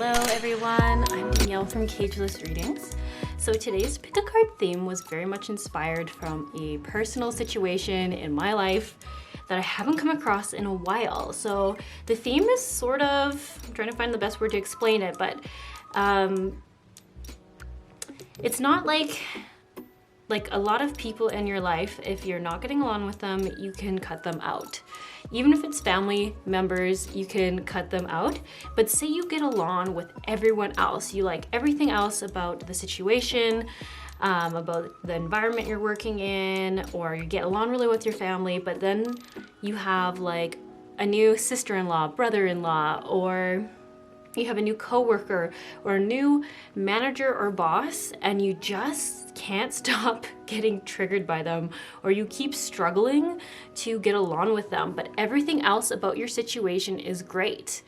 Hello everyone, I'm Danielle from Cageless Readings. So today's pick a card theme was very much inspired from a personal situation in my life that I haven't come across in a while. So the theme is sort of, I'm trying to find the best word to explain it, but it's not like a lot of people in your life, if you're not getting along with them, you can cut them out. Even if it's family members, you can cut them out. But say you get along with everyone else, you like everything else about the situation, about the environment you're working in, or you get along really with your family, but then you have like a new sister-in-law, brother-in-law, or you have a new coworker or a new manager or boss, and you just can't stop getting triggered by them, or you keep struggling to get along with them, but everything else about your situation is great.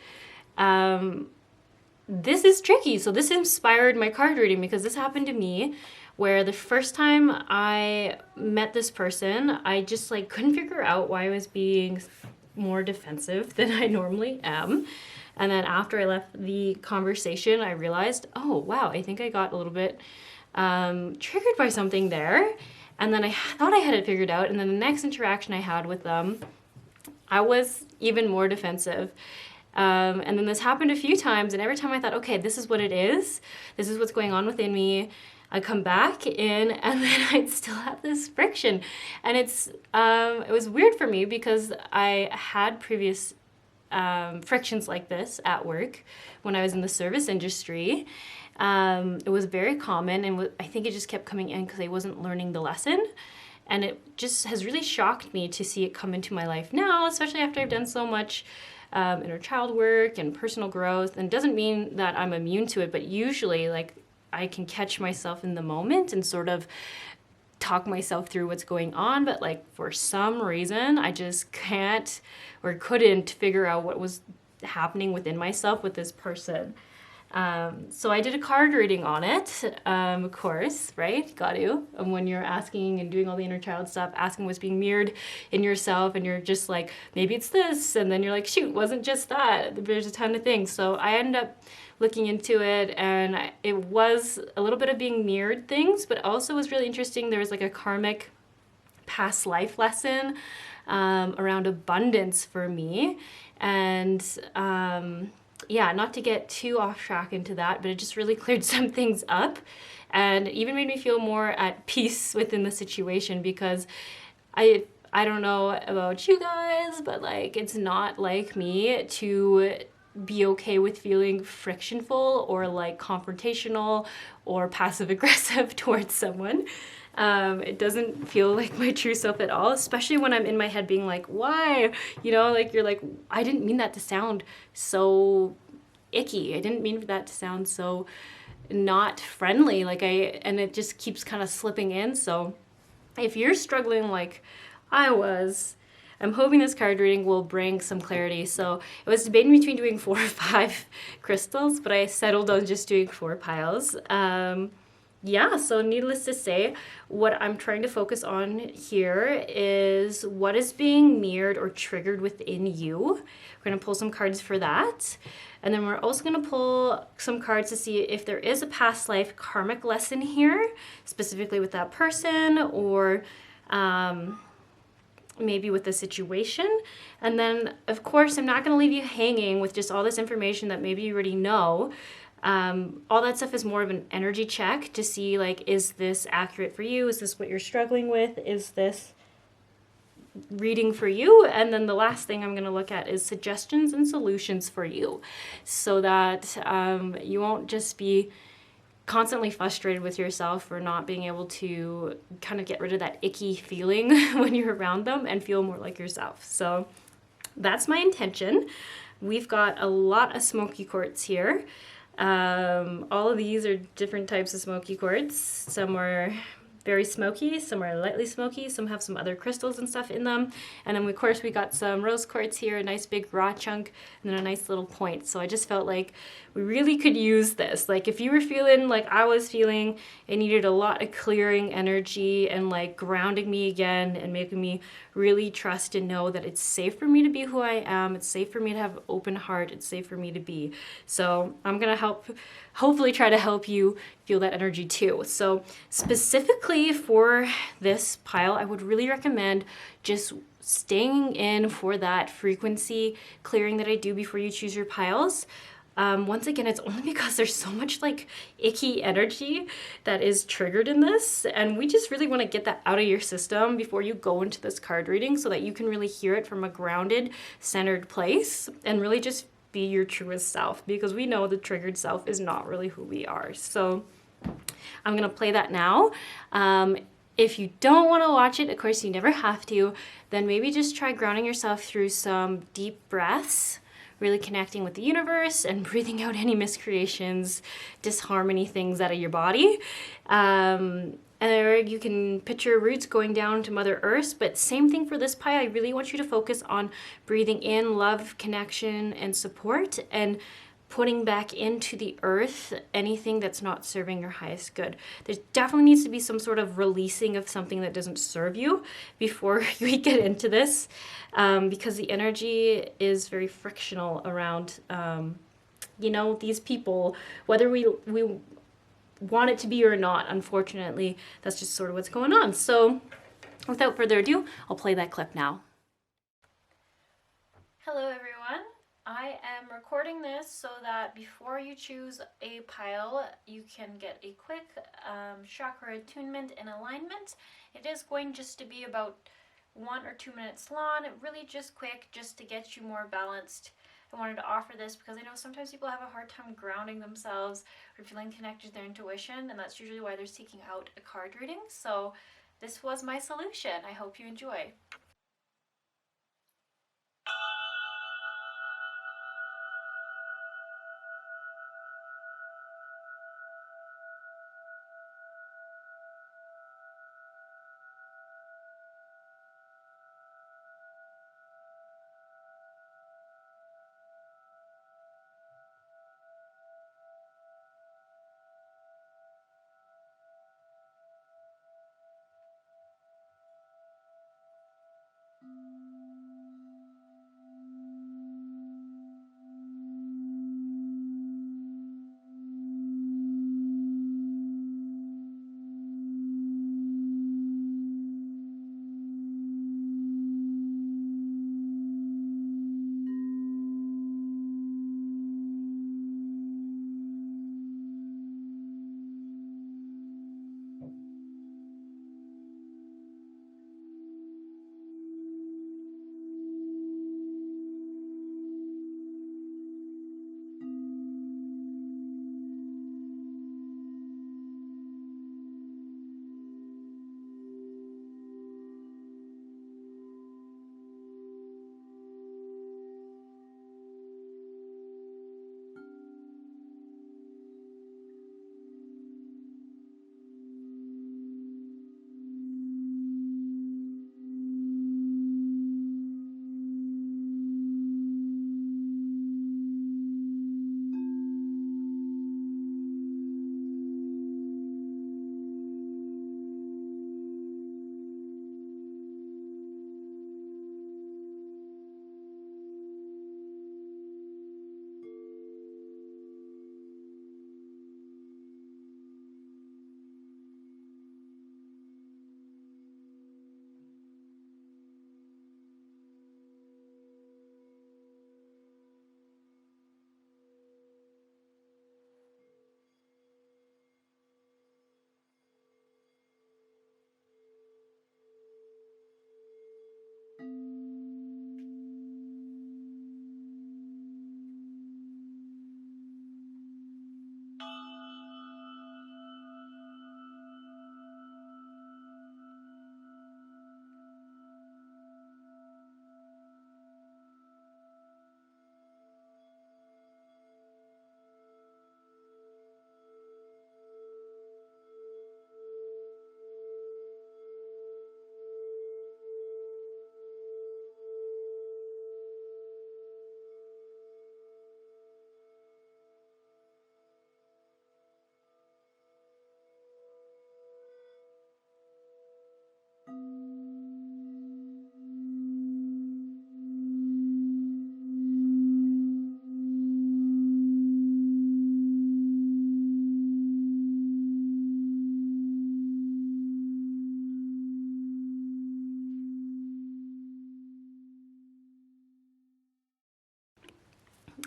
This is tricky. So this inspired my card reading because this happened to me where the first time I met this person, I just like couldn't figure out why I was being more defensive than I normally am. And then after I left the conversation, I realized, oh, wow, I think I got a little bit triggered by something there. And then I thought I had it figured out. And then the next interaction I had with them, I was even more defensive. And then this happened a few times. And every time I thought, okay, this is what it is. This is what's going on within me. I come back in and then I'd still have this friction. And it was weird for me because I had previous frictions like this at work when I was in the service industry. It was very common, and I think it just kept coming in because I wasn't learning the lesson. And it just has really shocked me to see it come into my life now, especially after I've done so much inner child work and personal growth. And it doesn't mean that I'm immune to it, but usually like I can catch myself in the moment and sort of talk myself through what's going on, but like for some reason I just can't or couldn't figure out what was happening within myself with this person. So I did a card reading on it, of course, right? Got to. And when you're asking and doing all the inner child stuff, asking what's being mirrored in yourself, and you're just like, maybe it's this, and then you're like, shoot, wasn't just that. There's a ton of things. So I ended up looking into it, and it was a little bit of being mirrored things, but also was really interesting. There was like a karmic past life lesson around abundance for me. And yeah, not to get too off track into that, but it just really cleared some things up and even made me feel more at peace within the situation, because I don't know about you guys, but like it's not like me to be okay with feeling frictionful or like confrontational or passive aggressive towards someone. It doesn't feel like my true self at all, especially when I'm in my head being like, why? You know, like you're like, I didn't mean that to sound so icky. I didn't mean for that to sound so not friendly. And it just keeps kind of slipping in. So if you're struggling like I was, I'm hoping this card reading will bring some clarity. So it was debating between doing 4 or 5 crystals, but I settled on just doing 4 piles. Yeah, so needless to say, what I'm trying to focus on here is what is being mirrored or triggered within you. We're going to pull some cards for that. And then we're also going to pull some cards to see if there is a past life karmic lesson here, specifically with that person, or maybe with the situation. And then, of course, I'm not going to leave you hanging with just all this information that maybe you already know. All that stuff is more of an energy check to see, like, is this accurate for you? Is this what you're struggling with? Is this reading for you? And then the last thing I'm going to look at is suggestions and solutions for you, so that you won't just be constantly frustrated with yourself for not being able to kind of get rid of that icky feeling when you're around them and feel more like yourself. So that's my intention. We've got a lot of smoky quartz here. All of these are different types of smoky quartz. Some are very smoky, some are lightly smoky, some have some other crystals and stuff in them. And then of course we got some rose quartz here, a nice big raw chunk, and then a nice little point. So I just felt like we really could use this. Like if you were feeling like I was feeling, it needed a lot of clearing energy and like grounding me again and making me really trust and know that it's safe for me to be who I am. It's safe for me to have an open heart. It's safe for me to be. So I'm gonna hopefully try to help you feel that energy too. So specifically for this pile, I would really recommend just staying in for that frequency clearing that I do before you choose your piles. Once again, it's only because there's so much like icky energy that is triggered in this, and we just really want to get that out of your system before you go into this card reading so that you can really hear it from a grounded, centered place and really just be your truest self, because we know the triggered self is not really who we are. So I'm gonna play that now. If you don't want to watch it, of course you never have to, then maybe just try grounding yourself through some deep breaths, really connecting with the universe and breathing out any miscreations, disharmony things out of your body. Or you can picture roots going down to Mother Earth, but same thing for this pie. I really want you to focus on breathing in love, connection, and support, and putting back into the earth anything that's not serving your highest good. There definitely needs to be some sort of releasing of something that doesn't serve you before we get into this, because the energy is very frictional around, these people, whether we want it to be or not. Unfortunately, that's just sort of what's going on. So without further ado, I'll play that clip now. Hello everyone. I am recording this so that before you choose a pile, you can get a quick chakra attunement and alignment. It is going just to be about 1 or 2 minutes long, really just quick, just to get you more balanced. I wanted to offer this because I know sometimes people have a hard time grounding themselves or feeling connected to their intuition, and that's usually why they're seeking out a card reading. So this was my solution. I hope you enjoy.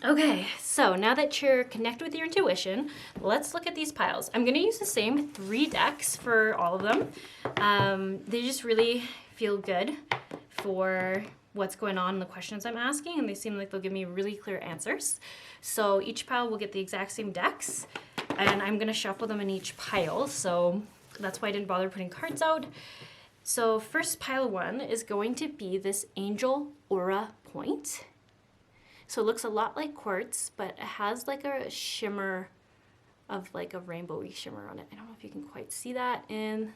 Okay, so now that you're connected with your intuition, let's look at these piles. I'm gonna use the same 3 decks for all of them. They just really feel good for what's going on in the questions I'm asking, and they seem like they'll give me really clear answers. So each pile will get the exact same decks, and I'm gonna shuffle them in each pile, so that's why I didn't bother putting cards out. So first pile 1 is going to be this Angel Aura point. So it looks a lot like quartz, but it has like a shimmer of like a rainbowy shimmer on it. I don't know if you can quite see that in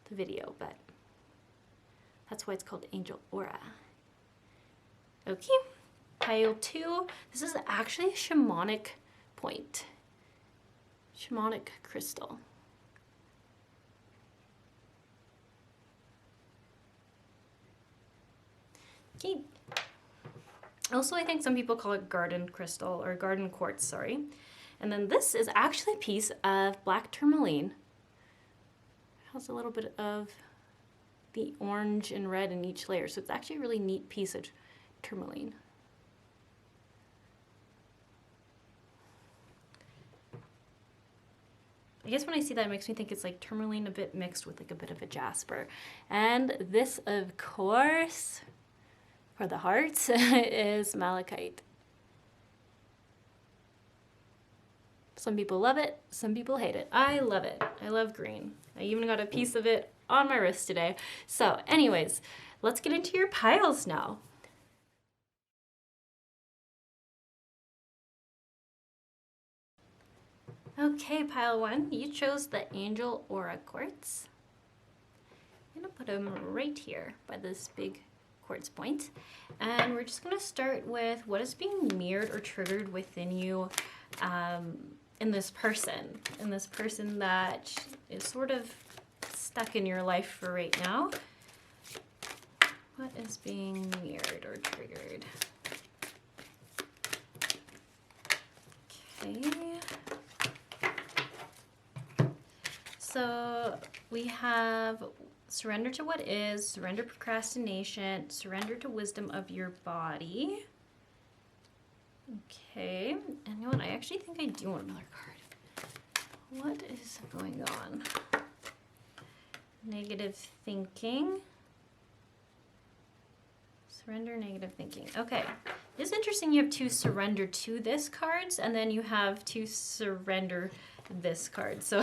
the video, but that's why it's called Angel Aura. Okay, pile 2. This is actually a shamanic point. Shamanic crystal. Okay. Also, I think some people call it garden crystal or garden quartz, sorry. And then this is actually a piece of black tourmaline. It has a little bit of the orange and red in each layer, so it's actually a really neat piece of tourmaline. I guess when I see that, it makes me think it's like tourmaline a bit mixed with like a bit of a jasper. And this, of course, for the hearts, is malachite. Some people love it, some people hate it. I love it. I love green. I even got a piece of it on my wrist today. So anyways, let's get into your piles now. Okay, pile 1, you chose the Angel Aura Quartz. I'm gonna put them right here by this big quartz point. And we're just gonna start with what is being mirrored or triggered within you in this person that is sort of stuck in your life for right now. What is being mirrored or triggered? Okay. So we have surrender to what is, surrender procrastination, surrender to wisdom of your body. Okay, and you know what? I actually think I do want another card. What is going on? Negative thinking. Surrender, negative thinking. Okay, it's interesting you have 2 surrender to this cards, and then you have 2 surrender this card. So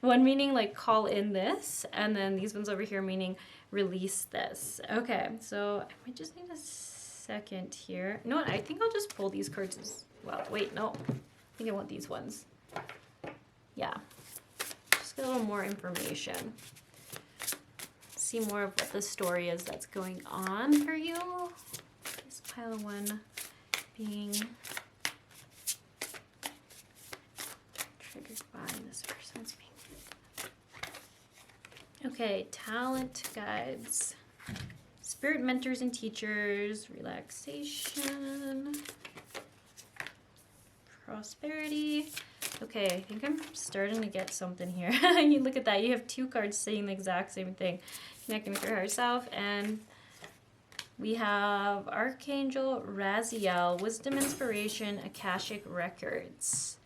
one meaning like call in this, and then these ones over here meaning release this. Okay, so I might just need a second here. You know what? I think I'll just pull these cards as well. Wait, no. I think I want these ones. Yeah. Just get a little more information. See more of what the story is that's going on for you. This pile 1 being triggered by this person's being. Okay, talent guides. Spirit mentors and teachers, relaxation, prosperity. Okay, I think I'm starting to get something here. You look at that, you have 2 cards saying the exact same thing. Connecting with your higher self, and we have Archangel Raziel, Wisdom Inspiration, Akashic Records.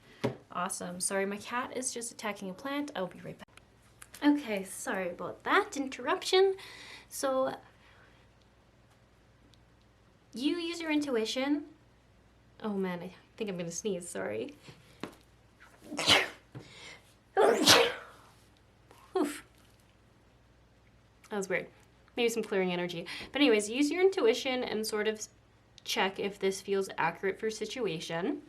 Awesome. Sorry, my cat is just attacking a plant. I'll be right back. Okay, sorry about that interruption. So you use your intuition. Oh man, I think I'm gonna sneeze, sorry. Oof. That was weird. Maybe some clearing energy. But anyways, use your intuition and sort of check if this feels accurate for situation.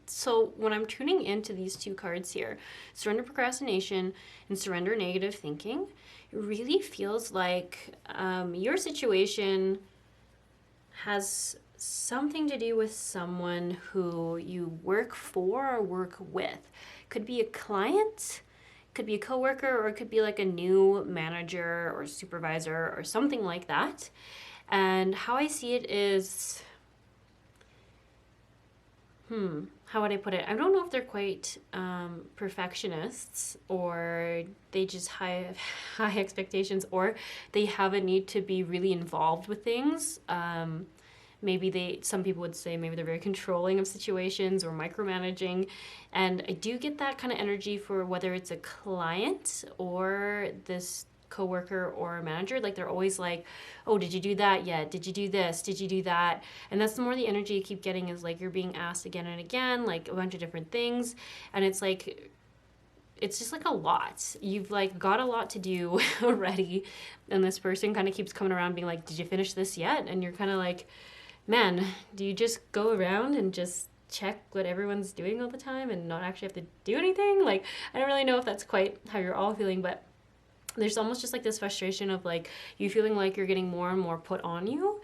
So when I'm tuning into these 2 cards here, surrender procrastination and surrender negative thinking, it really feels like your situation has something to do with someone who you work for or work with. Could be a client, could be a coworker, or it could be like a new manager or supervisor or something like that. And how I see it is, how would I put it? I don't know if they're quite perfectionists, or they just have high expectations, or they have a need to be really involved with things. maybe some people would say maybe they're very controlling of situations or micromanaging. And I do get that kind of energy for whether it's a client or this coworker or a manager. Like they're always like, oh, did you do that yet? Did you do this? Did you do that? And that's the more the energy you keep getting, is like you're being asked again and again, like a bunch of different things. And it's like, it's just like a lot. You've like got a lot to do already. And this person kind of keeps coming around being like, did you finish this yet? And you're kind of like, man, do you just go around and just check what everyone's doing all the time and not actually have to do anything? Like, I don't really know if that's quite how you're all feeling, but there's almost just like this frustration of like you feeling like you're getting more and more put on you.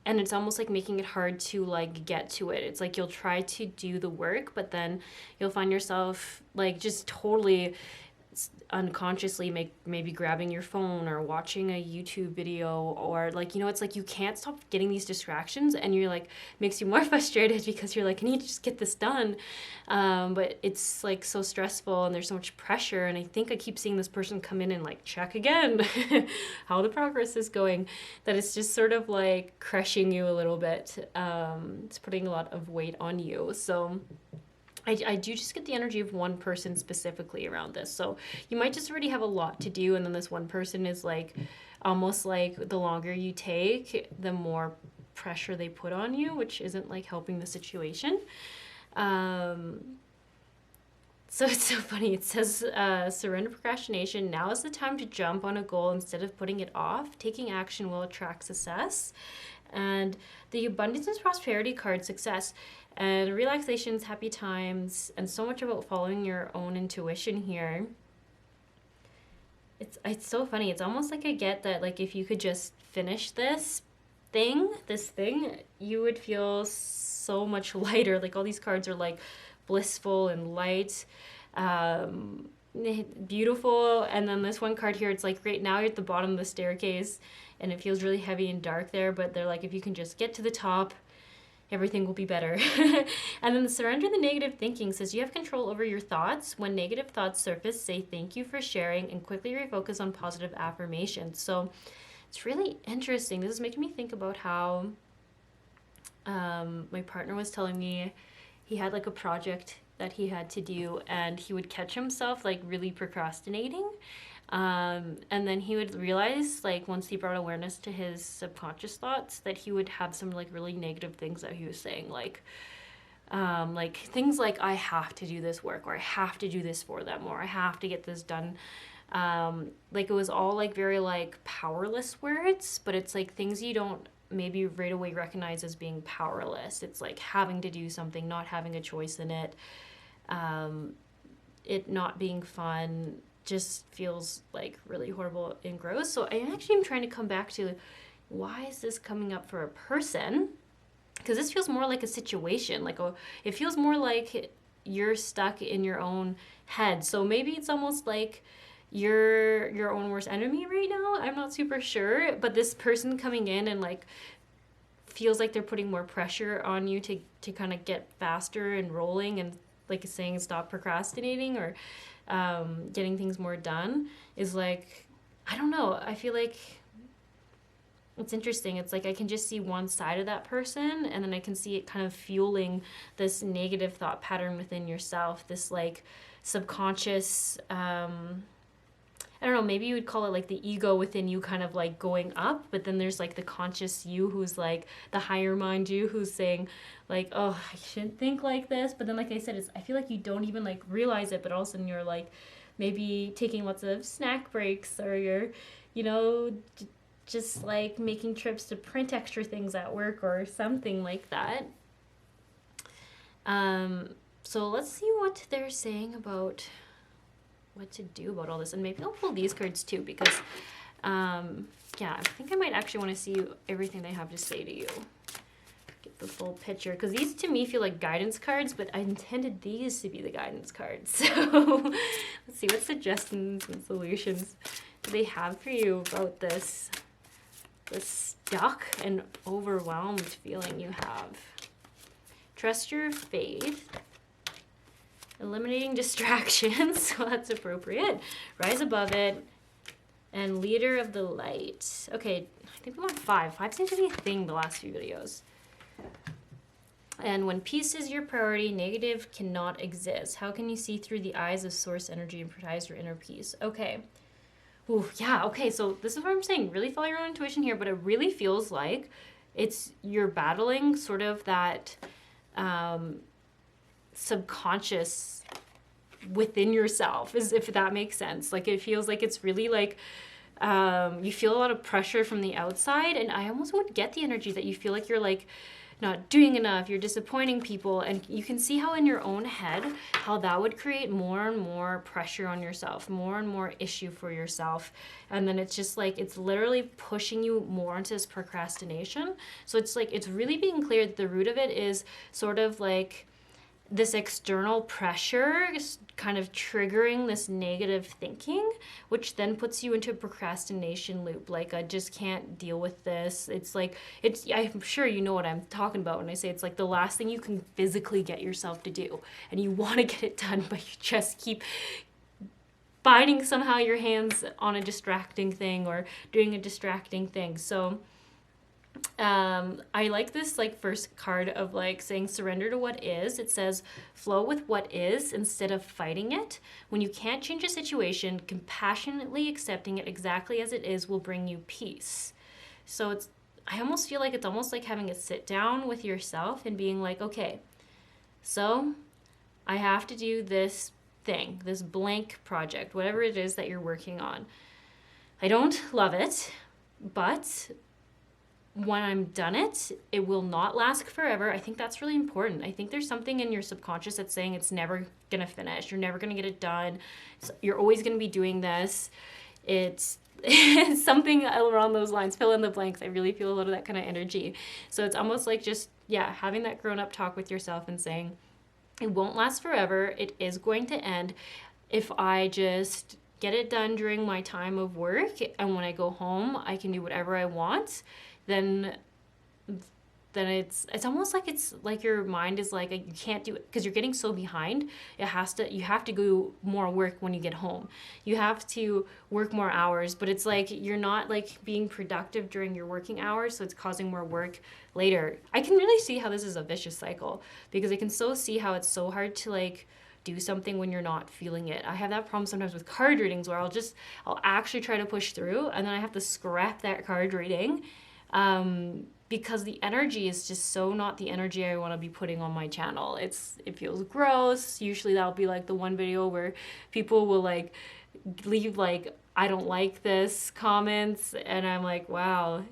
And it's almost like making it hard to like get to it. It's like you'll try to do the work, but then you'll find yourself like just totally unconsciously maybe grabbing your phone or watching a YouTube video, or like, you know, it's like you can't stop getting these distractions, and you're like, makes you more frustrated because you're like, I need to just get this done. But it's like so stressful and there's so much pressure. And I think I keep seeing this person come in and like check again how the progress is going, that it's just sort of like crushing you a little bit. It's putting a lot of weight on you. So I do just get the energy of one person specifically around this. So you might just already have a lot to do, and then this one person is like, almost like the longer you take, the more pressure they put on you, which isn't like helping the situation. So it's so funny. It says, surrender procrastination. Now is the time to jump on a goal instead of putting it off. Taking action will attract success. And the abundance and prosperity card, success and relaxations, happy times, and so much about following your own intuition here. It's so funny. It's almost like I get that, like, if you could just finish this thing, you would feel so much lighter. Like, all these cards are like blissful and light, beautiful. And then this one card here, it's like, great, now you're at the bottom of the staircase and it feels really heavy and dark there, but they're like, if you can just get to the top, everything will be better. And then the surrender the negative thinking says you have control over your thoughts. When negative thoughts surface, say thank you for sharing and quickly refocus on positive affirmations. So it's really interesting. This is making me think about how my partner was telling me he had like a project that he had to do, and he would catch himself like really procrastinating. And then he would realize, like, once he brought awareness to his subconscious thoughts, that he would have some like really negative things that he was saying, like things like, I have to do this work, or I have to do this for them, or I have to get this done. Like, it was all like very like powerless words, but it's like things you don't maybe right away recognize as being powerless. It's like having to do something, not having a choice in it, it not being fun, just feels like really horrible and gross. So I actually am trying to come back to, why is this coming up for a person? Because this feels more like a situation. Like, it feels more like you're stuck in your own head. So maybe it's almost like you're your own worst enemy right now. I'm not super sure. But this person coming in and like feels like they're putting more pressure on you to kind of get faster and rolling, and like saying stop procrastinating, or getting things more done, is like, I don't know. I feel like it's interesting. It's like I can just see one side of that person, and then I can see it kind of fueling this negative thought pattern within yourself, this like subconscious, I don't know, maybe you would call it like the ego within you kind of like going up, but then there's like the conscious you who's like the higher mind you, who's saying like, oh, I shouldn't think like this. But then, like I said, I feel like you don't even like realize it, but all of a sudden you're like maybe taking lots of snack breaks, or you're, you know, just like making trips to print extra things at work or something like that. So let's see what they're saying about what to do about all this, and maybe I'll pull these cards too, because yeah, I think I might actually want to see everything they have to say to you, get the full picture, because these to me feel like guidance cards, but I intended these to be the guidance cards. So let's see what suggestions and solutions do they have for you about this stuck and overwhelmed feeling you have. Trust your faith. Eliminating distractions, so that's appropriate. Rise above it. And leader of the light. Okay, think we want 5. 5 seems to be a thing the last few videos. And when peace is your priority, negative cannot exist. How can you see through the eyes of source energy and prioritize your inner peace? Okay. Ooh, yeah, okay, so this is what I'm saying. Really follow your own intuition here, but it really feels like you're battling sort of that subconscious within yourself, as if that makes sense. Like, it feels like it's really like you feel a lot of pressure from the outside, and I almost would get the energy that you feel like you're like not doing enough, you're disappointing people, and you can see how in your own head how that would create more and more pressure on yourself, more and more issue for yourself, and then it's just like it's literally pushing you more into this procrastination. So it's like it's really being clear that the root of it is sort of like this external pressure is kind of triggering this negative thinking, which then puts you into a procrastination loop. Like, I just can't deal with this. It's like, I'm sure you know what I'm talking about when I say it's like the last thing you can physically get yourself to do. And you want to get it done, but you just keep finding somehow your hands on a distracting thing or doing a distracting thing. So I like this like first card of like saying surrender to what is. It says flow with what is instead of fighting it. When you can't change a situation, compassionately accepting it exactly as it is will bring you peace. So I almost feel like it's almost like having a sit down with yourself and being like, okay, so I have to do this thing, this blank project, whatever it is that you're working on. I don't love it, but when I'm done it will not last forever. I think that's really important. I think there's something in your subconscious that's saying it's never gonna finish. You're never gonna get it done. You're always gonna be doing this. It's something around those lines. Fill in the blanks. I really feel a lot of that kind of energy. So it's almost like just, yeah, having that grown-up talk with yourself and saying, it won't last forever. It is going to end. If I just get it done during my time of work, and when I go home, I can do whatever I want, then it's almost like it's like your mind is like you can't do it because you're getting so behind. You have to do more work when you get home. You have to work more hours, but it's like you're not like being productive during your working hours, so it's causing more work later. I can really see how this is a vicious cycle because I can so see how it's so hard to like do something when you're not feeling it. I have that problem sometimes with card readings where I'll actually try to push through and then I have to scrap that card reading because the energy is just so not the energy I want to be putting on my channel. It feels gross. Usually that'll be like the one video where people will like leave like, I don't like this comments, and I'm like, wow,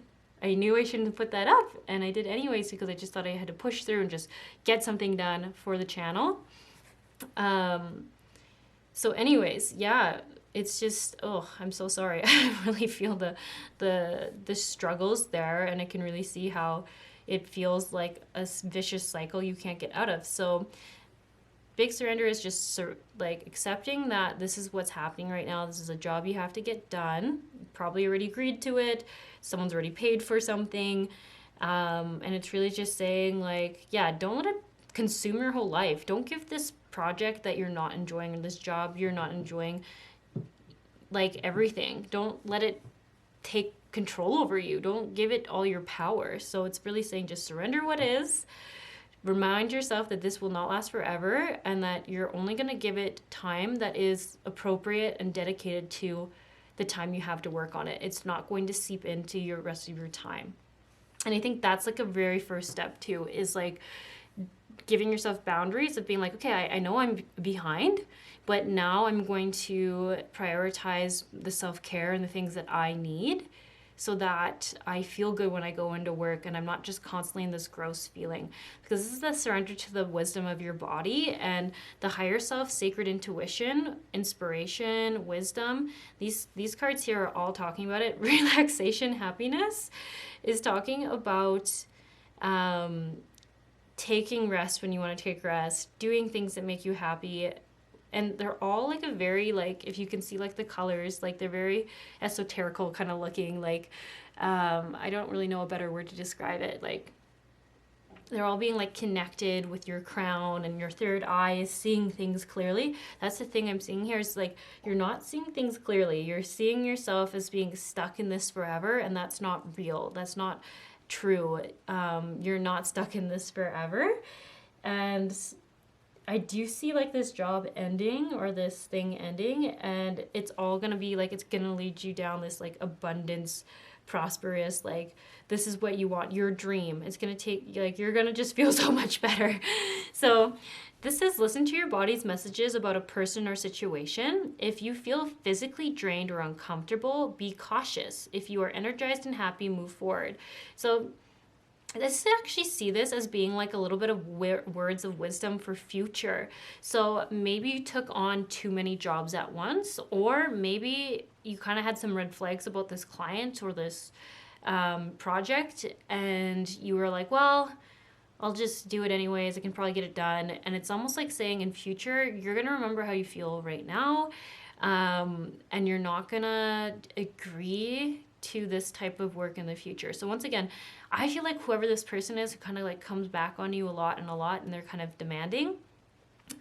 I knew I shouldn't have put that up, and I did anyways because I just thought I had to push through and just get something done for the channel. So anyways, yeah, it's just, oh, I'm so sorry. I really feel the struggles there, and I can really see how it feels like a vicious cycle you can't get out of. So big surrender is just like accepting that this is what's happening right now. This is a job you have to get done. You probably already agreed to it. Someone's already paid for something. And it's really just saying like, yeah, don't let it consume your whole life. Don't give this project that you're not enjoying or this job you're not enjoying like everything. Don't let it take control over you. Don't give it all your power. So it's really saying just surrender what is. Remind yourself that this will not last forever and that you're only going to give it time that is appropriate and dedicated to the time you have to work on it. It's not going to seep into your rest of your time. And I think that's like a very first step too, is like giving yourself boundaries of being like, okay, I know I'm behind, but now I'm going to prioritize the self-care and the things that I need so that I feel good when I go into work and I'm not just constantly in this gross feeling. Because this is the surrender to the wisdom of your body and the higher self, sacred intuition, inspiration, wisdom. These cards here are all talking about it. Relaxation, happiness is talking about taking rest when you want to take rest, doing things that make you happy. And they're all like a very, like, if you can see like the colors, like they're very esoterical kind of looking, like, I don't really know a better word to describe it. Like, they're all being like connected with your crown, and your third eye is seeing things clearly. That's the thing I'm seeing here, is like you're not seeing things clearly. You're seeing yourself as being stuck in this forever, and that's not real. That's not true. You're not stuck in this forever. And I do see like this job ending, or this thing ending, and it's all gonna be like, it's gonna lead you down this like abundance, prosperous, like this is what you want, your dream. It's gonna take, like, you're gonna just feel so much better. So this says, listen to your body's messages about a person or situation. If you feel physically drained or uncomfortable, be cautious. If you are energized and happy, move forward. So this actually see this as being like a little bit of words of wisdom for future. So maybe you took on too many jobs at once, or maybe you kind of had some red flags about this client or this project, and you were like, well, I'll just do it anyways, I can probably get it done. And it's almost like saying, in future, you're gonna remember how you feel right now, and you're not gonna agree to this type of work in the future. So once again, I feel like whoever this person is, kind of like comes back on you a lot, and they're kind of demanding.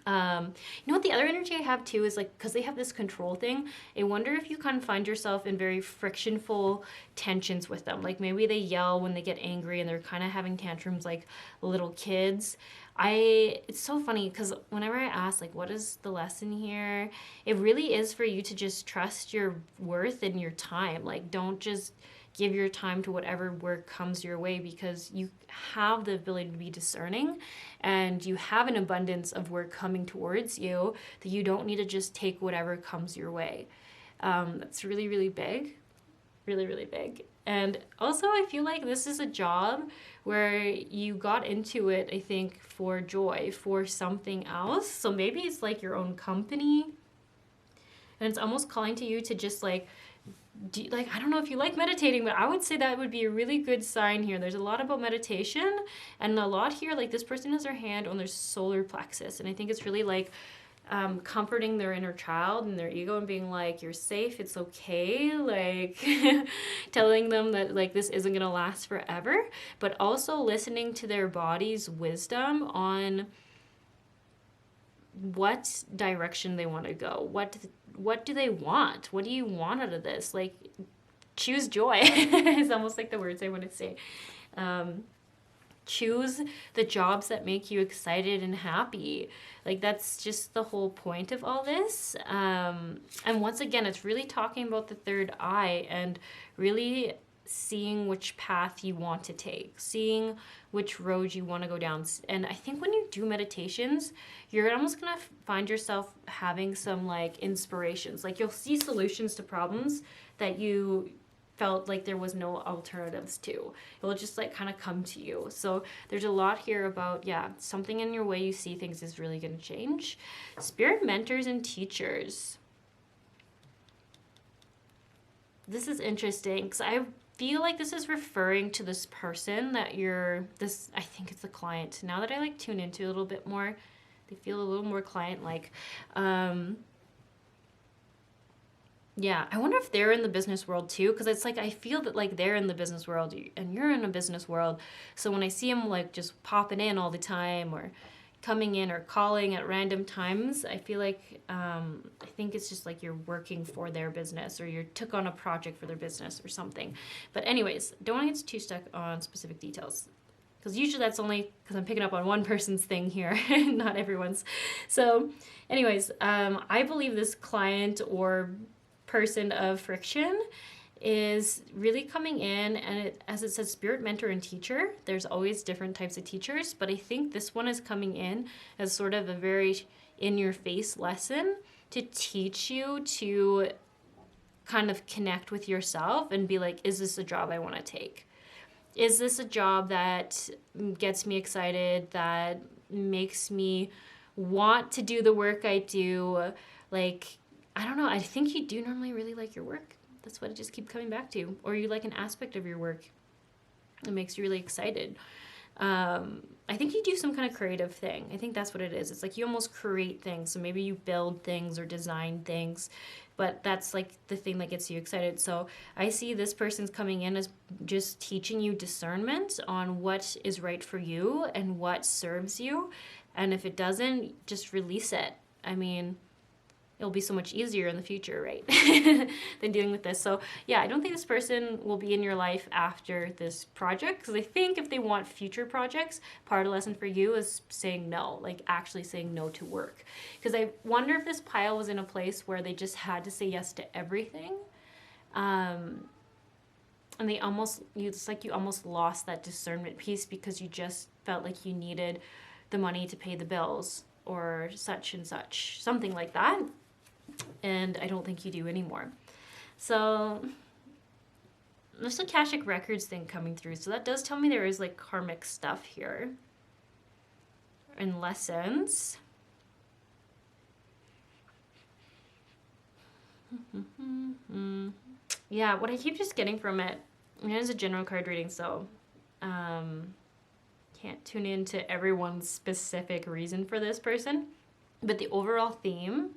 You know what the other energy I have too is, like, because they have this control thing, I wonder if you kind of find yourself in very frictionful tensions with them. Like maybe they yell when they get angry, and they're kind of having tantrums like little kids. It's so funny because whenever I ask, like, what is the lesson here, it really is for you to just trust your worth and your time. Like, don't just give your time to whatever work comes your way, because you have the ability to be discerning, and you have an abundance of work coming towards you, that you don't need to just take whatever comes your way. That's really, really big. Really, really big. And also, I feel like this is a job where you got into it, I think, for joy, for something else. So maybe it's like your own company, and it's almost calling to you to just like, I don't know if you like meditating, but I would say that would be a really good sign here. There's a lot about meditation, and a lot here, like this person has their hand on their solar plexus, and I think it's really like comforting their inner child and their ego, and being like, you're safe, it's okay, like telling them that like this isn't gonna last forever, but also listening to their body's wisdom on what direction they want to go. What do they want? What do you want out of this? Like, choose joy. It's almost like the words I want to say. Choose the jobs that make you excited and happy. Like, that's just the whole point of all this. And once again, it's really talking about the third eye, and really seeing which path you want to take, seeing which road you want to go down. And I think when you do meditations, you're almost going to find yourself having some like inspirations. Like, you'll see solutions to problems that you felt like there was no alternatives to. It'll just like kind of come to you. So there's a lot here about, yeah, something in your way you see things is really going to change. Spirit mentors and teachers. This is interesting because I feel like this is referring to this person that I think it's the client. Now that I like tune into a little bit more, they feel a little more client-like. Yeah, I wonder if they're in the business world too, because it's like I feel that like they're in the business world and you're in a business world. So when I see them like just popping in all the time, or coming in or calling at random times, I feel like I think it's just like you're working for their business, or you took on a project for their business or something. But anyways, don't want to get too stuck on specific details, because usually that's only because I'm picking up on one person's thing here, not everyone's. So anyways, I believe this client or person of friction is really coming in, and as it says, spirit mentor and teacher. There's always different types of teachers, but I think this one is coming in as sort of a very in-your-face lesson to teach you to kind of connect with yourself and be like, is this a job I want to take? Is this a job that gets me excited, that makes me want to do the work I do? Like, I don't know, I think you do normally really like your work. That's what I just keep coming back to. Or you like an aspect of your work that makes you really excited. I think you do some kind of creative thing. I think that's what it is. It's like you almost create things. So maybe you build things or design things, but that's like the thing that gets you excited. So I see this person's coming in as just teaching you discernment on what is right for you and what serves you. And if it doesn't, just release it. I mean, it'll be so much easier in the future, right? Than dealing with this. So yeah, I don't think this person will be in your life after this project, because I think if they want future projects, part of the lesson for you is saying no, like actually saying no to work. Because I wonder if this pile was in a place where they just had to say yes to everything. And they almost, it's like you almost lost that discernment piece because you just felt like you needed the money to pay the bills or such and such, something like that. And I don't think you do anymore. So there's the Akashic Records thing coming through. So that does tell me there is like karmic stuff here and lessons. Yeah, what I keep just getting from it, and it is a general card reading, so can't tune into everyone's specific reason for this person. But the overall theme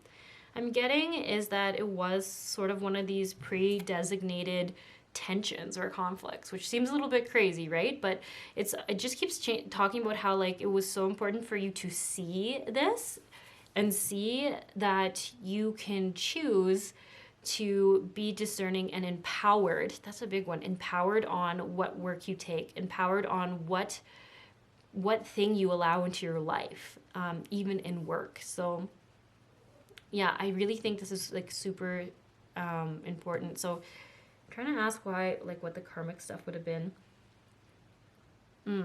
I'm getting is that it was sort of one of these pre-designated tensions or conflicts, which seems a little bit crazy, right? But it just keeps talking about how like it was so important for you to see this and see that you can choose to be discerning and empowered. That's a big one. Empowered on what work you take, empowered on what thing you allow into your life, even in work. So yeah, I really think this is like super important. So I'm trying to ask why, like what the karmic stuff would have been.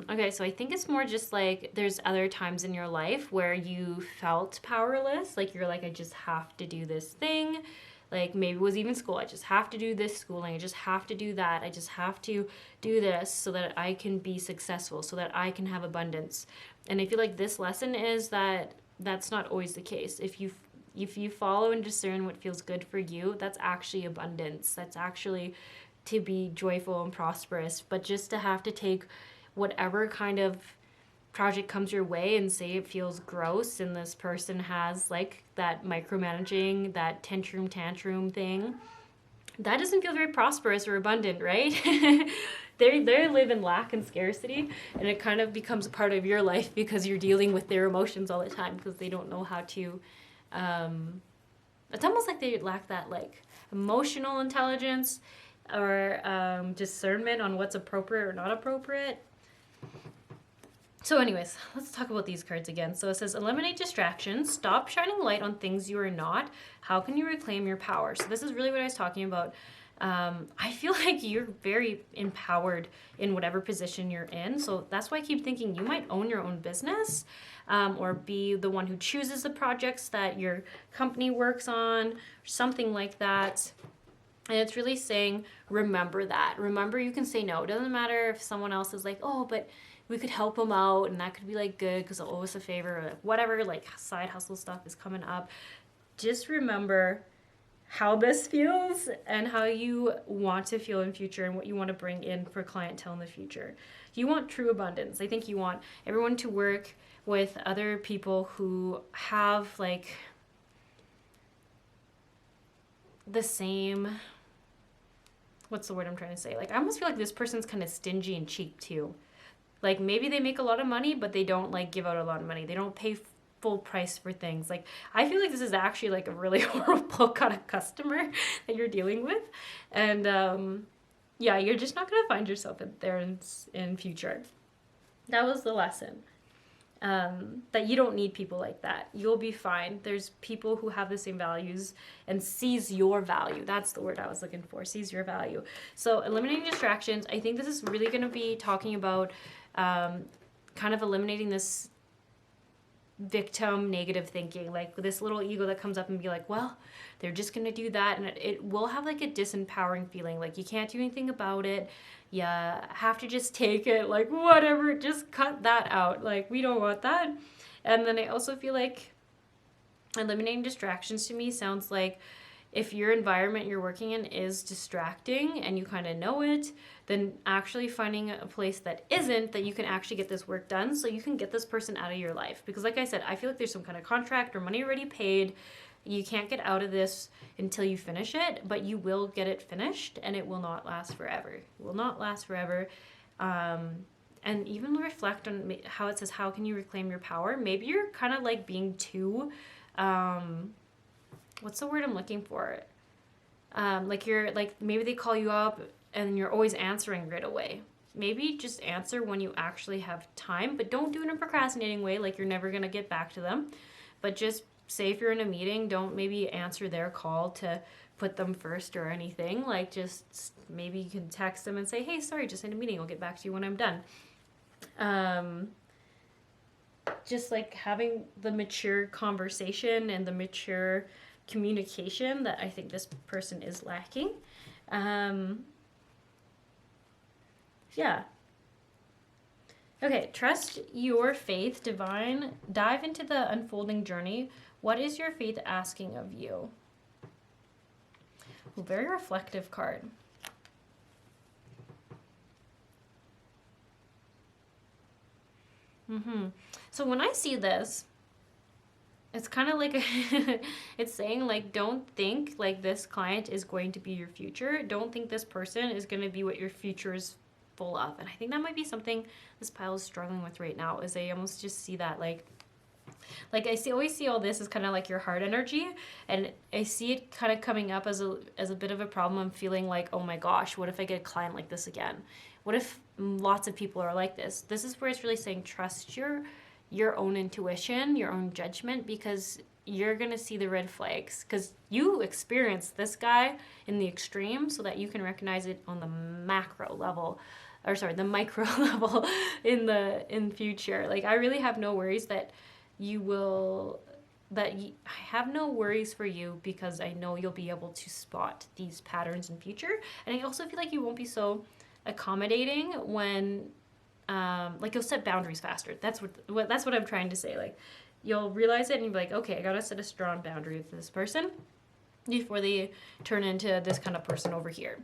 Okay, so I think it's more just like there's other times in your life where you felt powerless. Like you're like, I just have to do this thing. Like maybe it was even school. I just have to do this schooling. I just have to do that. I just have to do this so that I can be successful, so that I can have abundance. And I feel like this lesson is that that's not always the case. If you follow and discern what feels good for you, that's actually abundance. That's actually to be joyful and prosperous. But just to have to take whatever kind of project comes your way and say it feels gross and this person has like that micromanaging, that tantrum thing, that doesn't feel very prosperous or abundant, right? They live in lack and scarcity, and it kind of becomes a part of your life because you're dealing with their emotions all the time because they don't know how to it's almost like they lack that like emotional intelligence or discernment on what's appropriate or not appropriate. So anyways, let's talk about these cards again. So it says, eliminate distractions, stop shining light on things you are not. How can you reclaim your power? So this is really what I was talking about. I feel like you're very empowered in whatever position you're in. So that's why I keep thinking you might own your own business, or be the one who chooses the projects that your company works on, or something like that. And it's really saying, remember that. Remember you can say no. It doesn't matter if someone else is like, oh, but we could help them out and that could be like good because they'll owe us a favor, or like whatever, like side hustle stuff is coming up. Just remember how this feels and how you want to feel in future and what you want to bring in for clientele in the future. You want true abundance. I think you want everyone to work with other people who have like the same, what's the word I'm trying to say? Like I almost feel like this person's kind of stingy and cheap too. Like maybe they make a lot of money, but they don't like give out a lot of money. They don't pay full price for things. Like I feel like this is actually like a really horrible kind of customer that you're dealing with. And yeah, you're just not going to find yourself there in future. That was the lesson. That you don't need people like that. You'll be fine. There's people who have the same values and sees your value. That's the word I was looking for, sees your value. So eliminating distractions. I think this is really going to be talking about kind of eliminating this victim negative thinking, like this little ego that comes up and be like, well, they're just going to do that. And it will have like a disempowering feeling. Like you can't do anything about it. You have to just take it, like whatever, just cut that out. Like we don't want that. And then I also feel like eliminating distractions to me sounds like if your environment you're working in is distracting and you kind of know it, then actually finding a place that isn't, that you can actually get this work done so you can get this person out of your life. Because like I said, I feel like there's some kind of contract or money already paid. You can't get out of this until you finish it, but you will get it finished, and it will not last forever. It will not last forever. And even reflect on how it says, how can you reclaim your power? Maybe you're kind of like being too, what's the word I'm looking for? Like you're like, maybe they call you up and you're always answering right away. Maybe just answer when you actually have time, but don't do it in a procrastinating way, like you're never going to get back to them. But just say if you're in a meeting, don't maybe answer their call to put them first or anything. Like just maybe you can text them and say, hey, sorry, just in a meeting. I'll get back to you when I'm done. Just like having the mature conversation and the mature communication that I think this person is lacking. Yeah. Okay, trust your faith, divine. Dive into the unfolding journey. What is your faith asking of you? Ooh, very reflective card. So when I see this, it's kind of like it's saying like, don't think like this client is going to be your future. Don't think this person is going to be what your future is full of. And I think that might be something this pile is struggling with right now, is I almost just see that like always see all this as kind of like your heart energy, and I see it kind of coming up as a bit of a problem. I'm feeling like, oh my gosh, what if I get a client like this again? What if lots of people are like this? This is where it's really saying trust your own intuition, your own judgment, because you're going to see the red flags, because you experienced this guy in the extreme so that you can recognize it on the macro level, or sorry, the micro level in future. Like, I really have no worries that I have no worries for you, because I know you'll be able to spot these patterns in future. And I also feel like you won't be so accommodating when like you'll set boundaries faster. That's what I'm trying to say. Like, you'll realize it and you'll be like, okay, I gotta set a strong boundary with this person before they turn into this kind of person over here.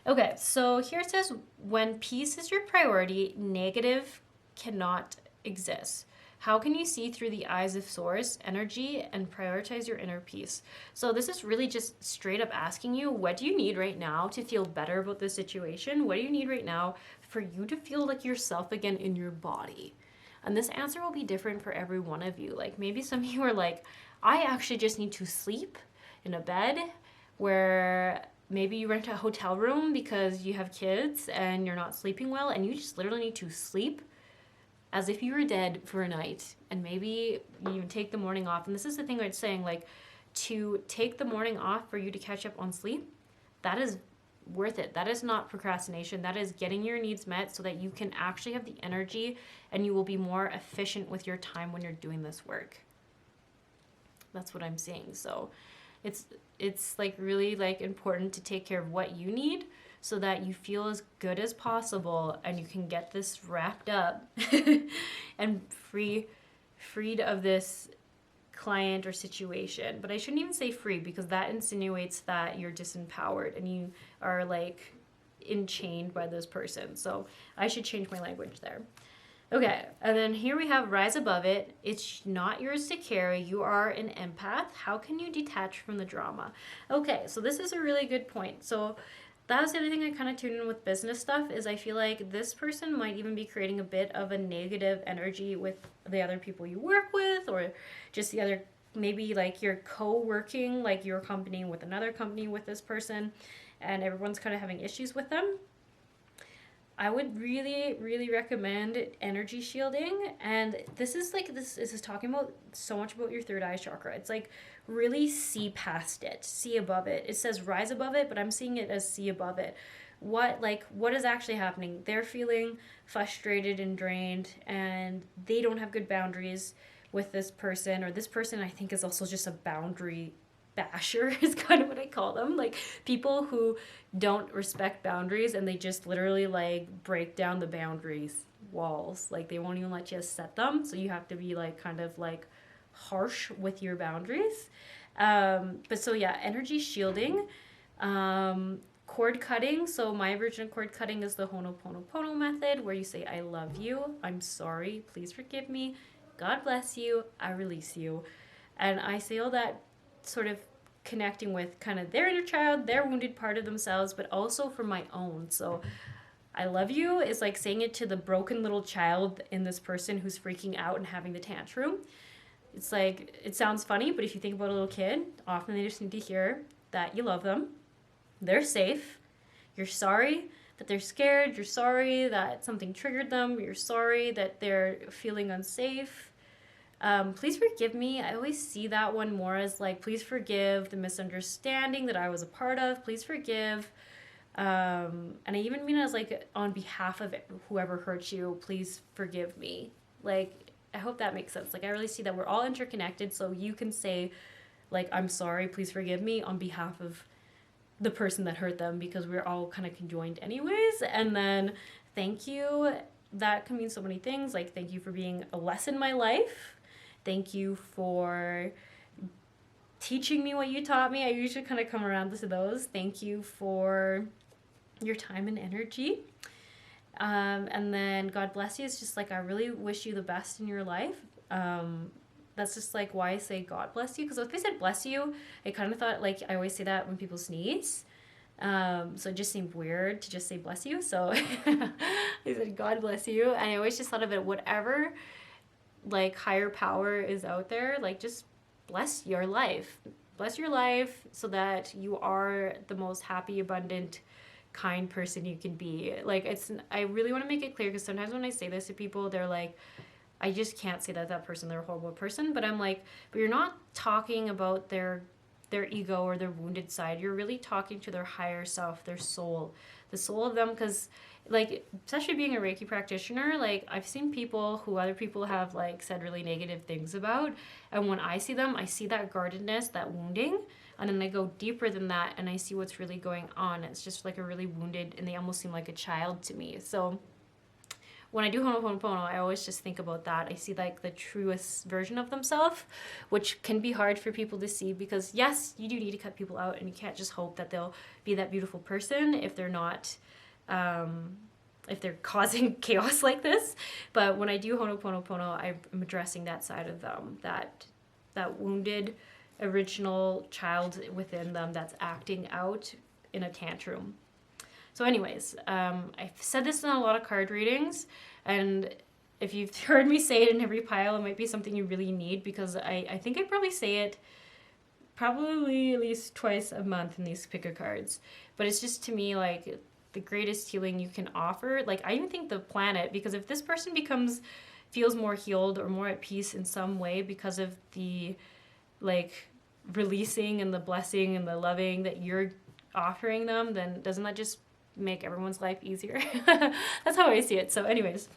Okay, so here it says, when peace is your priority, negative cannot exist. How can you see through the eyes of source energy and prioritize your inner peace? So this is really just straight up asking you, what do you need right now to feel better about this situation? What do you need right now for you to feel like yourself again in your body? And this answer will be different for every one of you. Like, maybe some of you are like, I actually just need to sleep in a bed, where maybe you rent a hotel room because you have kids and you're not sleeping well, and you just literally need to sleep as if you were dead for a night, and maybe you take the morning off. And this is the thing where it's saying, like, to take the morning off for you to catch up on sleep, that is worth it. That is not procrastination. That is getting your needs met so that you can actually have the energy and you will be more efficient with your time when you're doing this work. That's what I'm seeing. So it's like really like important to take care of what you need, so that you feel as good as possible and you can get this wrapped up and freed of this client or situation. But I shouldn't even say free, because that insinuates that you're disempowered and you are like enchained by this person. So I should change my language there. Okay, and then here we have rise above it. It's not yours to carry. You are an empath. How can you detach from the drama? Okay, so this is a really good point. So that was the other thing I kind of tuned in with business stuff, is I feel like this person might even be creating a bit of a negative energy with the other people you work with, or just the other, maybe like you're co-working, like you're accompanying with another company with this person, and everyone's kind of having issues with them. I would really, really recommend energy shielding. And this is talking about so much about your third eye chakra. It's like, really see past it, see above it. It says rise above it, but I'm seeing it as see above it. What is actually happening? They're feeling frustrated and drained, and they don't have good boundaries with this person, or this person I think is also just a boundary basher is kind of what I call them. Like, people who don't respect boundaries, and they just literally like break down the boundaries walls. Like, they won't even let you set them, so you have to be like kind of like harsh with your boundaries. But so yeah, energy shielding, cord cutting. So my version of cord cutting is the Ho'oponopono method, where you say, I love you, I'm sorry, please forgive me, God bless you, I release you. And I say all that sort of connecting with kind of their inner child, their wounded part of themselves, but also for my own. So I love you is like saying it to the broken little child in this person who's freaking out and having the tantrum. It's like, it sounds funny, but if you think about a little kid, often they just need to hear that you love them, they're safe, you're sorry that they're scared, you're sorry that something triggered them, you're sorry that they're feeling unsafe. Please forgive me. I always see that one more as like, please forgive the misunderstanding that I was a part of. Please forgive. And I even mean it as like, on behalf of whoever hurt you, please forgive me. Like, I hope that makes sense. Like, I really see that we're all interconnected, so you can say, like, I'm sorry, please forgive me on behalf of the person that hurt them, because we're all kind of conjoined anyways. And then thank you. That can mean so many things. Like, thank you for being a lesson in my life. Thank you for teaching me what you taught me. I usually kind of come around to those. Thank you for your time and energy. And then God bless you is just like, I really wish you the best in your life. That's just like why I say God bless you, because if I said bless you, I kind of thought, like, I always say that when people sneeze, so it just seemed weird to just say bless you, so I said God bless you. And I always just thought of it, whatever like higher power is out there, like, just bless your life so that you are the most happy, abundant, kind person you can be. Like, I really want to make it clear, because sometimes when I say this to people, they're like, I just can't say that person, they're a horrible person. But I'm like, but you're not talking about their ego or their wounded side. You're really talking to their higher self, their soul, the soul of them. Because, like, especially being a Reiki practitioner, like, I've seen people who other people have, like, said really negative things about, and when I see them, I see that guardedness, that wounding, and then I go deeper than that, and I see what's really going on. It's just like a really wounded, and they almost seem like a child to me. So when I do Ho'oponopono, I always just think about that. I see, like, the truest version of themselves, which can be hard for people to see, because yes, you do need to cut people out, and you can't just hope that they'll be that beautiful person if they're not, if they're causing chaos like this. But when I do Ho'oponopono, I'm addressing that side of them, that wounded original child within them that's acting out in a tantrum. So anyways, I've said this in a lot of card readings, and if you've heard me say it in every pile, it might be something you really need, because I think I probably say it probably at least twice a month in these pick a cards. But it's just, to me, like, the greatest healing you can offer. Like, I even think the planet, because if this person feels more healed or more at peace in some way because of the, like, releasing and the blessing and the loving that you're offering them, then doesn't that just make everyone's life easier? That's how I see it. So anyways,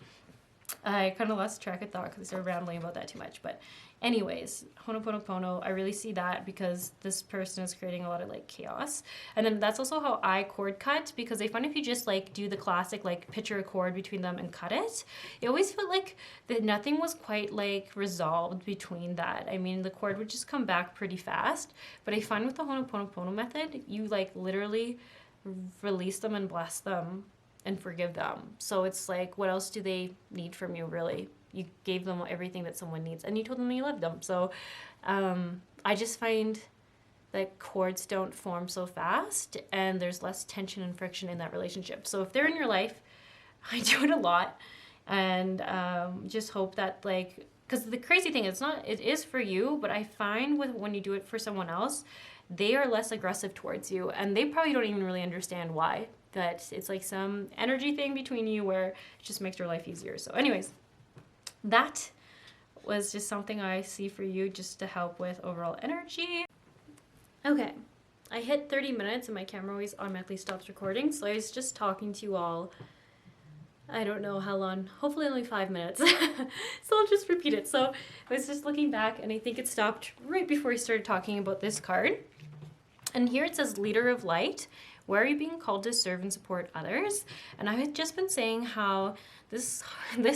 I kind of lost track of thought because I started rambling about that too much. But anyways, Ho'oponopono, I really see that, because this person is creating a lot of, like, chaos. And then that's also how I cord cut, because I find if you just, like, do the classic, like, picture a cord between them and cut it, it always felt like that nothing was quite, like, resolved between that. I mean, the cord would just come back pretty fast. But I find with the Ho'oponopono method, you, like, literally release them and bless them and forgive them. So it's like, what else do they need from you, really? You gave them everything that someone needs, and you told them you loved them. So I just find that cords don't form so fast, and there's less tension and friction in that relationship. So if they're in your life, I do it a lot, and just hope that, like, because the crazy thing is, it is for you, but I find when you do it for someone else, they are less aggressive towards you, and they probably don't even really understand why. That it's like some energy thing between you where it just makes your life easier. So anyways, that was just something I see for you, just to help with overall energy. Okay, I hit 30 minutes and my camera always automatically stops recording, so I was just talking to you all, I don't know how long, hopefully only 5 minutes. So I'll just repeat it. So I was just looking back, and I think it stopped right before I started talking about this card. And here it says, Leader of Light. Where are you being called to serve and support others? And I had just been saying how this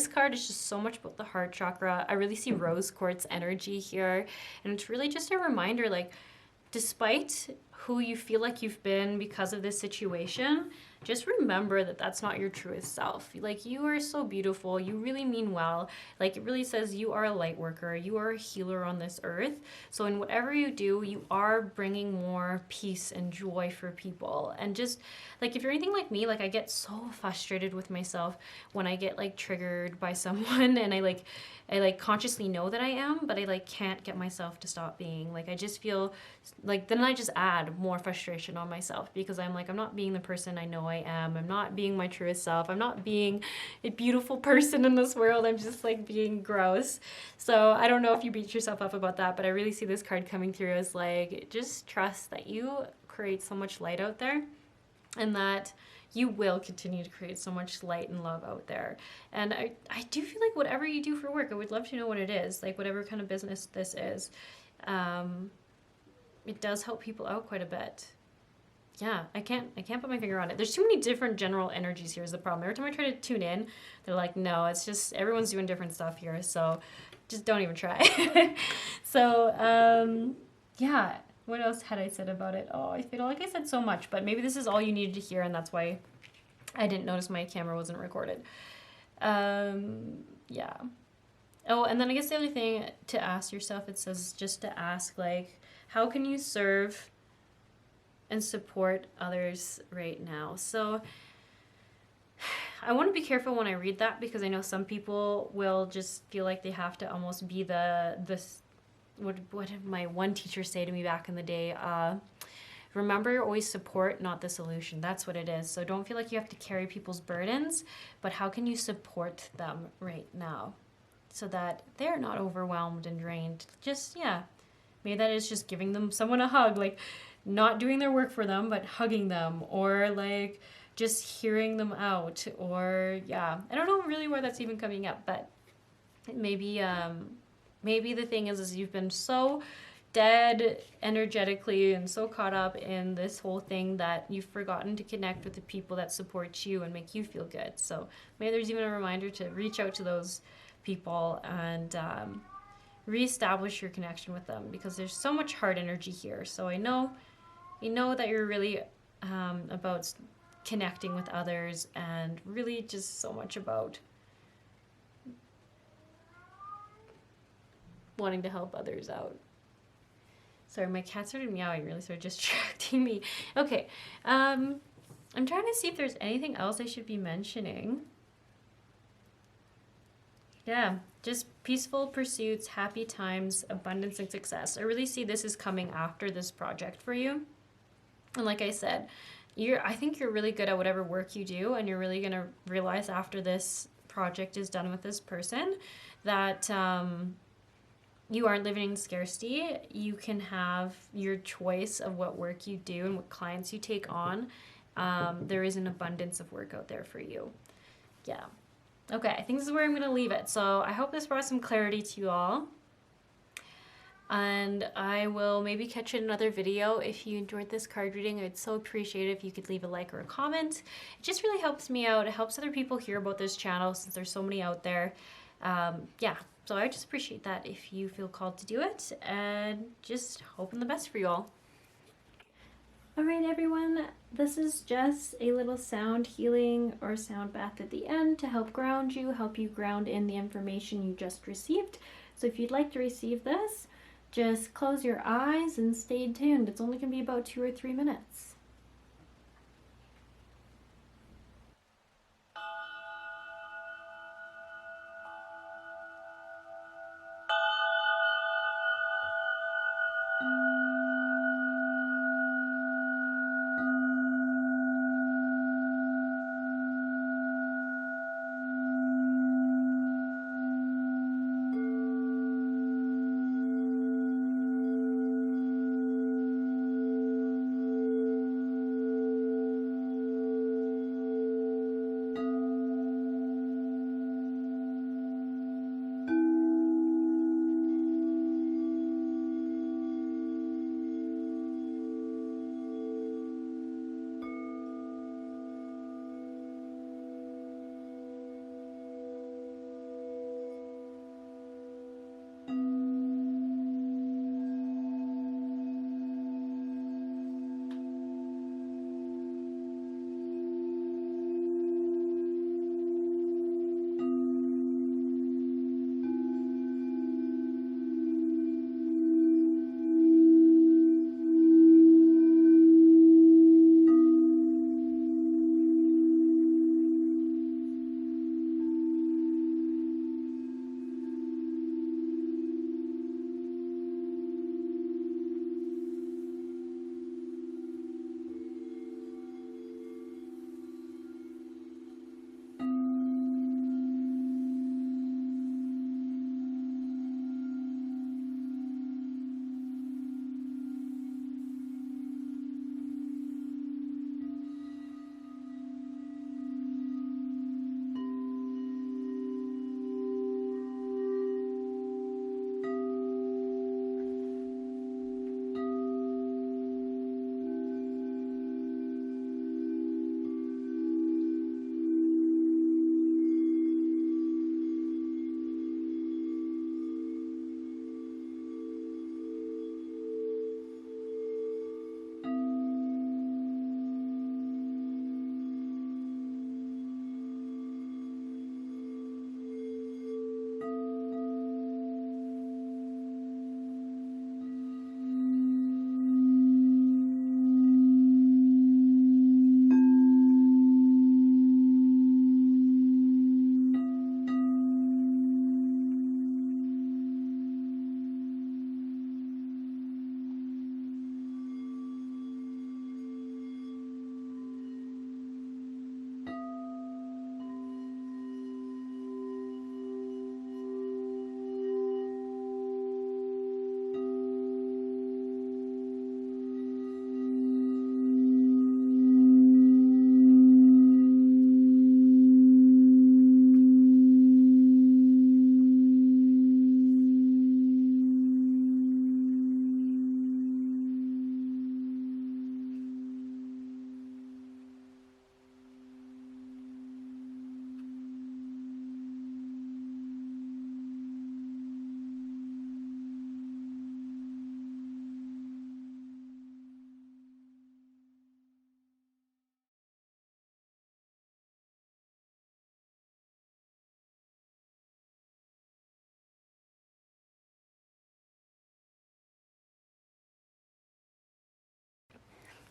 card is just so much about the heart chakra. I really see rose quartz energy here. And it's really just a reminder, like, despite who you feel like you've been because of this situation, just remember that that's not your truest self. Like, you are so beautiful. You really mean well. Like, it really says you are a light worker. You are a healer on this earth. So in whatever you do, you are bringing more peace and joy for people. And just, like, if you're anything like me, like, I get so frustrated with myself when I get, like, triggered by someone, and I consciously know that I am, but I, like, can't get myself to stop being. Like, I just feel like then I just add more frustration on myself, because I'm like, I'm not being the person I know I am. I'm not being my truest self. I'm not being a beautiful person in this world. I'm just, like, being gross. So I don't know if you beat yourself up about that, but I really see this card coming through as, like, just trust that you create so much light out there, and that you will continue to create so much light and love out there. And I do feel like whatever you do for work, I would love to know what it is, like whatever kind of business this is, it does help people out quite a bit. Yeah, I can't put my finger on it. There's too many different general energies here is the problem. Every time I try to tune in, they're like, no, it's just everyone's doing different stuff here, so just don't even try. So, yeah. What else had I said about it? Oh, I feel like I said so much, but maybe this is all you needed to hear, and that's why I didn't notice my camera wasn't recorded. Yeah. Oh, and then I guess the other thing to ask yourself, it says just to ask, like, how can you serve and support others right now? So I want to be careful when I read that, because I know some people will just feel like they have to almost be what did my one teacher say to me back in the day? Remember, always support, not the solution. That's what it is. So don't feel like you have to carry people's burdens, but how can you support them right now so that they're not overwhelmed and drained? Just, yeah, maybe that is just giving them someone a hug, like not doing their work for them, but hugging them, or like just hearing them out, or yeah, I don't know really where that's even coming up, but maybe the thing is you've been so dead energetically and so caught up in this whole thing that you've forgotten to connect with the people that support you and make you feel good. So maybe there's even a reminder to reach out to those people and reestablish your connection with them, because there's so much hard energy here. So I know that you're really about connecting with others, and really just so much about wanting to help others out. Sorry, my cat started meowing, really started distracting me. Okay, I'm trying to see if there's anything else I should be mentioning. Yeah, just peaceful pursuits, happy times, abundance, and success. I really see this is coming after this project for you. And like I said, I think you're really good at whatever work you do, and you're really going to realize after this project is done with this person that you aren't living in scarcity. You can have your choice of what work you do and what clients you take on. There is an abundance of work out there for you. Yeah. Okay, I think this is where I'm going to leave it. So I hope this brought some clarity to you all. And I will maybe catch you in another video. If you enjoyed this card reading, I'd so appreciate it if you could leave a like or a comment. It just really helps me out. It helps other people hear about this channel, since there's so many out there. Yeah, so I just appreciate that if you feel called to do it, and just hoping the best for you all. All right, everyone, this is just a little sound healing or sound bath at the end to help ground you, help you ground in the information you just received. So if you'd like to receive this, just close your eyes and stay tuned. It's only going to be about 2 or 3 minutes.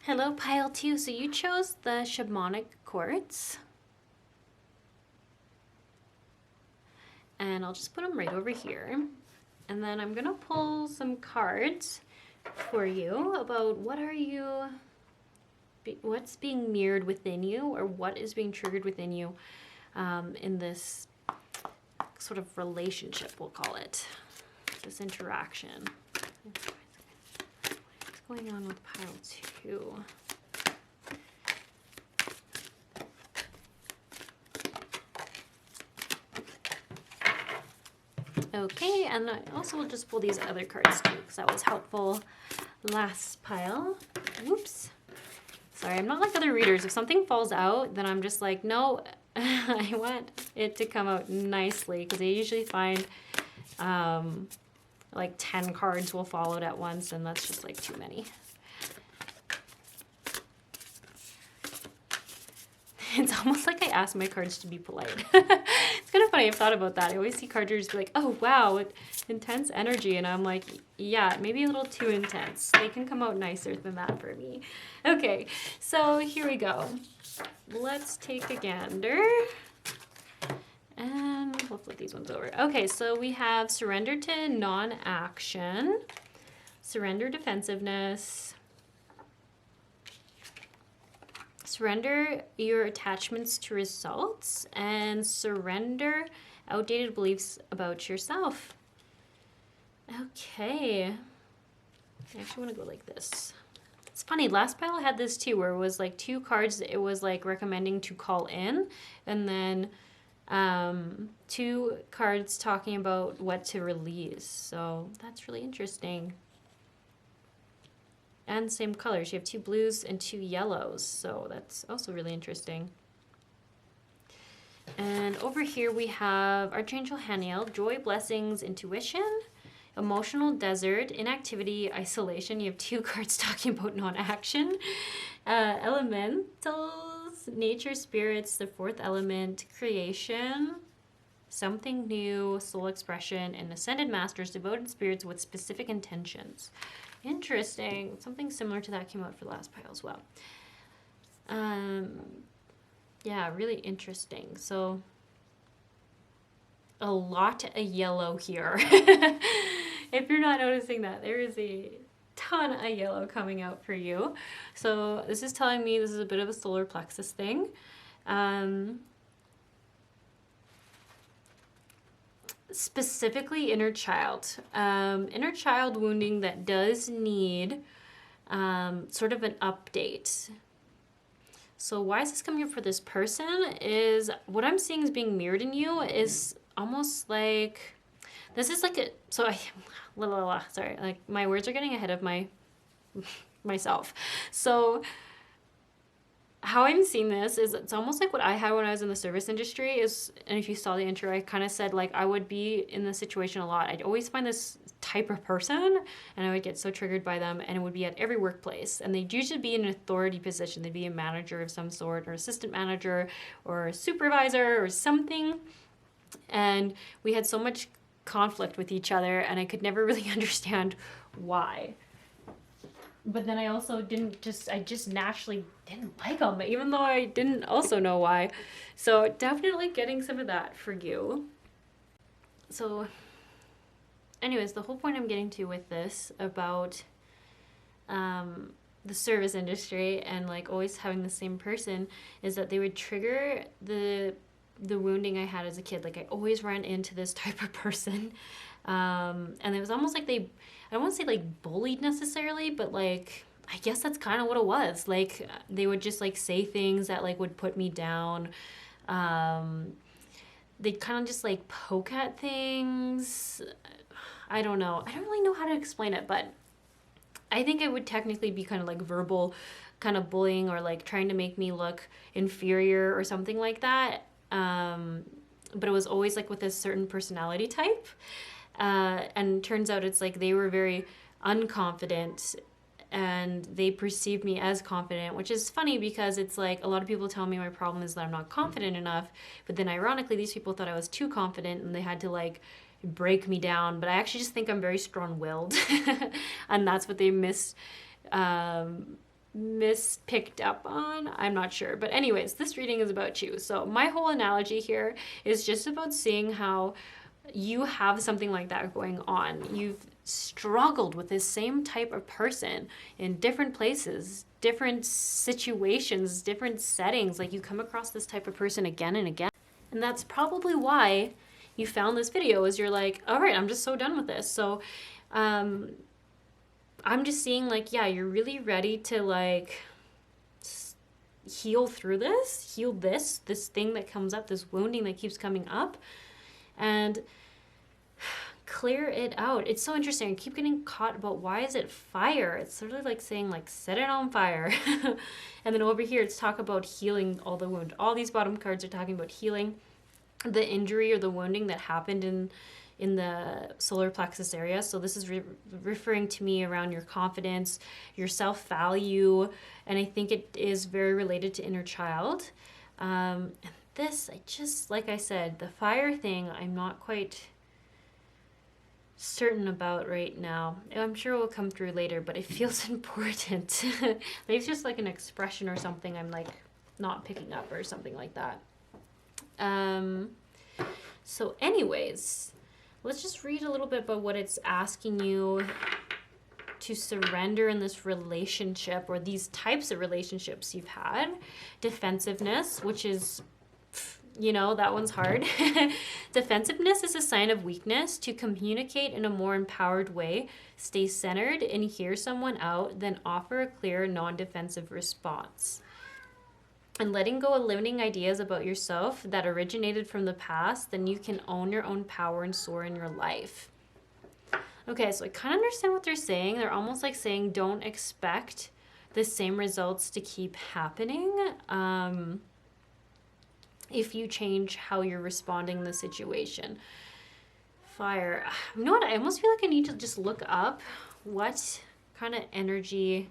Hello, pile 2. So you chose the Shamanic Quartz. And I'll just put them right over here. And then I'm gonna pull some cards for you about what's being mirrored within you, or what is being triggered within you in this sort of relationship, we'll call it, this interaction. What's going on with pile 2? Okay, and I also will just pull these other cards too, because that was helpful last pile. Whoops. Sorry, I'm not like other readers. If something falls out, then I'm just like, no, I want it to come out nicely, because I usually find like 10 cards will fall out at once, and that's just like too many. It's almost like I ask my cards to be polite. It's kind of funny, I've thought about that. I always see card readers be like, oh wow, what intense energy, and I'm like, yeah, maybe a little too intense. They can come out nicer than that for me. Okay, so here we go. Let's take a gander. And we'll flip these ones over. Okay, so we have surrender to non-action, surrender defensiveness, surrender your attachments to results, and surrender outdated beliefs about yourself. Okay. I actually want to go like this. It's funny, last pile I had this too, where it was like 2 cards, it was like recommending to call in, and then 2 cards talking about what to release. So that's really interesting. And same colors. You have 2 blues and 2 yellows. So that's also really interesting. And over here we have Archangel Haniel, joy, blessings, intuition, emotional desert, inactivity, isolation. You have 2 cards talking about non-action. Elementals, nature, spirits, the 4th element, creation, something new, soul expression, and ascended masters, devoted spirits with specific intentions. Interesting. Something similar to that came out for the last pile as well. Yeah, really interesting. So a lot of yellow here. If you're not noticing that, there is a ton of yellow coming out for you. So this is telling me this is a bit of a solar plexus thing. Specifically inner child wounding that does need sort of an update. So why is this coming up for this person is what I'm seeing is being mirrored in you is almost like, this is like a, so I, sorry, like my words are getting ahead of myself. So how I'm seeing this is it's almost like what I had when I was in the service industry is, and if you saw the intro, I kind of said like I would be in this situation a lot. I'd always find this type of person and I would get so triggered by them, and it would be at every workplace, and they'd usually be in an authority position. They'd be a manager of some sort, or assistant manager, or a supervisor or something, and we had so much conflict with each other and I could never really understand why. But then I also I just naturally didn't like them, even though I didn't also know why. So definitely getting some of that for you. So anyways, the whole point I'm getting to with this about the service industry and like always having the same person is that they would trigger the wounding I had as a kid. Like I always ran into this type of person. And it was almost like I don't want to say like bullied necessarily, but like, I guess that's kind of what it was. Like they would just like say things that like would put me down. They'd kind of just like poke at things. I don't know. I don't really know how to explain it, but I think it would technically be kind of like verbal kind of bullying, or like trying to make me look inferior or something like that. But it was always like with a certain personality type. And turns out it's like they were very unconfident and they perceived me as confident, which is funny because it's like a lot of people tell me my problem is that I'm not confident enough, but then ironically these people thought I was too confident and they had to like break me down. But I actually just think I'm very strong-willed and that's what they mispicked up on. I'm not sure. But anyways, this reading is about you. So my whole analogy here is just about seeing how you have something like that going on. You've struggled with this same type of person in different places, different situations, different settings. Like you come across this type of person again and again. And that's probably why you found this video, is you're like, all right, I'm just so done with this. So I'm just seeing like, yeah, you're really ready to like heal through this, heal this thing that comes up, this wounding that keeps coming up, and clear it out. It's so interesting. I keep getting caught about why is it fire? It's sort of like saying like set it on fire. And then over here it's talk about healing all the wound. All these bottom cards are talking about healing the injury or the wounding that happened in the solar plexus area. So this is referring to me around your confidence, your self-value, and I think it is very related to inner child. And this, I just, like I said, the fire thing, I'm not quite certain about right now. I'm sure it will come through later, but it feels important. Maybe it's just like an expression or something I'm like not picking up or something like that. So anyways, let's just read a little bit about what it's asking you to surrender in this relationship or these types of relationships you've had. Defensiveness, which is, you know, that one's hard. Defensiveness is a sign of weakness. To communicate in a more empowered way, stay centered and hear someone out, then offer a clear, non-defensive response. And letting go of limiting ideas about yourself that originated from the past, then you can own your own power and soar in your life. Okay, so I kind of understand what they're saying. They're almost like saying don't expect the same results to keep happening if you change how you're responding in the situation. Fire. You know what? I almost feel like I need to just look up what kind of energy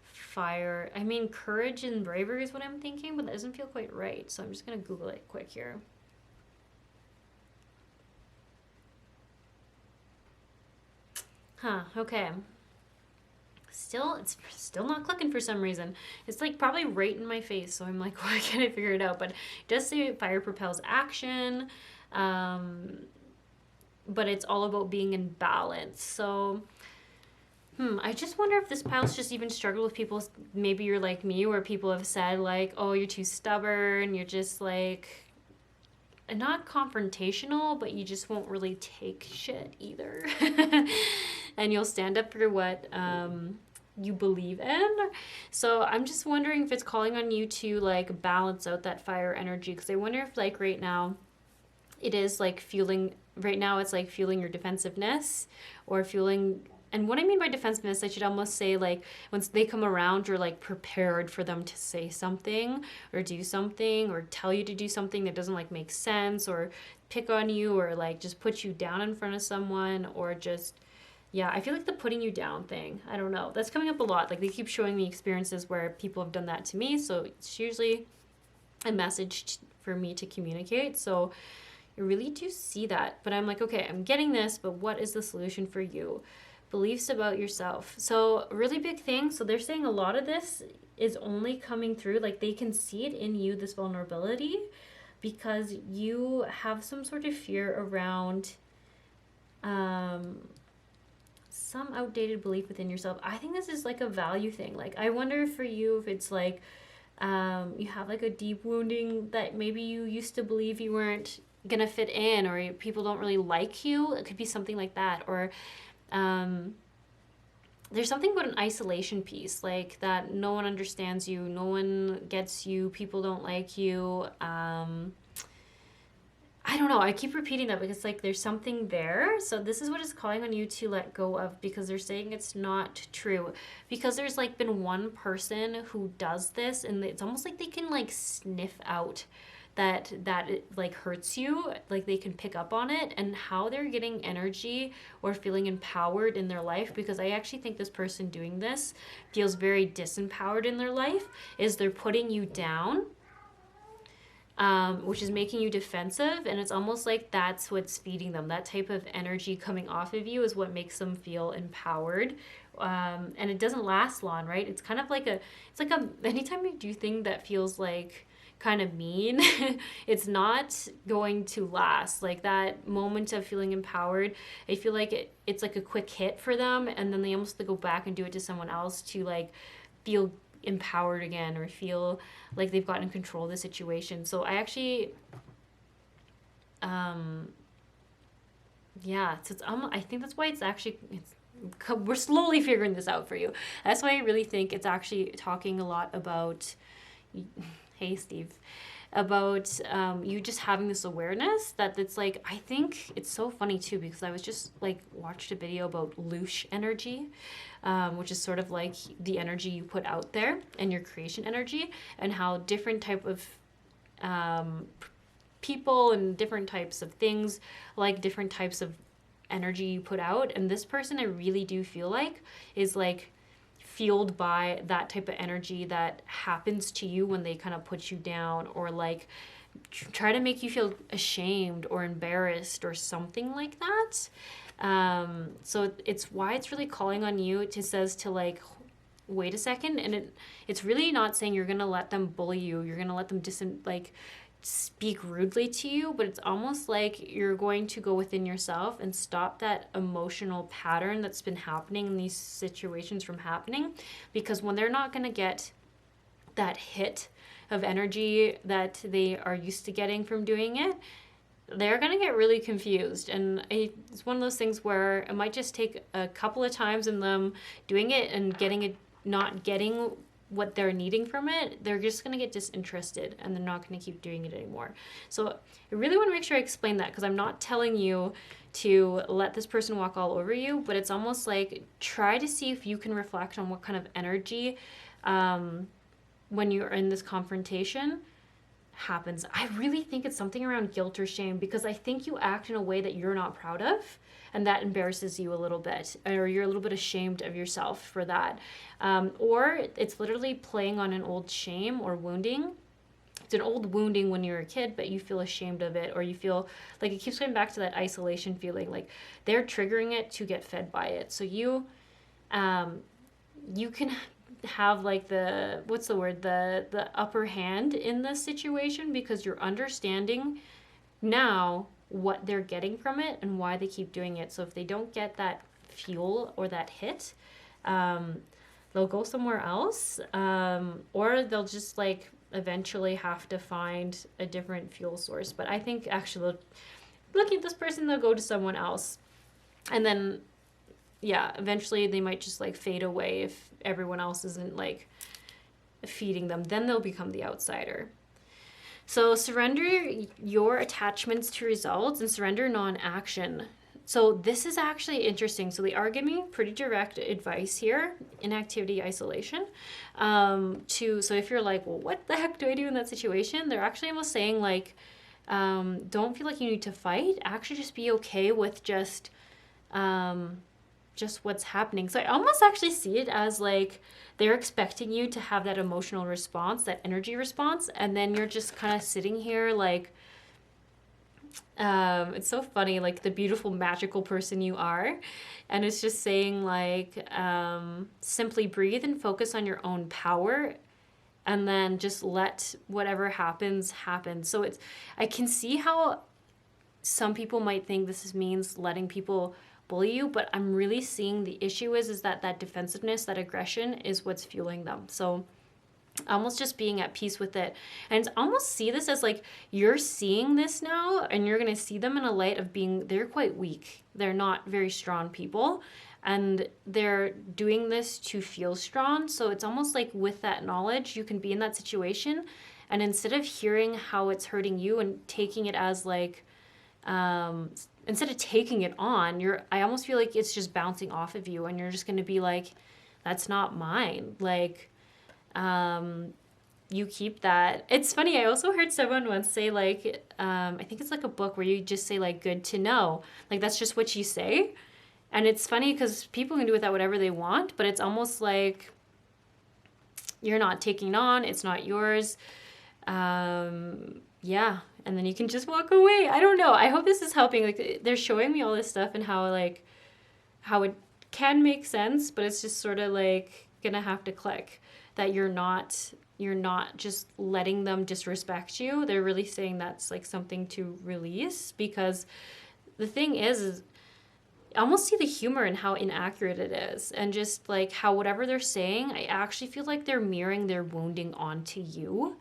fire. I mean, courage and bravery is what I'm thinking, but that doesn't feel quite right. So I'm just going to Google it quick here. Okay. It's still not clicking for some reason. It's like probably right in my face, so I'm like, why can't I figure it out? But it does say fire propels action, but it's all about being in balance. So I just wonder if this pile's just even struggled with people. Maybe you're like me, where people have said like, oh, you're too stubborn, you're just like not confrontational, but you just won't really take shit either. And you'll stand up for what you believe in. So I'm just wondering if it's calling on you to like balance out that fire energy, because I wonder if like right now it is like fueling, right now it's like fueling your defensiveness or fueling. And what I mean by defensiveness, I should almost say like once they come around, you're like prepared for them to say something or do something or tell you to do something that doesn't like make sense or pick on you or like just put you down in front of someone or just, yeah, I feel like the putting you down thing, I don't know. That's coming up a lot. Like they keep showing me experiences where people have done that to me. So it's usually a message for me to communicate. So you really do see that. But I'm like, okay, I'm getting this, but what is the solution for you? Beliefs about yourself. So a really big thing. So they're saying a lot of this is only coming through, like they can see it in you, this vulnerability, because you have some sort of fear around some outdated belief within yourself. I think this is like a value thing. Like I wonder for you if it's like you have like a deep wounding that maybe you used to believe you weren't gonna fit in, or people don't really like you. It could be something like that. Or there's something about an isolation piece, like that no one understands you, no one gets you, people don't like you. I don't know, I keep repeating that because like there's something there. So this is what it's calling on you to let go of, because they're saying it's not true. Because there's like been one person who does this and it's almost like they can like sniff out that it like hurts you, like they can pick up on it and how they're getting energy or feeling empowered in their life. Because I actually think this person doing this feels very disempowered in their life, is they're putting you down which is making you defensive. And it's almost like that's what's feeding them. That type of energy coming off of you is what makes them feel empowered. And it doesn't last long, right? It's kind of like anytime you do thing that feels like kind of mean, it's not going to last. Like that moment of feeling empowered, I feel like it's like a quick hit for them, and then they almost have to go back and do it to someone else to like feel empowered again or feel like they've gotten control of the situation. So I actually I think that's why we're slowly figuring this out for you. That's why I really think it's actually talking a lot about, hey Steve, about you just having this awareness that it's like, I think it's so funny too, because I was just like watched a video about loosh energy, which is sort of like the energy you put out there and your creation energy, and how different type of people and different types of things like different types of energy you put out. And this person, I really do feel like, is like fueled by that type of energy that happens to you when they kind of put you down, or like try to make you feel ashamed or embarrassed or something like that. So it's why it's really calling on you. It says to like, wait a second. And it's really not saying you're gonna let them bully you, you're gonna let them speak rudely to you, but it's almost like you're going to go within yourself and stop that emotional pattern that's been happening in these situations from happening. Because when they're not going to get that hit of energy that they are used to getting from doing it, they're going to get really confused. And it's one of those things where it might just take a couple of times in them doing it and not getting what they're needing from it, they're just going to get disinterested and they're not going to keep doing it anymore. So I really want to make sure I explain that, because I'm not telling you to let this person walk all over you, but it's almost like try to see if you can reflect on what kind of energy when you're in this confrontation happens. I really think it's something around guilt or shame, because I think you act in a way that you're not proud of, and that embarrasses you a little bit, or you're a little bit ashamed of yourself for that. Or it's literally playing on an old shame or wounding. It's an old wounding when you were a kid, but you feel ashamed of it, or you feel like it keeps going back to that isolation feeling, like they're triggering it to get fed by it. So you can have like the upper hand in this situation, because you're understanding now what they're getting from it and why they keep doing it. So if they don't get that fuel or that hit, they'll go somewhere else, or they'll just like eventually have to find a different fuel source. But I think actually looking at this person, they'll go to someone else, and then eventually they might just like fade away if everyone else isn't like feeding them. Then they'll become the outsider. So surrender your attachments to results and surrender non-action. So this is actually interesting. So they are giving pretty direct advice here, inactivity, isolation. So if you're like, well, what the heck do I do in that situation? They're actually almost saying like, don't feel like you need to fight. Actually just be okay with just what's happening. So I almost actually see it as like they're expecting you to have that emotional response, that energy response, and then you're just kind of sitting here like, it's so funny, like the beautiful magical person you are, and it's just saying like, simply breathe and focus on your own power, and then just let whatever happens happen. So I can see how some people might think this means letting people bully you, but I'm really seeing the issue is that defensiveness, that aggression is what's fueling them. So almost just being at peace with it, and almost see this as like you're seeing this now, and you're going to see them in a light of they're quite weak. They're not very strong people, and they're doing this to feel strong. So it's almost like with that knowledge, you can be in that situation, and instead of hearing how it's hurting you and taking it as like, instead of taking it on, I almost feel like it's just bouncing off of you, and you're just going to be like, that's not mine. Like, you keep that. It's funny. I also heard someone once say like, I think it's like a book where you just say like, good to know. Like, that's just what you say. And it's funny because people can do with that whatever they want, but it's almost like you're not taking on, it's not yours. yeah, and then you can just walk away. I don't know. I hope this is helping. Like, they're showing me all this stuff and how, like, how it can make sense, but it's just sort of like gonna have to click that you're not just letting them disrespect you. They're really saying that's like something to release, because the thing is I almost see the humor in how inaccurate it is, and just like how whatever they're saying, I actually feel like they're mirroring their wounding onto you,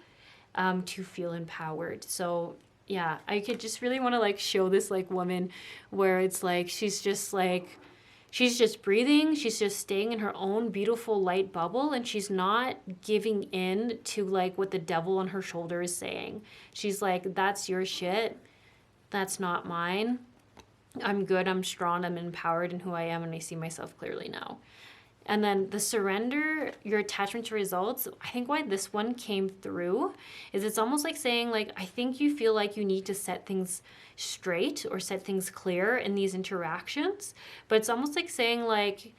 to feel empowered. So yeah, I could just really want to like show this like woman where it's like she's just breathing, she's just staying in her own beautiful light bubble, and she's not giving in to like what the devil on her shoulder is saying. She's like, that's your shit, that's not mine. I'm good, I'm strong, I'm empowered in who I am, and I see myself clearly now. And then the surrender, your attachment to results, I think why this one came through is it's almost like saying, like, I think you feel like you need to set things straight or set things clear in these interactions. But it's almost like saying, like,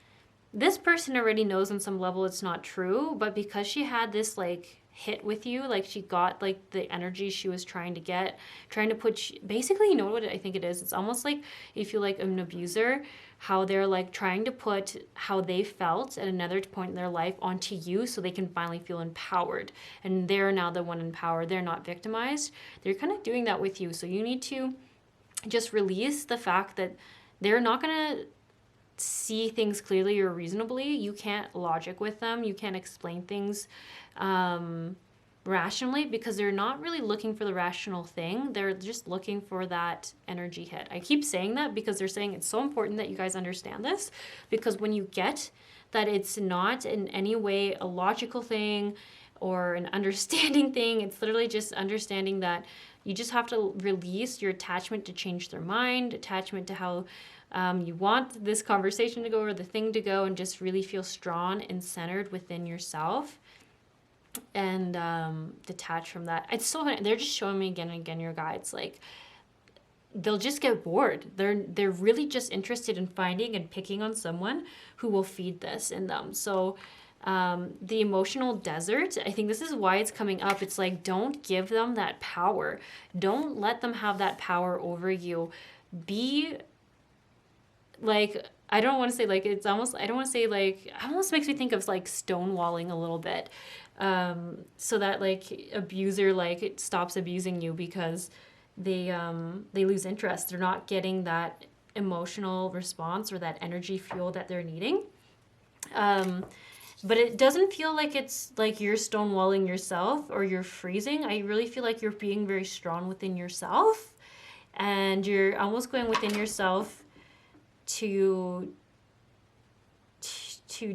this person already knows on some level it's not true, but because she had this, like, hit with you, like she got like the energy she was trying to get, trying to put basically, you know what I think it is, it's almost like if you like an abuser, how they're like trying to put how they felt at another point in their life onto you so they can finally feel empowered, and they're now the one empowered, they're not victimized. They're kind of doing that with you, so you need to just release the fact that they're not gonna see things clearly or reasonably. You can't logic with them, you can't explain things rationally, because they're not really looking for the rational thing. They're just looking for that energy hit. I keep saying that because they're saying it's so important that you guys understand this, because when you get that it's not in any way a logical thing or an understanding thing, it's literally just understanding that you just have to release your attachment to change their mind, attachment to how you want this conversation to go or the thing to go, and just really feel strong and centered within yourself, and detach from that. It's so funny. They're just showing me again and again your guides, like they'll just get bored. They're really just interested in finding and picking on someone who will feed this in them. So the emotional desert, I think this is why it's coming up. It's like, don't give them that power. Don't let them have that power over you. Be like, I don't want to say like, it's almost, I don't want to say like, it almost makes me think of like stonewalling a little bit. So that like abuser, like it stops abusing you because they lose interest. They're not getting that emotional response or that energy fuel that they're needing. But it doesn't feel like it's like you're stonewalling yourself or you're freezing. I really feel like you're being very strong within yourself, and you're almost going within yourself to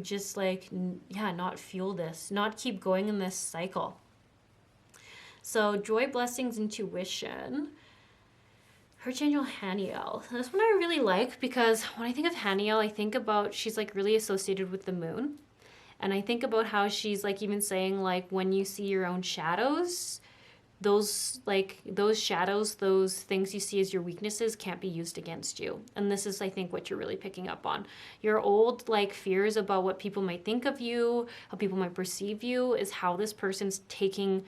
just like, yeah, not fuel this, not keep going in this cycle. So joy, blessings, intuition. Archangel Haniel. This one I really like, because when I think of Haniel, I think about, she's like really associated with the moon. And I think about how she's like even saying like, when you see your own shadows, those shadows, those things you see as your weaknesses can't be used against you. And this is, I think, what you're really picking up on. Your old like fears about what people might think of you, how people might perceive you, is how this person's taking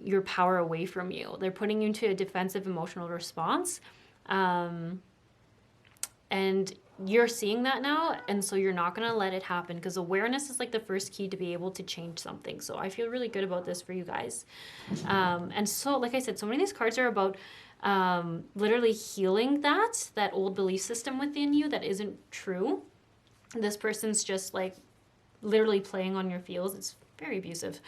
your power away from you. They're putting you into a defensive emotional response. And you're seeing that now, and so you're not going to let it happen, because awareness is like the first key to be able to change something. So I feel really good about this for you guys. And so, like I said, so many of these cards are about literally healing that old belief system within you that isn't true. This person's just like literally playing on your feels. It's very abusive.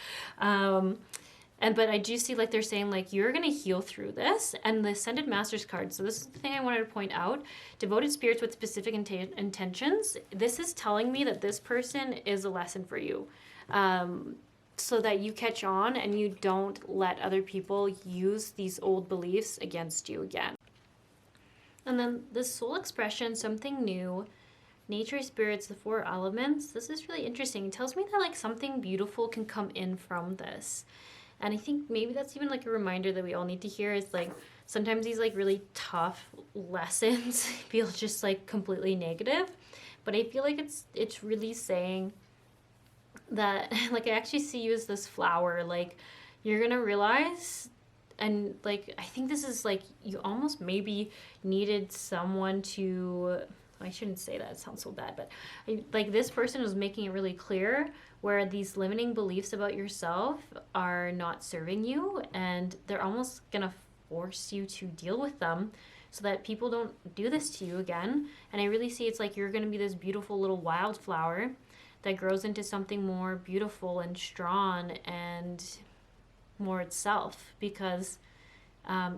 But I do see like they're saying like, you're going to heal through this. And the Ascended Masters card, so this is the thing I wanted to point out. Devoted spirits with specific intentions. This is telling me that this person is a lesson for you. So that you catch on and you don't let other people use these old beliefs against you again. And then the soul expression, something new. Nature, spirits, the four elements. This is really interesting. It tells me that like something beautiful can come in from this. And I think maybe that's even like a reminder that we all need to hear, is like sometimes these like really tough lessons feel just like completely negative. But I feel like it's really saying that, like, I actually see you as this flower. Like, you're gonna realize and like, I think this is like, you almost maybe needed someone to, I shouldn't say that, it sounds so bad, but like this person was making it really clear where these limiting beliefs about yourself are not serving you, and they're almost gonna force you to deal with them so that people don't do this to you again. And I really see it's like you're gonna be this beautiful little wildflower that grows into something more beautiful and strong and more itself, because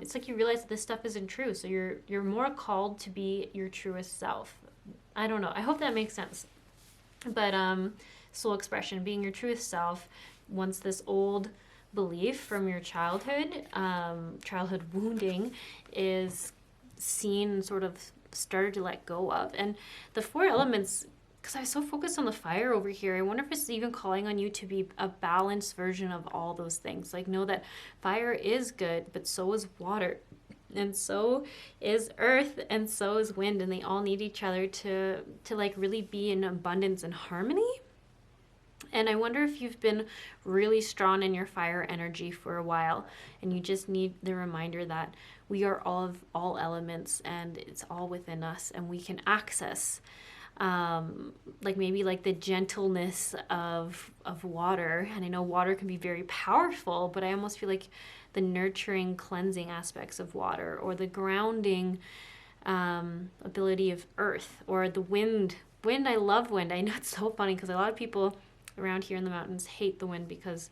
it's like you realize that this stuff isn't true, so you're more called to be your truest self. I don't know, I hope that makes sense. But soul expression, being your truest self, once this old belief from your childhood wounding is seen and sort of started to let go of. And the four elements, because I was so focused on the fire over here, I wonder if it's even calling on you to be a balanced version of all those things. Like, know that fire is good, but so is water, and so is earth, and so is wind, and they all need each other to like really be in abundance and harmony. And I wonder if you've been really strong in your fire energy for a while, and you just need the reminder that we are all of all elements, and it's all within us, and we can access like maybe like the gentleness of water. And I know water can be very powerful, but I almost feel like the nurturing, cleansing aspects of water, or the grounding ability of earth, or the wind. I love wind. I know it's so funny because a lot of people around here in the mountains hate the wind because,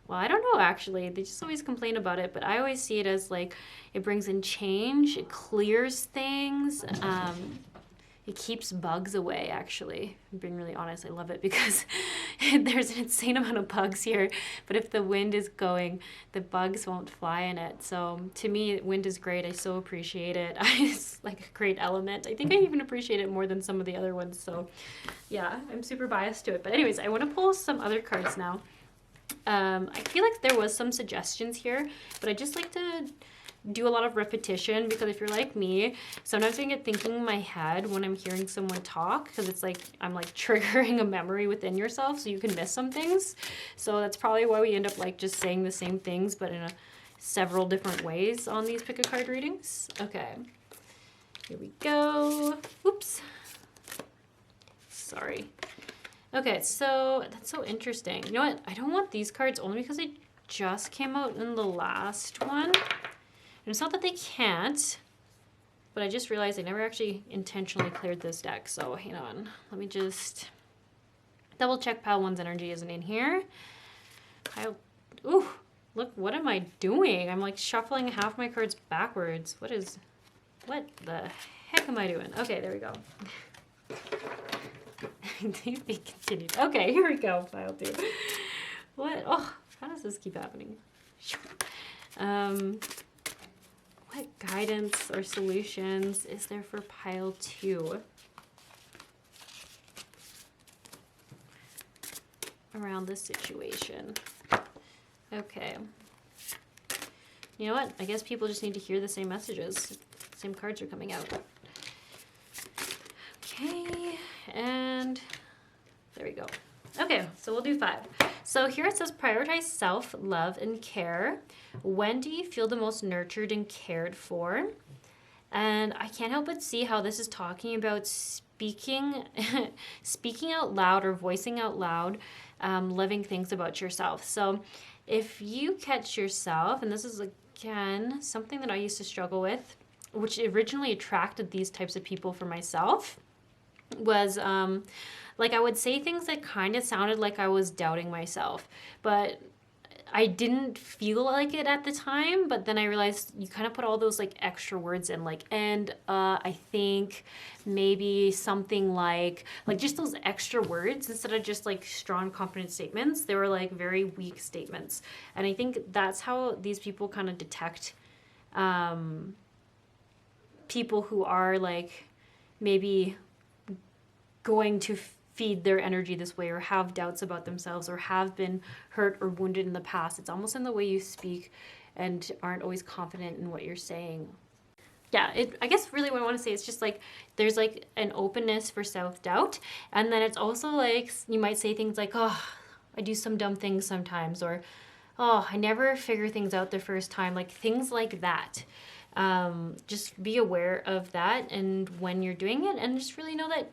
well, I don't know, actually. They just always complain about it, but I always see it as like it brings in change, it clears things, it keeps bugs away, actually. I'm being really honest, I love it because there's an insane amount of bugs here, but if the wind is going, the bugs won't fly in it. So to me, wind is great. I so appreciate it. It's like a great element. I think I even appreciate it more than some of the other ones. So yeah, I'm super biased to it. But anyways, I want to pull some other cards now. I feel like there was some suggestions here, but I just like to do a lot of repetition, because if you're like me, sometimes I get thinking in my head when I'm hearing someone talk, because it's like I'm like triggering a memory within yourself, so you can miss some things. So that's probably why we end up like just saying the same things but in several different ways on these pick a card readings. Okay, here we go. Oops, sorry. Okay, so that's so interesting. You know what, I don't want these cards only because they just came out in the last one. And it's not that they can't, but I just realized I never actually intentionally cleared this deck. So hang on, let me just double check pile one's energy isn't in here. Ooh, look, what am I doing? I'm like shuffling half my cards backwards. What the heck am I doing? Okay, there we go. To be continued. Okay, here we go, pile two. What? Oh, how does this keep happening? What guidance or solutions is there for pile two around this situation? Okay. You know what? I guess people just need to hear the same messages. Same cards are coming out. Okay, and there we go. Okay, so we'll do 5. So here it says prioritize self, love, and care. When do you feel the most nurtured and cared for? And I can't help but see how this is talking about speaking out loud, or voicing out loud living things about yourself. So if you catch yourself, and this is again something that I used to struggle with, which originally attracted these types of people for myself, was like I would say things that kind of sounded like I was doubting myself, but I didn't feel like it at the time. But then I realized you kind of put all those like extra words in, like, and I think, maybe, something like just those extra words instead of just like strong confident statements. They were like very weak statements. And I think that's how these people kind of detect people who are like maybe going to feed their energy this way, or have doubts about themselves, or have been hurt or wounded in the past. It's almost in the way you speak and aren't always confident in what you're saying. Yeah, I guess really what I want to say is just like there's like an openness for self-doubt, and then it's also like you might say things like, oh, I do some dumb things sometimes, or oh, I never figure things out the first time, like things like that. Just be aware of that and when you're doing it, and just really know that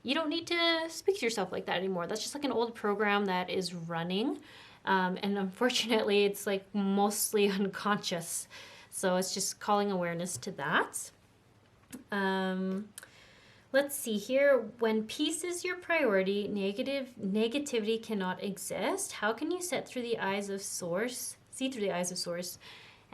you don't need to speak to yourself like that anymore. That's just like an old program that is running. And unfortunately, it's like mostly unconscious. So it's just calling awareness to that. Let's see here. When peace is your priority, negativity cannot exist. How can you see through the eyes of source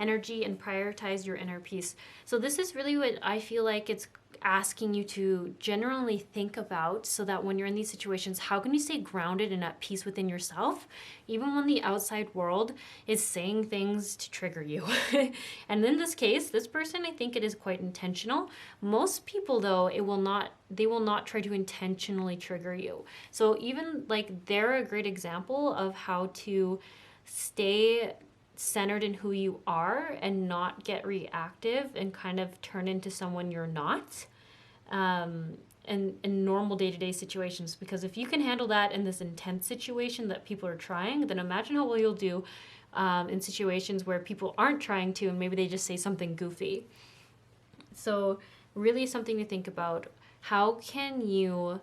energy and prioritize your inner peace? So this is really what I feel like it's asking you to generally think about, so that when you're in these situations, how can you stay grounded and at peace within yourself, even when the outside world is saying things to trigger you. And in this case, this person, I think it is quite intentional. Most people though, they will not try to intentionally trigger you. So even like they're a great example of how to stay centered in who you are and not get reactive and kind of turn into someone you're not, in normal day-to-day situations. Because if you can handle that in this intense situation that people are trying, then imagine how well you'll do in situations where people aren't trying to, and maybe they just say something goofy. So really something to think about. How can you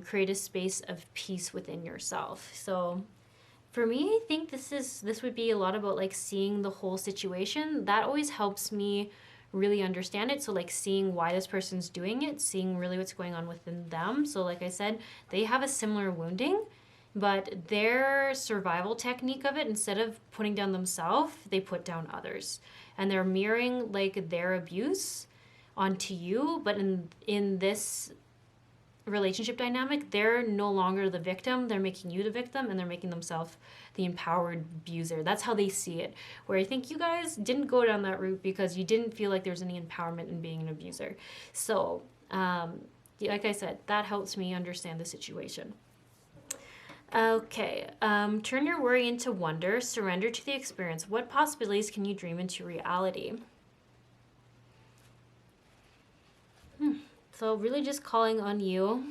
create a space of peace within yourself? So for me, I think this would be a lot about like seeing the whole situation. That always helps me really understand it. So like seeing why this person's doing it, seeing really what's going on within them. So like I said, they have a similar wounding, but their survival technique of it, instead of putting down themselves, they put down others. And they're mirroring like their abuse onto you, but in this relationship dynamic, they're no longer the victim. They're making you the victim, and they're making themselves the empowered abuser. That's how they see it. Where I think you guys didn't go down that route because you didn't feel like there's any empowerment in being an abuser. So, like I said, that helps me understand the situation. Okay, turn your worry into wonder. Surrender to the experience. What possibilities can you dream into reality? So really just calling on you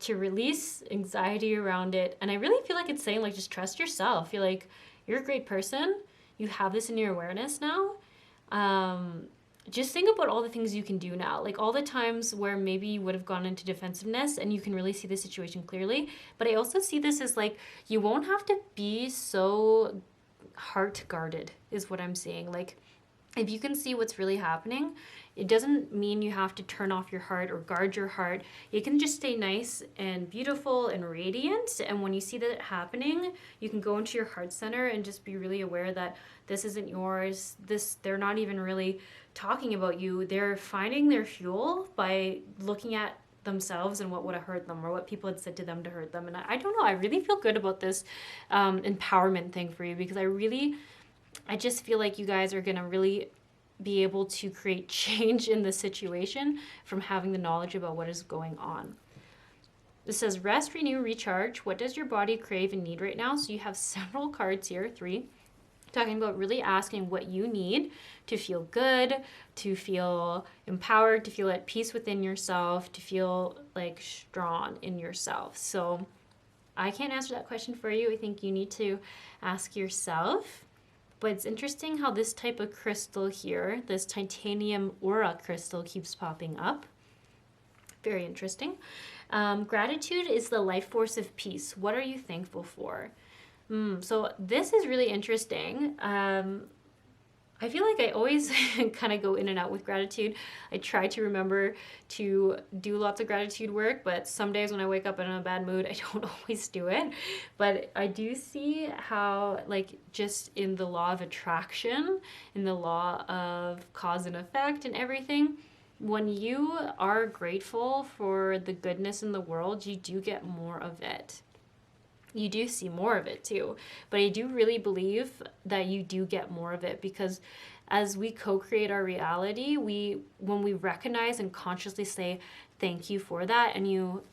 to release anxiety around it. And I really feel like it's saying like, just trust yourself. You're like, you're a great person. You have this in your awareness now. Just think about all the things you can do now. Like all the times where maybe you would have gone into defensiveness and you can really see the situation clearly. But I also see this as like, you won't have to be so heart guarded is what I'm seeing. Like, if you can see what's really happening, it doesn't mean you have to turn off your heart or guard your heart. You can just stay nice and beautiful and radiant. And when you see that happening, you can go into your heart center and just be really aware that this isn't yours. They're not even really talking about you. They're finding their fuel by looking at themselves and what would have hurt them or what people had said to them to hurt them. And I don't know, I really feel good about this empowerment thing for you, because I just feel like you guys are going to really be able to create change in the situation from having the knowledge about what is going on. This says rest, renew, recharge. What does your body crave and need right now? So you have several cards here, 3, talking about really asking what you need to feel good, to feel empowered, to feel at peace within yourself, to feel like strong in yourself. So I can't answer that question for you. I think you need to ask yourself. But it's interesting how this type of crystal here, this titanium aura crystal, keeps popping up. Very interesting. Gratitude is the life force of peace. What are you thankful for? So this is really interesting. I feel like I always kind of go in and out with gratitude. I try to remember to do lots of gratitude work, but some days when I wake up in a bad mood, I don't always do it. But I do see how, like, just in the law of attraction, in the law of cause and effect and everything, when you are grateful for the goodness in the world, you do get more of it. You do see more of it too. But I do really believe that you do get more of it, because as we co-create our reality, when we recognize and consciously say thank you for that, and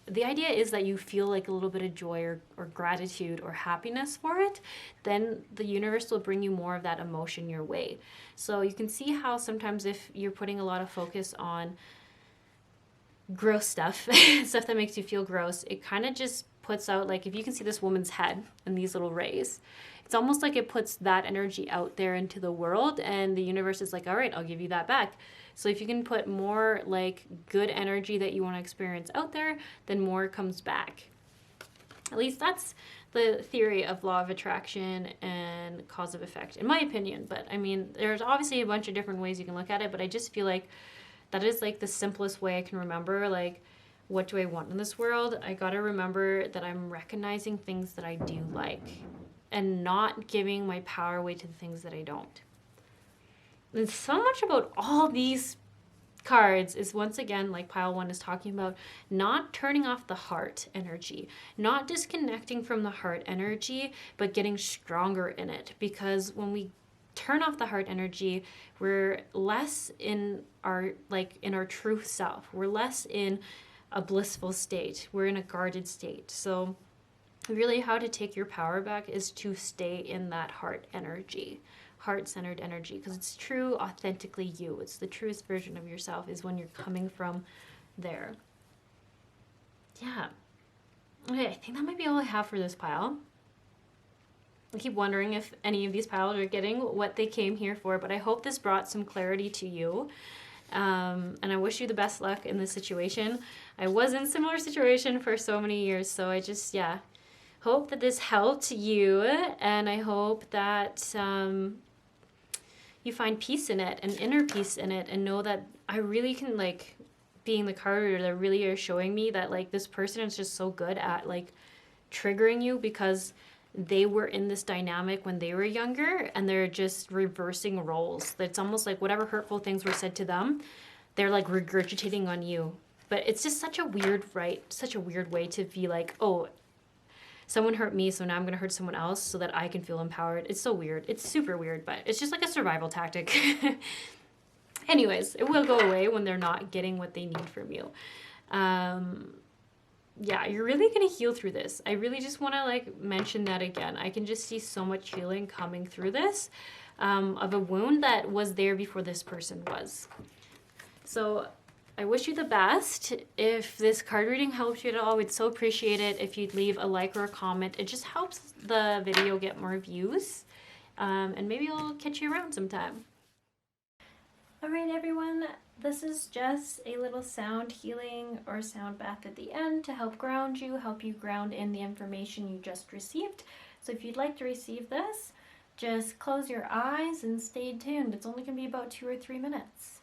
the idea is that you feel like a little bit of joy or gratitude or happiness for it, then the universe will bring you more of that emotion your way. So you can see how sometimes if you're putting a lot of focus on gross stuff, stuff that makes you feel gross, it kind of just puts out, like if you can see this woman's head and these little rays, it's almost like it puts that energy out there into the world, and the universe is like, all right, I'll give you that back. So if you can put more like good energy that you want to experience out there, then more comes back. At least that's the theory of law of attraction and cause of effect, in my opinion. But I mean, there's obviously a bunch of different ways you can look at it, but I just feel like that is like the simplest way I can remember, like, what do I want in this world? I gotta remember that I'm recognizing things that I do like and not giving my power away to the things that I don't. And so much about all these cards is, once again, like pile 1 is talking about, not turning off the heart energy, not disconnecting from the heart energy, but getting stronger in it. Because when we turn off the heart energy, we're less in our, like, in our true self. We're less in a blissful state. We're in a guarded state. So really, how to take your power back is to stay in that heart energy, heart-centered energy, because it's true, authentically you. It's the truest version of yourself is when you're coming from there. Yeah. Okay, I think that might be all I have for this pile. I keep wondering if any of these piles are getting what they came here for, but I hope this brought some clarity to you. And I wish you the best luck in this situation. I was in a similar situation for so many years, so I just, yeah, hope that this helped you, and I hope that you find peace in it and inner peace in it, and know that I really can, like, being the card reader, that really are showing me that, like, this person is just so good at, like, triggering you because they were in this dynamic when they were younger, and they're just reversing roles. It's almost like whatever hurtful things were said to them, they're like regurgitating on you. But it's just such a weird, right? Such a weird way to be like, oh, someone hurt me, so now I'm gonna hurt someone else so that I can feel empowered. It's so weird. It's super weird, but it's just like a survival tactic. Anyways, it will go away when they're not getting what they need from you. Yeah, you're really gonna heal through this. I really just want to, like, mention that again. I can just see so much healing coming through this, of a wound that was there before this person was. So I wish you the best. If this card reading helped you at all, we'd so appreciate it if you'd leave a like or a comment. It just helps the video get more views, and maybe I'll catch you around sometime. All right, everyone, this is just a little sound healing or sound bath at the end to help ground you, help you ground in the information you just received. So if you'd like to receive this, just close your eyes and stay tuned. It's only going to be about 2 or 3 minutes.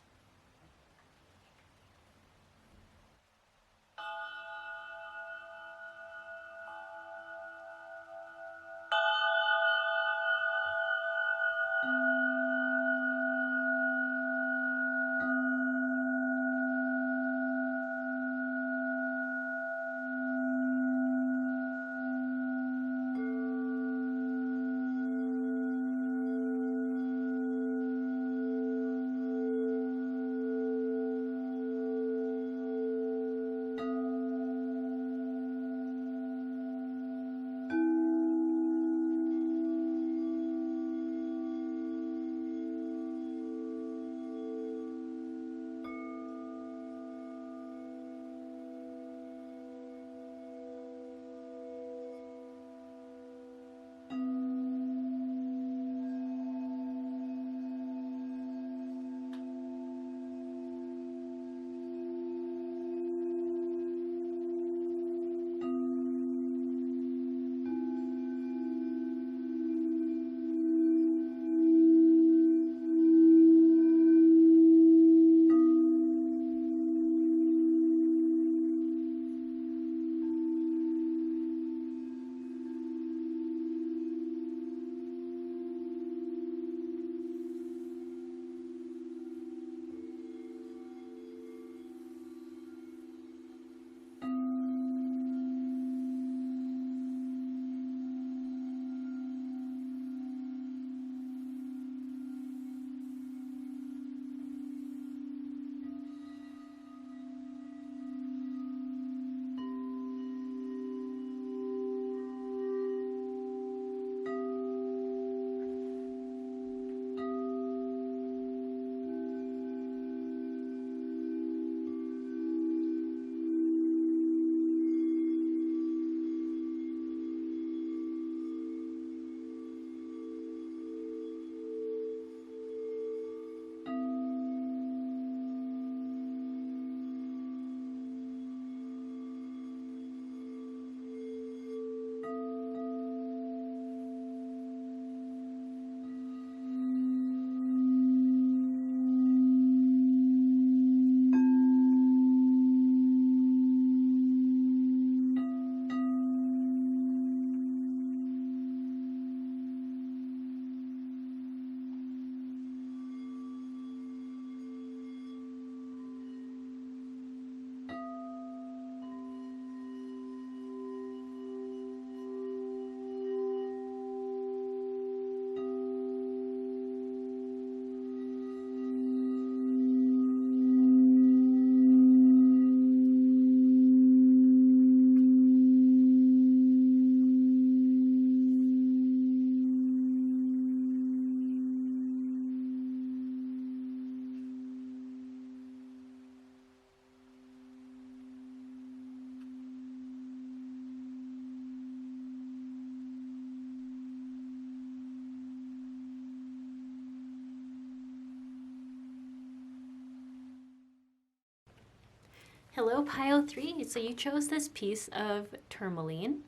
Hello, pile 3. So you chose this piece of tourmaline.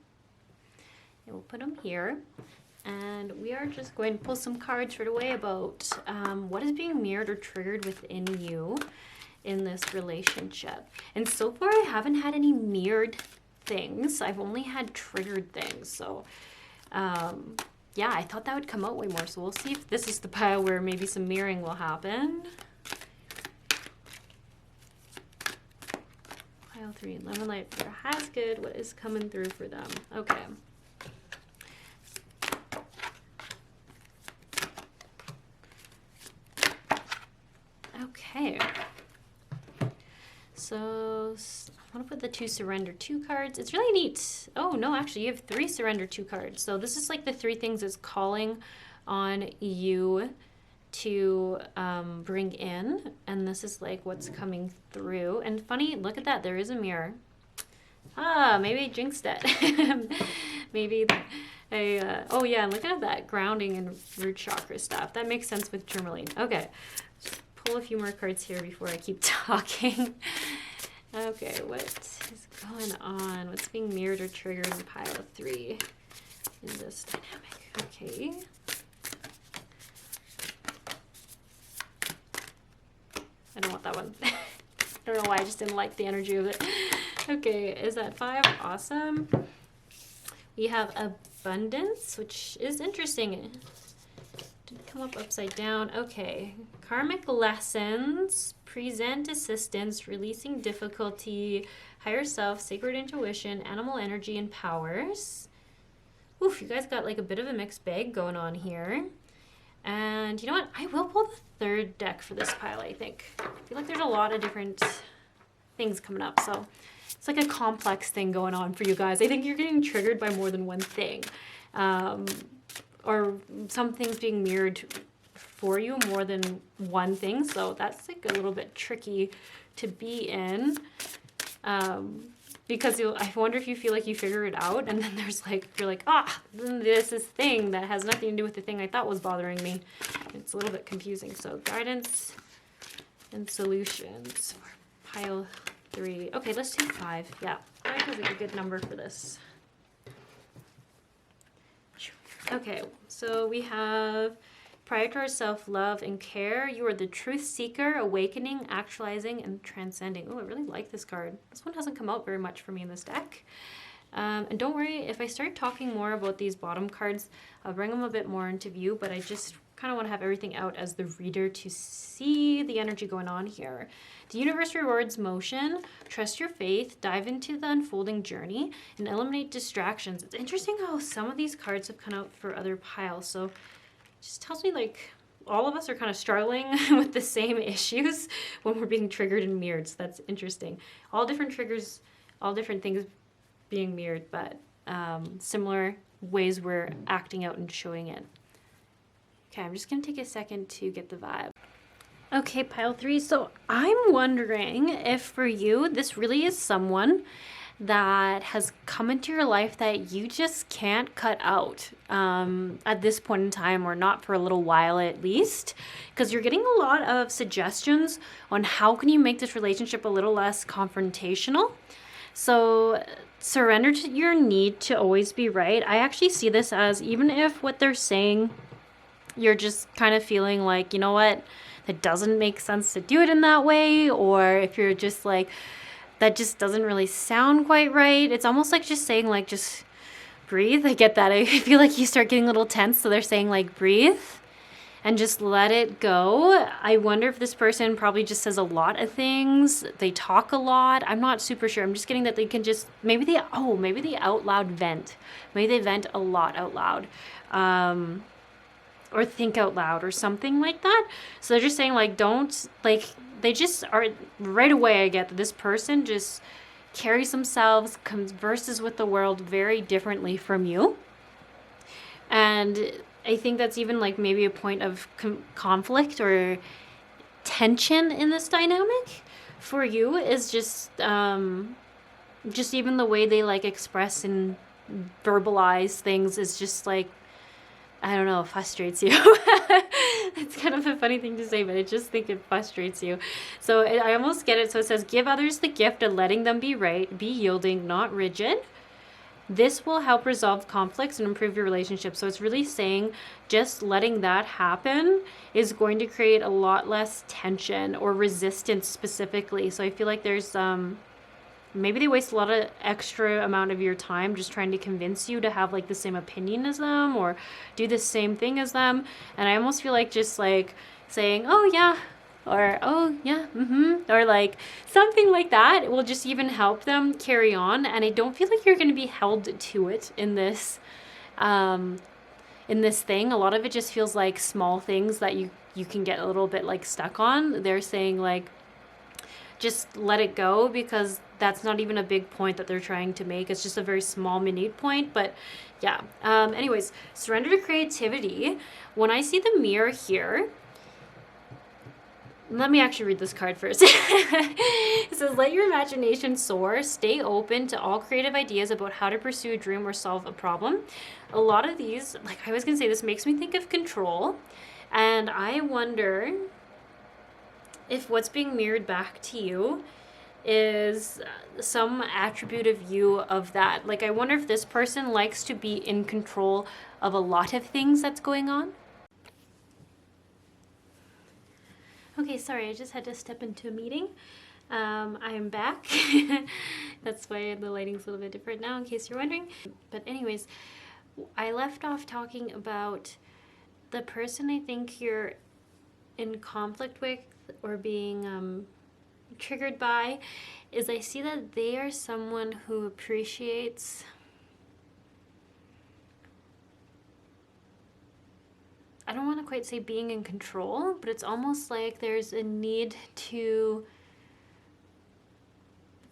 And we'll put them here. And we are just going to pull some cards right away about what is being mirrored or triggered within you in this relationship. And so far, I haven't had any mirrored things. I've only had triggered things. So, yeah, I thought that would come out way more. So we'll see if this is the pile where maybe some mirroring will happen. Pile 3, lemon light for has good. What is coming through for them? Okay. Okay. So I want to put the 2 surrender 2 cards. It's really neat. Oh no, actually you have 3 surrender 2 cards. So this is like the 3 things it's calling on you to bring in, and this is like what's coming through. And funny, look at that, there is a mirror. Maybe I jinxed it. Maybe oh yeah, look at that grounding and root chakra stuff. That makes sense with tourmaline. Okay, just pull a few more cards here before I keep talking. Okay, what is going on? What's being mirrored or triggered in pile 3 in this dynamic? Okay. I don't want that one. I don't know why, I just didn't like the energy of it. Okay, is that 5? Awesome. We have abundance, which is interesting. It didn't come up upside down. Okay, karmic lessons, present assistance, releasing difficulty, higher self, sacred intuition, animal energy, and powers. Oof, you guys got like a bit of a mixed bag going on here. And you know what? I will pull the 3rd deck for this pile, I think. I feel like there's a lot of different things coming up. So it's like a complex thing going on for you guys. I think you're getting triggered by more than one thing. Or some things being mirrored for you more than one thing. So that's like a little bit tricky to be in. Because I wonder if you feel like you figure it out, and then there's like, you're like, this is thing that has nothing to do with the thing I thought was bothering me. It's a little bit confusing. So guidance and solutions for pile 3. Okay, let's do 5. Yeah, 5 is like a good number for this. Okay, so we have prioritize self-love and care. You are the truth seeker, awakening, actualizing, and transcending. Oh, I really like this card. This one hasn't come out very much for me in this deck. And don't worry, if I start talking more about these bottom cards, I'll bring them a bit more into view, but I just kind of want to have everything out as the reader to see the energy going on here. The universe rewards motion, trust your faith, dive into the unfolding journey, and eliminate distractions. It's interesting how some of these cards have come out for other piles. So it just tells me like all of us are kind of struggling with the same issues when we're being triggered and mirrored. So that's interesting. All different triggers, all different things being mirrored, but similar ways we're acting out and showing it. Okay, I'm just going to take a second to get the vibe. Okay, pile 3. So I'm wondering if for you, this really is someone that has come into your life that you just can't cut out at this point in time, or not for a little while at least, because you're getting a lot of suggestions on how can you make this relationship a little less confrontational. So surrender to your need to always be right. I actually see this as, even if what they're saying, you're just kind of feeling like, you know what, it doesn't make sense to do it in that way, or if you're just like, that just doesn't really sound quite right. It's almost like just saying like, just breathe. I get that. I feel like you start getting a little tense. So they're saying like, breathe and just let it go. I wonder if this person probably just says a lot of things. They talk a lot. I'm not super sure. I'm just getting that they can just, maybe they out loud vent. Maybe they vent a lot out loud. Or think out loud or something like that. So they're just saying like, don't, like, they just are, right away I get that this person just carries themselves, converses with the world very differently from you. And I think that's even like maybe a point of conflict or tension in this dynamic for you, is just even the way they like express and verbalize things is just like, I don't know, frustrates you. it's kind of a funny thing to say, but I just think it frustrates you. So I almost get it. So it says, give others the gift of letting them be right, be yielding, not rigid. This will help resolve conflicts and improve your relationship. So it's really saying just letting that happen is going to create a lot less tension or resistance specifically. So I feel like there's maybe they waste a lot of extra amount of your time just trying to convince you to have like the same opinion as them or do the same thing as them. And I almost feel like just like saying, oh yeah, or oh yeah, or like something like that will just even help them carry on. And I don't feel like you're going to be held to it in this thing. A lot of it just feels like small things that you can get a little bit like stuck on. They're saying like just let it go, because that's not even a big point that they're trying to make. It's just a very small minute point. But yeah, anyways, surrender to creativity. When I see the mirror here, let me actually read this card first. It says, let your imagination soar. Stay open to all creative ideas about how to pursue a dream or solve a problem. A lot of these, like I was going to say, this makes me think of control. And I wonder if what's being mirrored back to you is some attribute of you of that. Like, I wonder if this person likes to be in control of a lot of things that's going on. Okay, sorry, I just had to step into a meeting. I am back. That's why the lighting's a little bit different now, in case you're wondering. But anyways, I left off talking about the person I think you're in conflict with or being triggered by, is I see that they are someone who appreciates I don't want to quite say being in control, but it's almost like there's a need to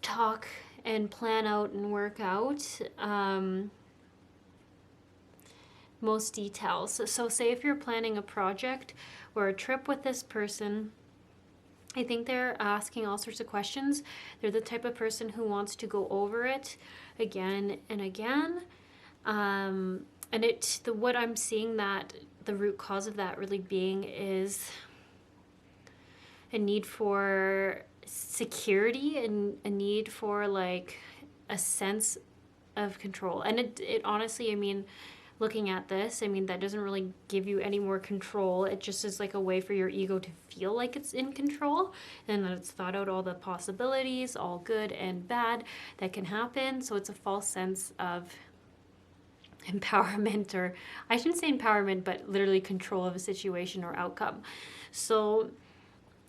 talk and plan out and work out most details. So say if you're planning a project or a trip with this person, I think they're asking all sorts of questions. They're the type of person who wants to go over it again and again. And what I'm seeing that the root cause of that really being is a need for security and a need for like a sense of control. And it honestly, I mean, looking at this, I mean, that doesn't really give you any more control. It just is like a way for your ego to feel like it's in control, and that it's thought out all the possibilities, all good and bad, that can happen. So it's a false sense of empowerment, or I shouldn't say empowerment, but literally control of a situation or outcome. So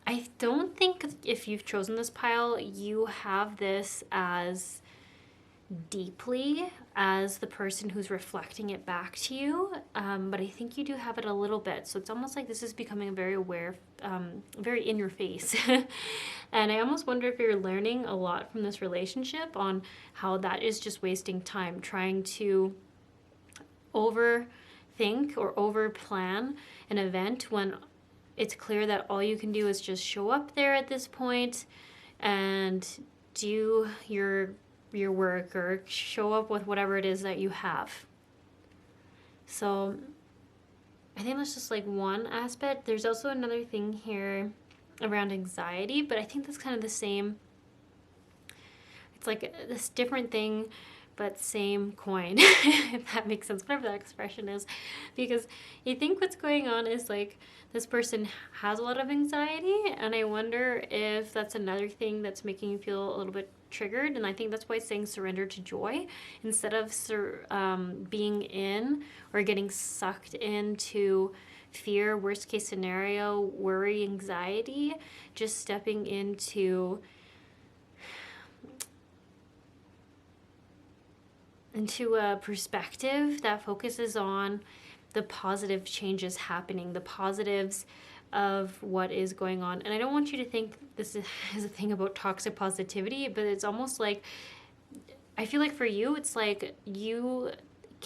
I don't think if you've chosen this pile, you have this as deeply as the person who's reflecting it back to you, but I think you do have it a little bit. So it's almost like this is becoming very aware, very in your face. And I almost wonder if you're learning a lot from this relationship on how that is just wasting time trying to overthink or overplan an event when it's clear that all you can do is just show up there at this point and do your work or show up with whatever it is that you have. So I think that's just like one aspect. There's also another thing here around anxiety, but I think that's kind of the same. It's like this different thing, but same coin, if that makes sense, whatever that expression is. Because you think what's going on is like this person has a lot of anxiety, and I wonder if that's another thing that's making you feel a little bit triggered. And I think that's why it's saying surrender to joy instead of being in or getting sucked into fear, worst case scenario, worry, anxiety. Just stepping into a perspective that focuses on the positive changes happening, the positives of what is going on. And I don't want you to think this is a thing about toxic positivity, but it's almost like, I feel like for you, it's like you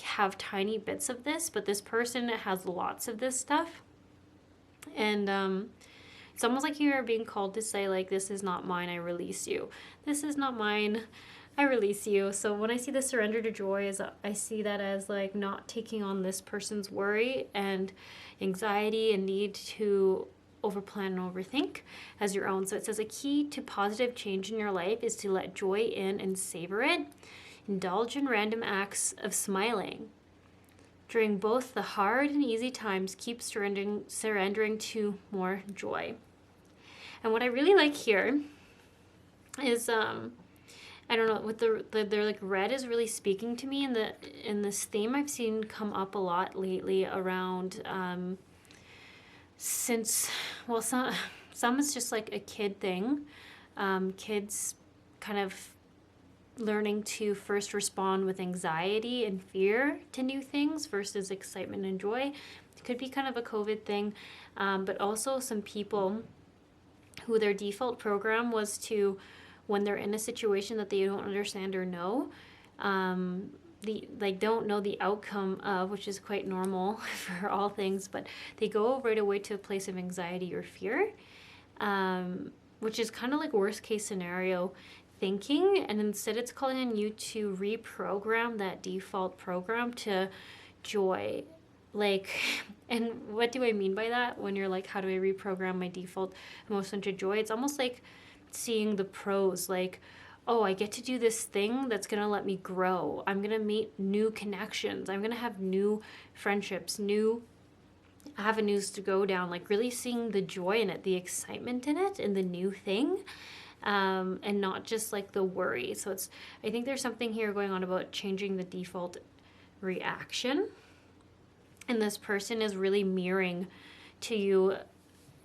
have tiny bits of this, but this person has lots of this stuff. And it's almost like you are being called to say, like, this is not mine, I release you. This is not mine. I release you. So when I see the surrender to joy, is I see that as like not taking on this person's worry and anxiety and need to overplan and overthink as your own. So it says a key to positive change in your life is to let joy in and savor it. Indulge in random acts of smiling. During both the hard and easy times, keep surrendering to more joy. And what I really like here is I don't know, with they're like red is really speaking to me, and in this theme I've seen come up a lot lately around since, well, some is just like a kid thing, kids kind of learning to first respond with anxiety and fear to new things versus excitement and joy. It could be kind of a COVID thing, but also some people who their default program was to, when they're in a situation that they don't understand or know, don't know the outcome of, which is quite normal for all things, but they go right away to a place of anxiety or fear, which is kind of like worst case scenario thinking. And instead it's calling on you to reprogram that default program to joy. Like, and what do I mean by that? When you're like, how do I reprogram my default emotion to joy? It's almost like seeing the pros, like, oh, I get to do this thing that's gonna let me grow. I'm gonna meet new connections. I'm gonna have new friendships, new avenues to go down. Like really seeing the joy in it, the excitement in it, and the new thing, and not just like the worry. So I think there's something here going on about changing the default reaction. And this person is really mirroring to you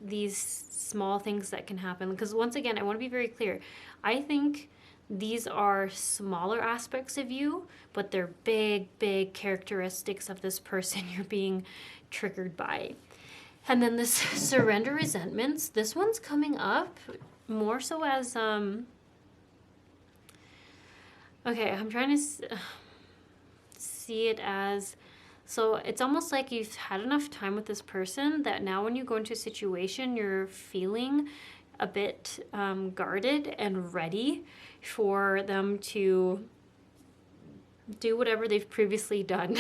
these small things that can happen. Because once again, I want to be very clear. I think these are smaller aspects of you, but they're big, big characteristics of this person you're being triggered by. And then this surrender resentments, this one's coming up more so as, okay, I'm trying to see it as, so it's almost like you've had enough time with this person that now when you go into a situation, you're feeling a bit guarded and ready for them to do whatever they've previously done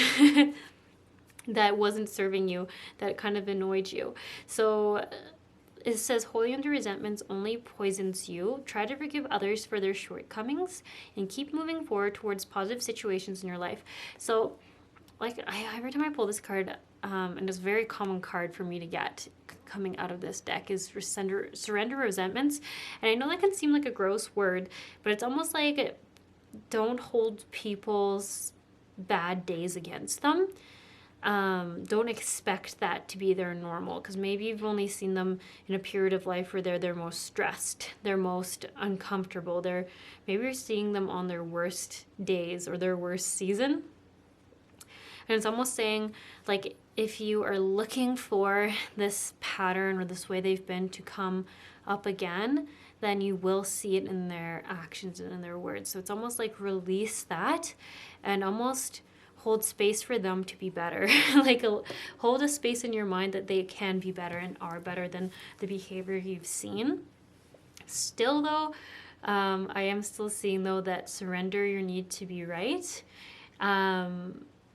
that wasn't serving you, that kind of annoyed you. So it says, holding onto resentments only poisons you. Try to forgive others for their shortcomings and keep moving forward towards positive situations in your life. So like every time I pull this card, and it's a very common card for me to get coming out of this deck, is surrender resentments. And I know that can seem like a gross word, but it's almost like don't hold people's bad days against them. Don't expect that to be their normal, because maybe you've only seen them in a period of life where they're most stressed, they're most uncomfortable, maybe you're seeing them on their worst days or their worst season. And it's almost saying, like, if you are looking for this pattern or this way they've been to come up again, then you will see it in their actions and in their words. So it's almost like release that and almost hold space for them to be better. Like hold a space in your mind that they can be better and are better than the behavior you've seen. Still though, I am still seeing though that surrender your need to be right.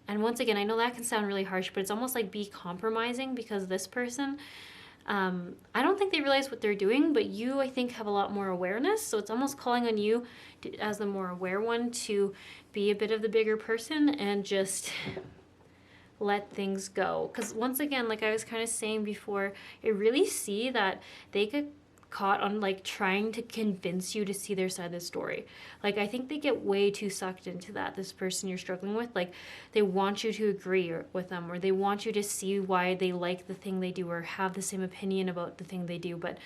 And once again, I know that can sound really harsh, but it's almost like be compromising, because this person, I don't think they realize what they're doing, but you, I think, have a lot more awareness. So it's almost calling on you as the more aware one to be a bit of the bigger person and just let things go. Because once again, like I was kind of saying before, I really see that they get caught on like trying to convince you to see their side of the story. Like I think they get way too sucked into that, this person you're struggling with. Like they want you to agree with them, or they want you to see why they like the thing they do or have the same opinion about the thing they do. But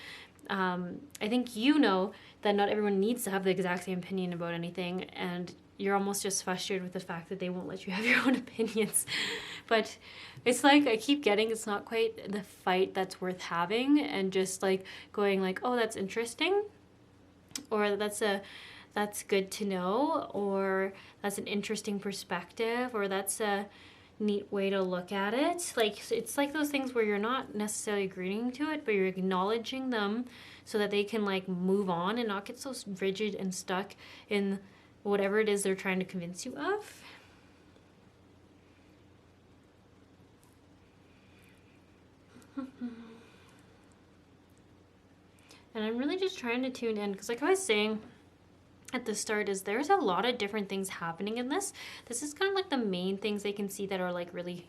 I think you know that not everyone needs to have the exact same opinion about anything, and you're almost just frustrated with the fact that they won't let you have your own opinions. But it's like I keep getting, it's not quite the fight that's worth having, and just like going like, oh, that's interesting, or that's good to know, or that's an interesting perspective, or that's a neat way to look at it. Like it's like those things where you're not necessarily agreeing to it, but you're acknowledging them so that they can like move on and not get so rigid and stuck in whatever it is they're trying to convince you of. And I'm really just trying to tune in, because like I was saying at the start, is there's a lot of different things happening in this. This is kind of like the main things they can see that are like really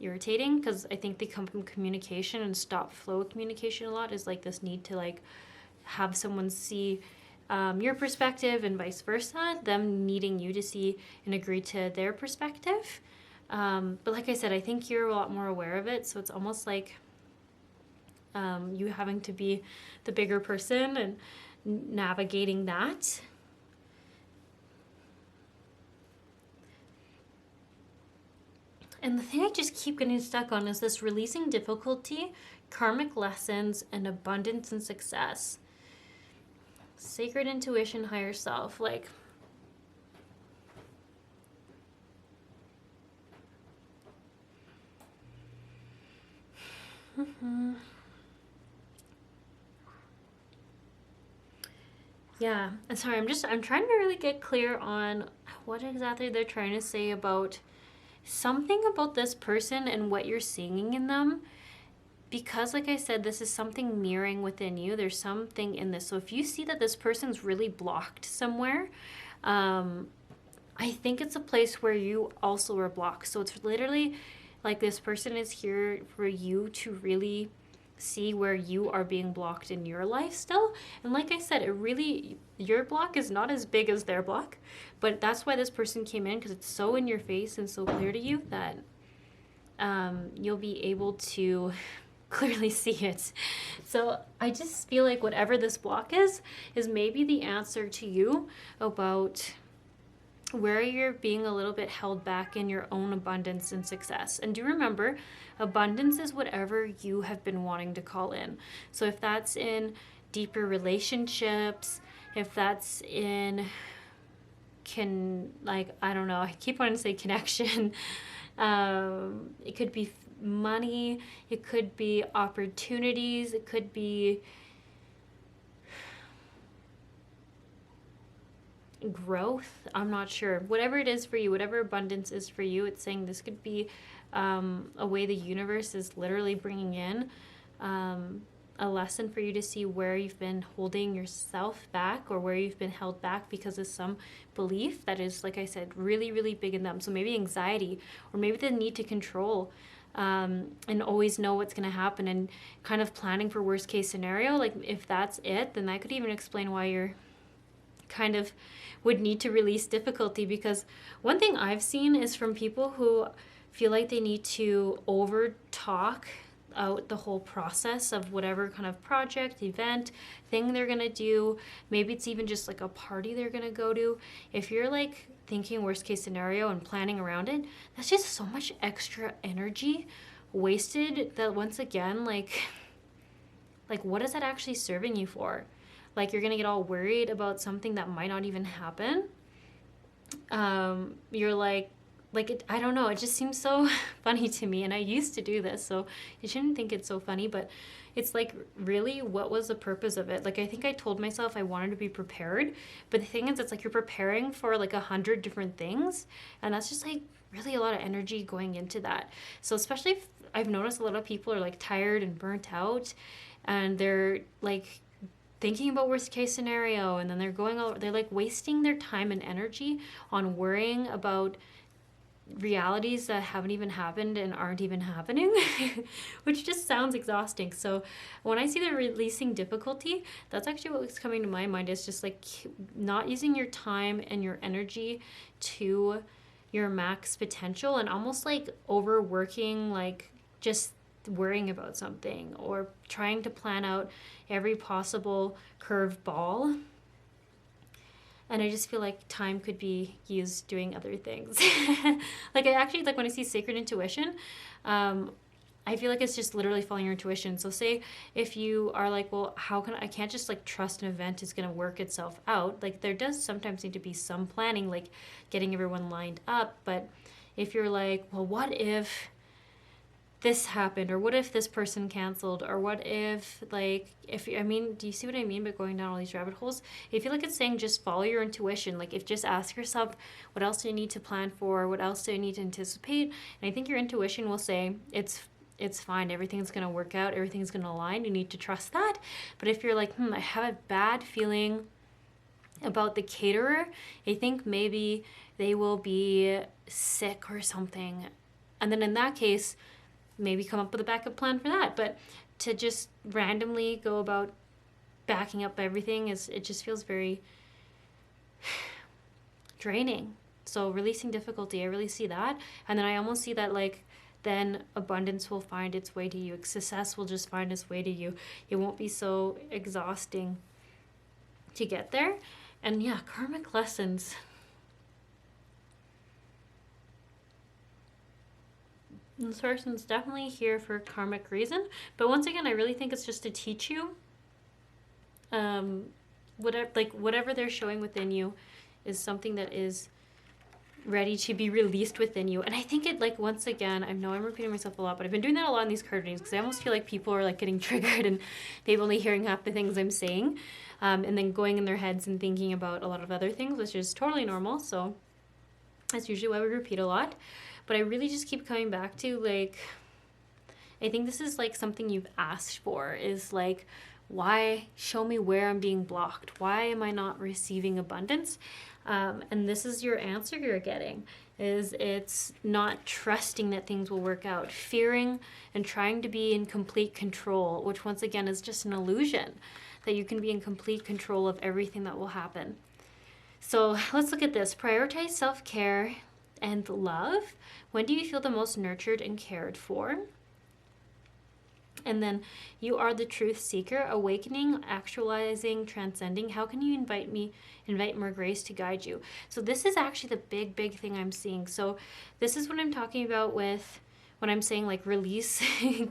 irritating, because I think they come from communication and stop flow communication a lot, is like this need to like have someone see your perspective and vice versa, them needing you to see and agree to their perspective. But like I said, I think you're a lot more aware of it, so it's almost like you having to be the bigger person and navigating that. And the thing I just keep getting stuck on is this releasing difficulty, karmic lessons, and abundance and success. Sacred intuition, higher self. Like, yeah. Sorry, I'm trying to really get clear on what exactly they're trying to say about something about this person and what you're seeing in them. Because like I said, this is something mirroring within you. There's something in this. So if you see that this person's really blocked somewhere, I think it's a place where you also are blocked. So it's literally like this person is here for you to really see where you are being blocked in your life still. And like I said, it really, your block is not as big as their block, but that's why this person came in, because it's so in your face and so clear to you that you'll be able to clearly see it. So I just feel like whatever this block is maybe the answer to you about where you're being a little bit held back in your own abundance and success. And do remember, abundance is whatever you have been wanting to call in. So if that's in deeper relationships, if that's in I don't know, I keep wanting to say connection. It could be money, it could be opportunities, it could be growth. I'm not sure. Whatever it is for you, whatever abundance is for you, it's saying this could be a way the universe is literally bringing in a lesson for you to see where you've been holding yourself back, or where you've been held back because of some belief that is, like I said, really, really big in them. So maybe anxiety, or maybe the need to control and always know what's going to happen, and kind of planning for worst case scenario. Like if that's it, then that could even explain why you're kind of would need to release difficulty. Because one thing I've seen is from people who feel like they need to over talk out the whole process of whatever kind of project, event, thing they're gonna do. Maybe it's even just like a party they're gonna go to. If you're like thinking worst case scenario and planning around it, that's just so much extra energy wasted, that once again, like what is that actually serving you for? Like you're gonna get all worried about something that might not even happen. You're like I don't know, it just seems so funny to me, and I used to do this, so you shouldn't think it's so funny, but it's like, really, what was the purpose of it? Like, I think I told myself I wanted to be prepared, but the thing is, it's like you're preparing for like 100 different things, and that's just like really a lot of energy going into that. So especially if I've noticed a lot of people are like tired and burnt out, and they're like thinking about worst case scenario, and then they're like wasting their time and energy on worrying about realities that haven't even happened and aren't even happening, which just sounds exhausting. So when I see the releasing difficulty, that's actually what's coming to my mind, is just like not using your time and your energy to your max potential, and almost like overworking, like just worrying about something, or trying to plan out every possible curved ball. And I just feel like time could be used doing other things. Like I actually, like when I see sacred intuition, I feel like it's just literally following your intuition. So say if you are like, well, I can't just like trust an event is going to work itself out. Like there does sometimes need to be some planning, like getting everyone lined up. But if you're like, well, what if this happened, or what if this person canceled, or what if, like, if, I mean, do you see what I mean by going down all these rabbit holes? I feel like it's saying just follow your intuition. Like, if just ask yourself, what else do I need to plan for? What else do I need to anticipate? And I think your intuition will say it's fine. Everything's going to work out. Everything's going to align. You need to trust that. But if you're like, I have a bad feeling about the caterer, I think maybe they will be sick or something. And then in that case, maybe come up with a backup plan for that. But to just randomly go about backing up everything, it just feels very draining. So releasing difficulty, I really see that. And then I almost see that, like, then abundance will find its way to you. Success will just find its way to you. It won't be so exhausting to get there. And yeah, karmic lessons. This person's definitely here for a karmic reason. But once again, I really think it's just to teach you. Whatever they're showing within you is something that is ready to be released within you. And I think it, like, once again, I know I'm repeating myself a lot, but I've been doing that a lot in these card readings because I almost feel like people are, like, getting triggered and maybe only hearing half the things I'm saying, and then going in their heads and thinking about a lot of other things, which is totally normal. So that's usually why we repeat a lot. But I really just keep coming back to, like, I think this is, like, something you've asked for, is, like, why, show me where I'm being blocked. Why am I not receiving abundance? And this is your answer you're getting, is it's not trusting that things will work out, fearing and trying to be in complete control, which once again is just an illusion that you can be in complete control of everything that will happen. So let's look at this. Prioritize self-care and love. When do you feel the most nurtured and cared for? And then you are the truth seeker, awakening, actualizing, transcending. How can you invite more grace to guide you? So this is actually the big thing I'm seeing. So this is what I'm talking about with when I'm saying, like, release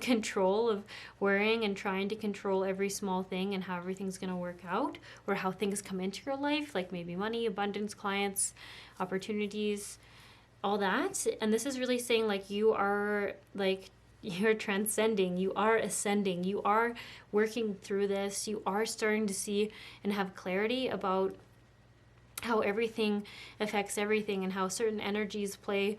control of worrying and trying to control every small thing and how everything's going to work out, or how things come into your life, like maybe money, abundance, clients, opportunities, all that. And this is really saying, like, you are, like, you're transcending, you are ascending, you are working through this, you are starting to see and have clarity about how everything affects everything and how certain energies play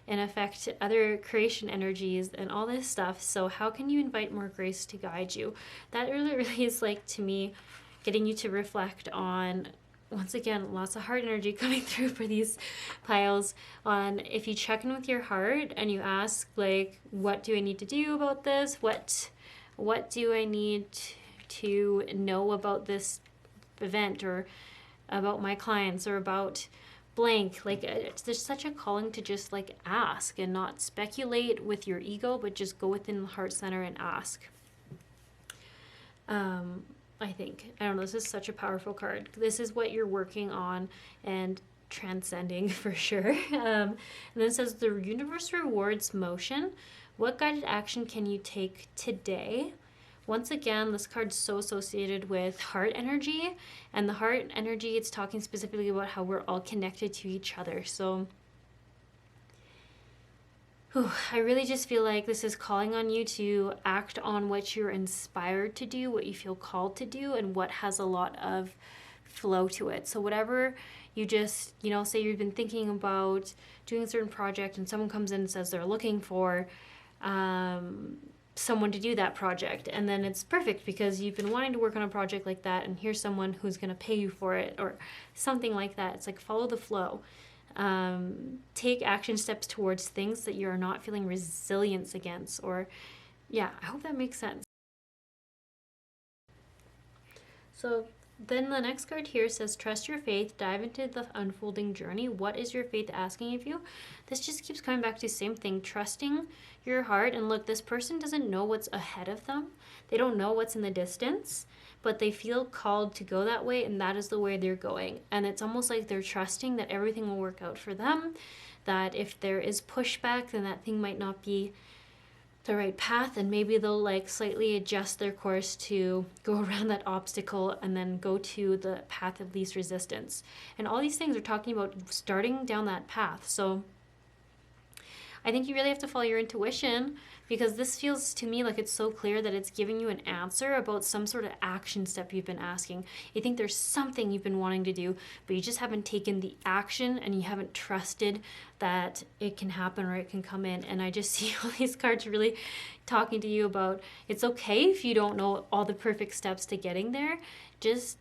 and affect other creation energies and all this stuff. So how can you invite more grace to guide you? That really is, like, to me, getting you to reflect on, once again, lots of heart energy coming through for these piles, on if you check in with your heart and you ask, like, what do I need to do about this? What do I need to know about this event, or about my clients, or about blank? Like, there's such a calling to just, like, ask and not speculate with your ego, but just go within the heart center and ask. I think, I don't know, this is such a powerful card. This is what you're working on and transcending for sure. And then it says, the universe rewards motion. What guided action can you take today? Once again, this card's so associated with heart energy, and the heart energy, it's talking specifically about how we're all connected to each other. So I really just feel like this is calling on you to act on what you're inspired to do, what you feel called to do, and what has a lot of flow to it. So whatever you just, say you've been thinking about doing a certain project and someone comes in and says they're looking for someone to do that project, and then it's perfect because you've been wanting to work on a project like that, and here's someone who's going to pay you for it, or something like that. It's like, follow the flow. Take action steps towards things that you're not feeling resilience against, or I hope that makes sense. So then the next card here says, trust your faith, dive into the unfolding journey. What is your faith asking of you? This just keeps coming back to the same thing, trusting your heart. And look, this person doesn't know what's ahead of them. They don't know what's in the distance, but they feel called to go that way, and that is the way they're going. And it's almost like they're trusting that everything will work out for them, that if there is pushback, then that thing might not be the right path, and maybe they'll, like, slightly adjust their course to go around that obstacle and then go to the path of least resistance. And all these things are talking about starting down that path. So I think you really have to follow your intuition, because this feels to me like it's so clear that it's giving you an answer about some sort of action step you've been asking. You think there's something you've been wanting to do, but you just haven't taken the action, and you haven't trusted that it can happen or it can come in. And I just see all these cards really talking to you about, it's okay if you don't know all the perfect steps to getting there. Just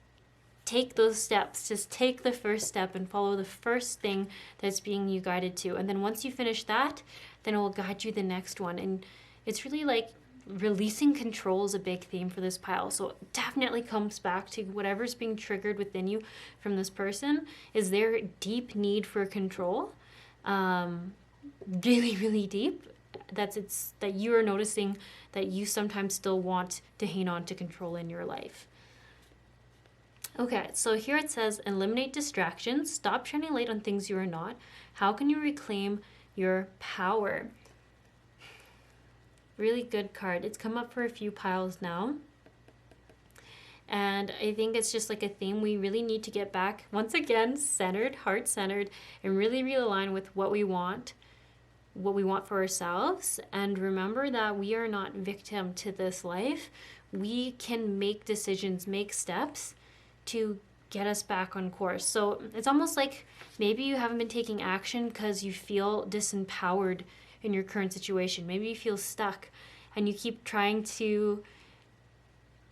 take those steps. Just take the first step and follow the first thing that's being you guided to. And then once you finish that, then it will guide you the next one. And it's really like releasing control is a big theme for this pile. So it definitely comes back to whatever's being triggered within you from this person is their deep need for control. Really, really deep. It's that you are noticing that you sometimes still want to hang on to control in your life. Okay, so here it says, eliminate distractions, stop shining light on things you are not. How can you reclaim your power? Really good card. It's come up for a few piles now. And I think it's just like a theme we really need to get back, once again, centered, heart-centered, and really realign with what we want for ourselves. And remember that we are not victim to this life. We can make decisions, make steps to get us back on course. So it's almost like maybe you haven't been taking action because you feel disempowered in your current situation. Maybe you feel stuck and you keep trying to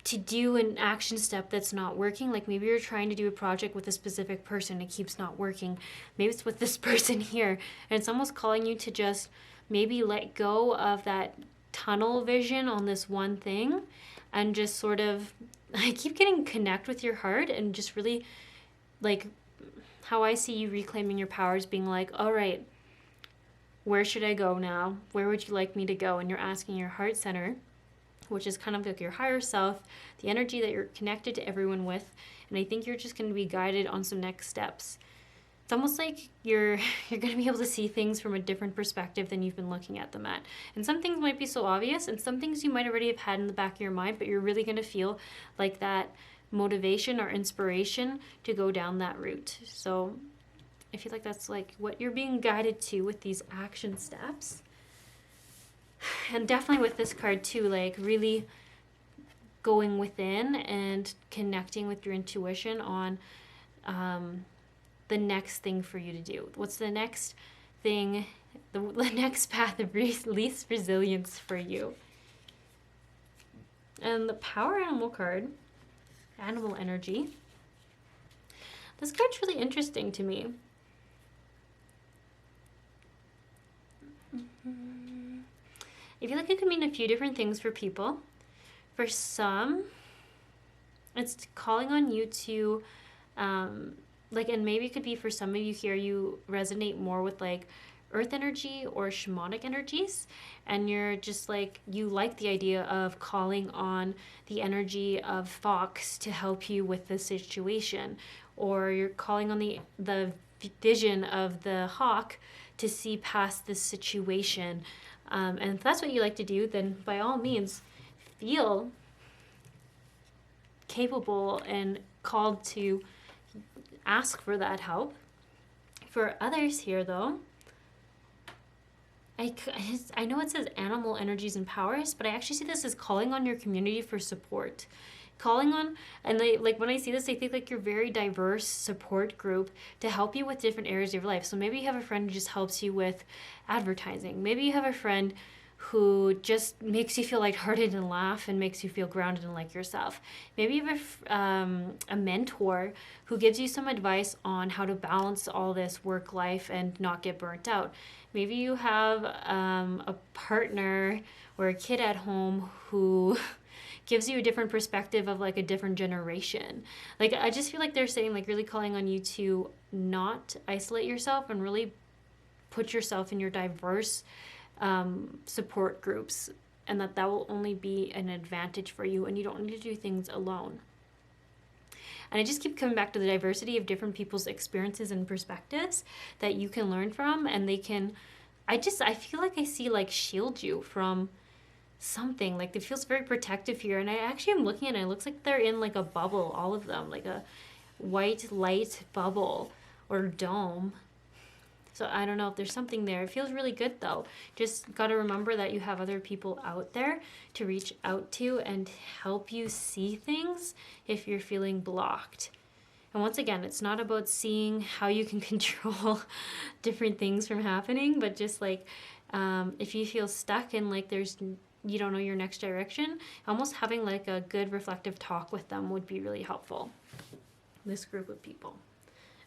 do an action step that's not working. Like maybe you're trying to do a project with a specific person, it keeps not working. Maybe it's with this person here, and it's almost calling you to just maybe let go of that tunnel vision on this one thing and just sort of, I keep getting connect with your heart, and just really like how I see you reclaiming your powers, being like, all right, where should I go now? Where would you like me to go? And you're asking your heart center, which is kind of like your higher self, the energy that you're connected to everyone with. And I think you're just going to be guided on some next steps. It's almost like you're going to be able to see things from a different perspective than you've been looking at them at. And some things might be so obvious, and some things you might already have had in the back of your mind, but you're really going to feel like that motivation or inspiration to go down that route. So I feel like that's like what you're being guided to with these action steps. And definitely with this card too, like really going within and connecting with your intuition on the next thing for you to do. What's the next thing, the next path of least resilience for you? And the power animal card, animal energy. This card's really interesting to me. I feel like it could mean a few different things for people. For some, it's calling on you to and maybe it could be for some of you here, you resonate more with like earth energy or shamanic energies, and you're just like, you like the idea of calling on the energy of fox to help you with the situation, or you're calling on the vision of the hawk to see past this situation. And if that's what you like to do, then by all means feel capable and called to ask for that help. For others here though, I know it says animal energies and powers, but I actually see this as calling on your community for support. Calling on, and like when I see this, I think like your very diverse support group to help you with different areas of your life. So maybe you have a friend who just helps you with advertising. Maybe you have a friend who just makes you feel lighthearted and laugh and makes you feel grounded and like yourself. Maybe you have a mentor who gives you some advice on how to balance all this work life and not get burnt out. Maybe you have a partner or a kid at home who gives you a different perspective of like a different generation. Like I just feel like they're saying, like really calling on you to not isolate yourself and really put yourself in your diverse support groups, and that will only be an advantage for you, and you don't need to do things alone. And I just keep coming back to the diversity of different people's experiences and perspectives that you can learn from, and they can, I feel like I see like shield you from something. Like it feels very protective here, and I actually am looking at it, it looks like they're in like a bubble, all of them, like a white light bubble or dome. So I don't know if there's something there. It feels really good though. Just got to remember that you have other people out there to reach out to and help you see things if you're feeling blocked. And once again, it's not about seeing how you can control different things from happening, but just like if you feel stuck and like you don't know your next direction, almost having like a good reflective talk with them would be really helpful. This group of people.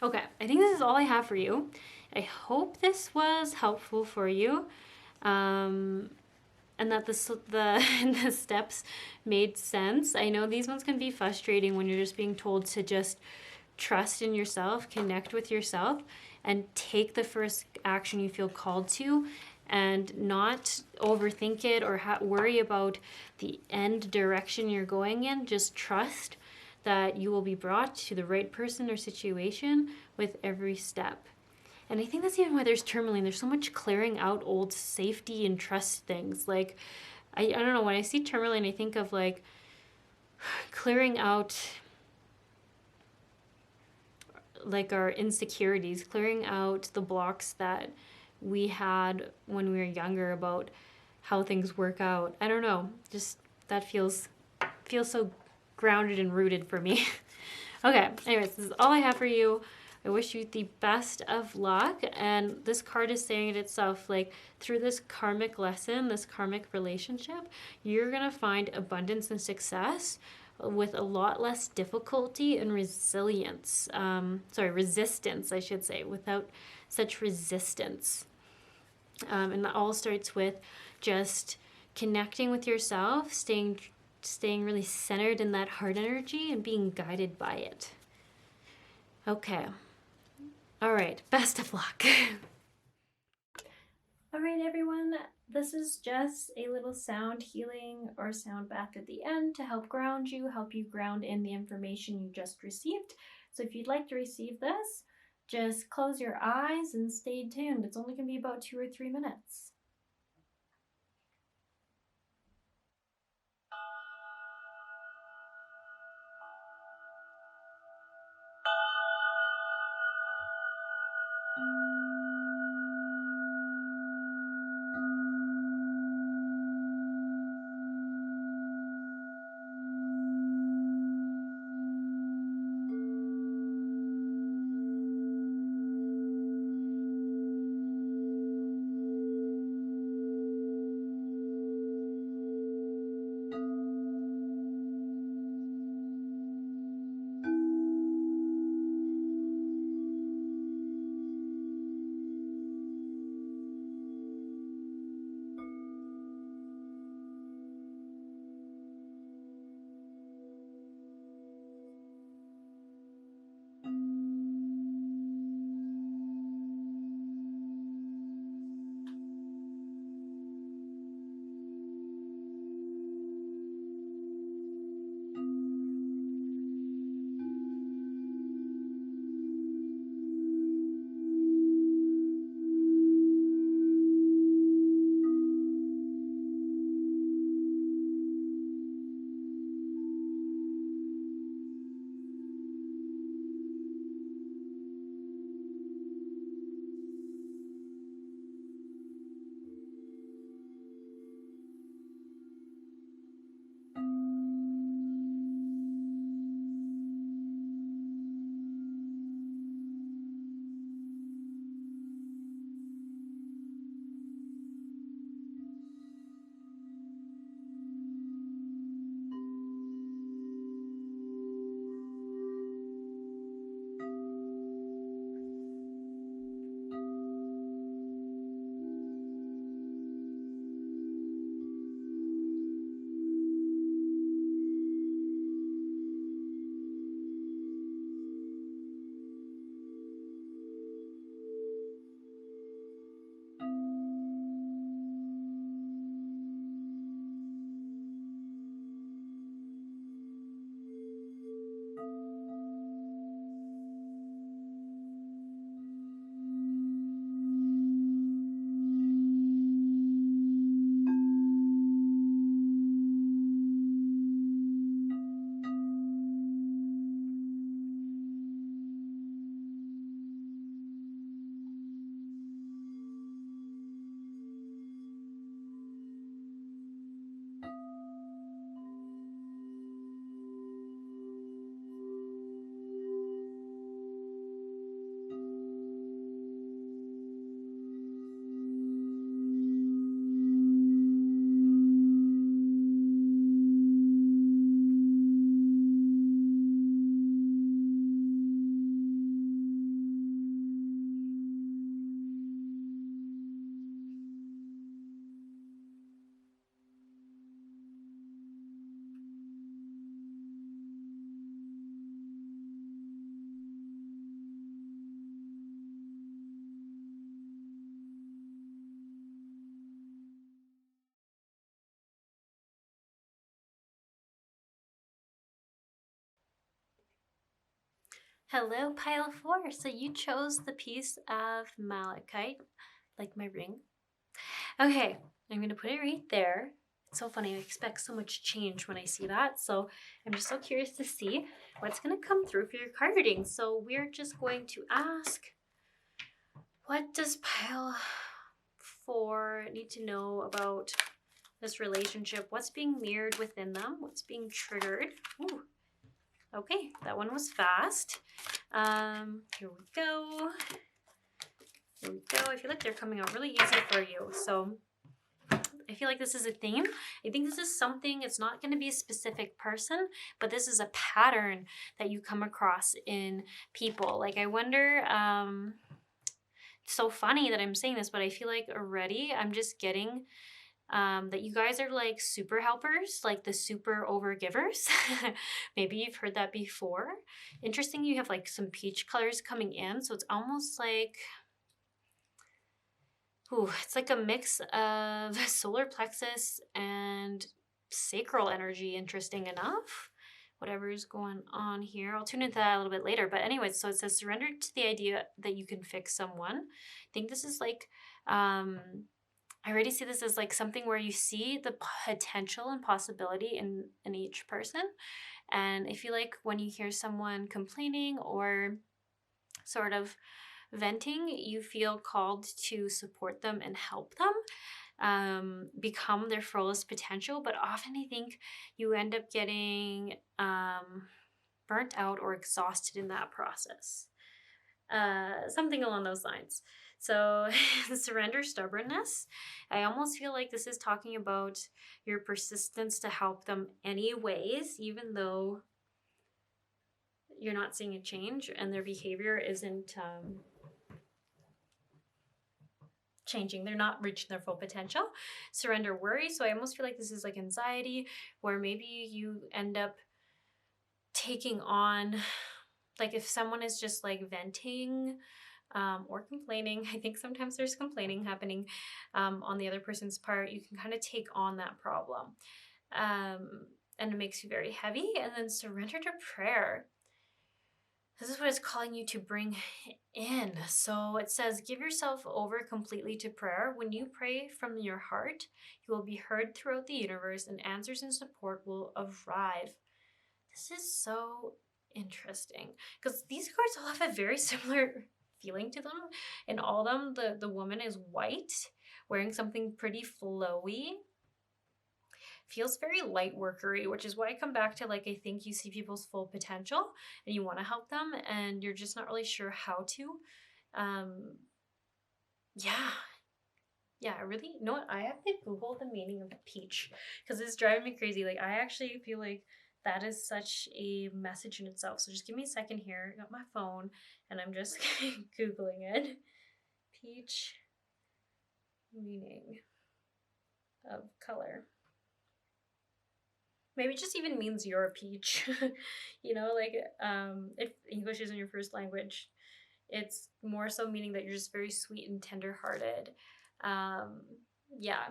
Okay, I think this is all I have for you. I hope this was helpful for you, and that the steps made sense. I know these ones can be frustrating when you're just being told to just trust in yourself, connect with yourself, and take the first action you feel called to, and not overthink it or worry about the end direction you're going in. Just trust that you will be brought to the right person or situation with every step. And I think that's even why there's Tourmaline. There's so much clearing out old safety and trust things. Like, I don't know, when I see Tourmaline, I think of like clearing out like our insecurities, clearing out the blocks that we had when we were younger about how things work out. I don't know, just that feels so grounded and rooted for me. Okay, anyways, this is all I have for you. I wish you the best of luck. And this card is saying it itself, like through this karmic lesson, this karmic relationship, you're gonna find abundance and success with a lot less difficulty and resistance, I should say, without such resistance. And that all starts with just connecting with yourself, staying really centered in that heart energy and being guided by it. Okay. All right. Best of luck. All right, everyone. This is just a little sound healing or sound bath at the end to help you ground in the information you just received. So if you'd like to receive this, just close your eyes and stay tuned. It's only going to be about 2 or 3 minutes. Hello, pile 4. So you chose the piece of malachite, like my ring. Okay, I'm going to put it right there. It's so funny. I expect so much change when I see that. So I'm just so curious to see what's going to come through for your card reading. So we're just going to ask, what does pile 4 need to know about this relationship? What's being mirrored within them? What's being triggered? Ooh. Okay, that one was fast. Here we go. Here we go. I feel like they're coming out really easy for you. So I feel like this is a theme. I think this is something, it's not going to be a specific person, but this is a pattern that you come across in people. Like, I wonder, it's so funny that I'm saying this, but I feel like already I'm just getting that you guys are like super helpers, like the super over givers. Maybe you've heard that before. Interesting, you have like some peach colors coming in, so it's almost like, ooh, it's like a mix of solar plexus and sacral energy, interesting enough. Whatever is going on here. I'll tune into that a little bit later. But anyways, so it says surrender to the idea that you can fix someone. I think this is like, I already see this as like something where you see the potential and possibility in each person. And I feel like when you hear someone complaining or sort of venting, you feel called to support them and help them become their fullest potential. But often I think you end up getting burnt out or exhausted in that process. Something along those lines. So surrender stubbornness. I almost feel like this is talking about your persistence to help them anyways, even though you're not seeing a change and their behavior isn't changing. They're not reaching their full potential. Surrender worry. So I almost feel like this is like anxiety, where maybe you end up taking on, like if someone is just like venting or complaining, I think sometimes there's complaining happening on the other person's part, you can kind of take on that problem. And it makes you very heavy. And then surrender to prayer. This is what it's calling you to bring in. So it says, give yourself over completely to prayer. When you pray from your heart, you will be heard throughout the universe and answers and support will arrive. This is so interesting because these cards all have a very similar feeling to them. In all of them, the woman is white, wearing something pretty flowy. Feels very light workery, which is why I come back to, like, I think you see people's full potential and you want to help them and you're just not really sure how to. Yeah, really, you know what? I have to Google the meaning of peach because it's driving me crazy. Like, I actually feel like that is such a message in itself. So just give me a second here. I got my phone and I'm just Googling it. Peach meaning of color. Maybe it just even means you're a peach. You know, like if English isn't your first language, it's more so meaning that you're just very sweet and tender-hearted. Yeah.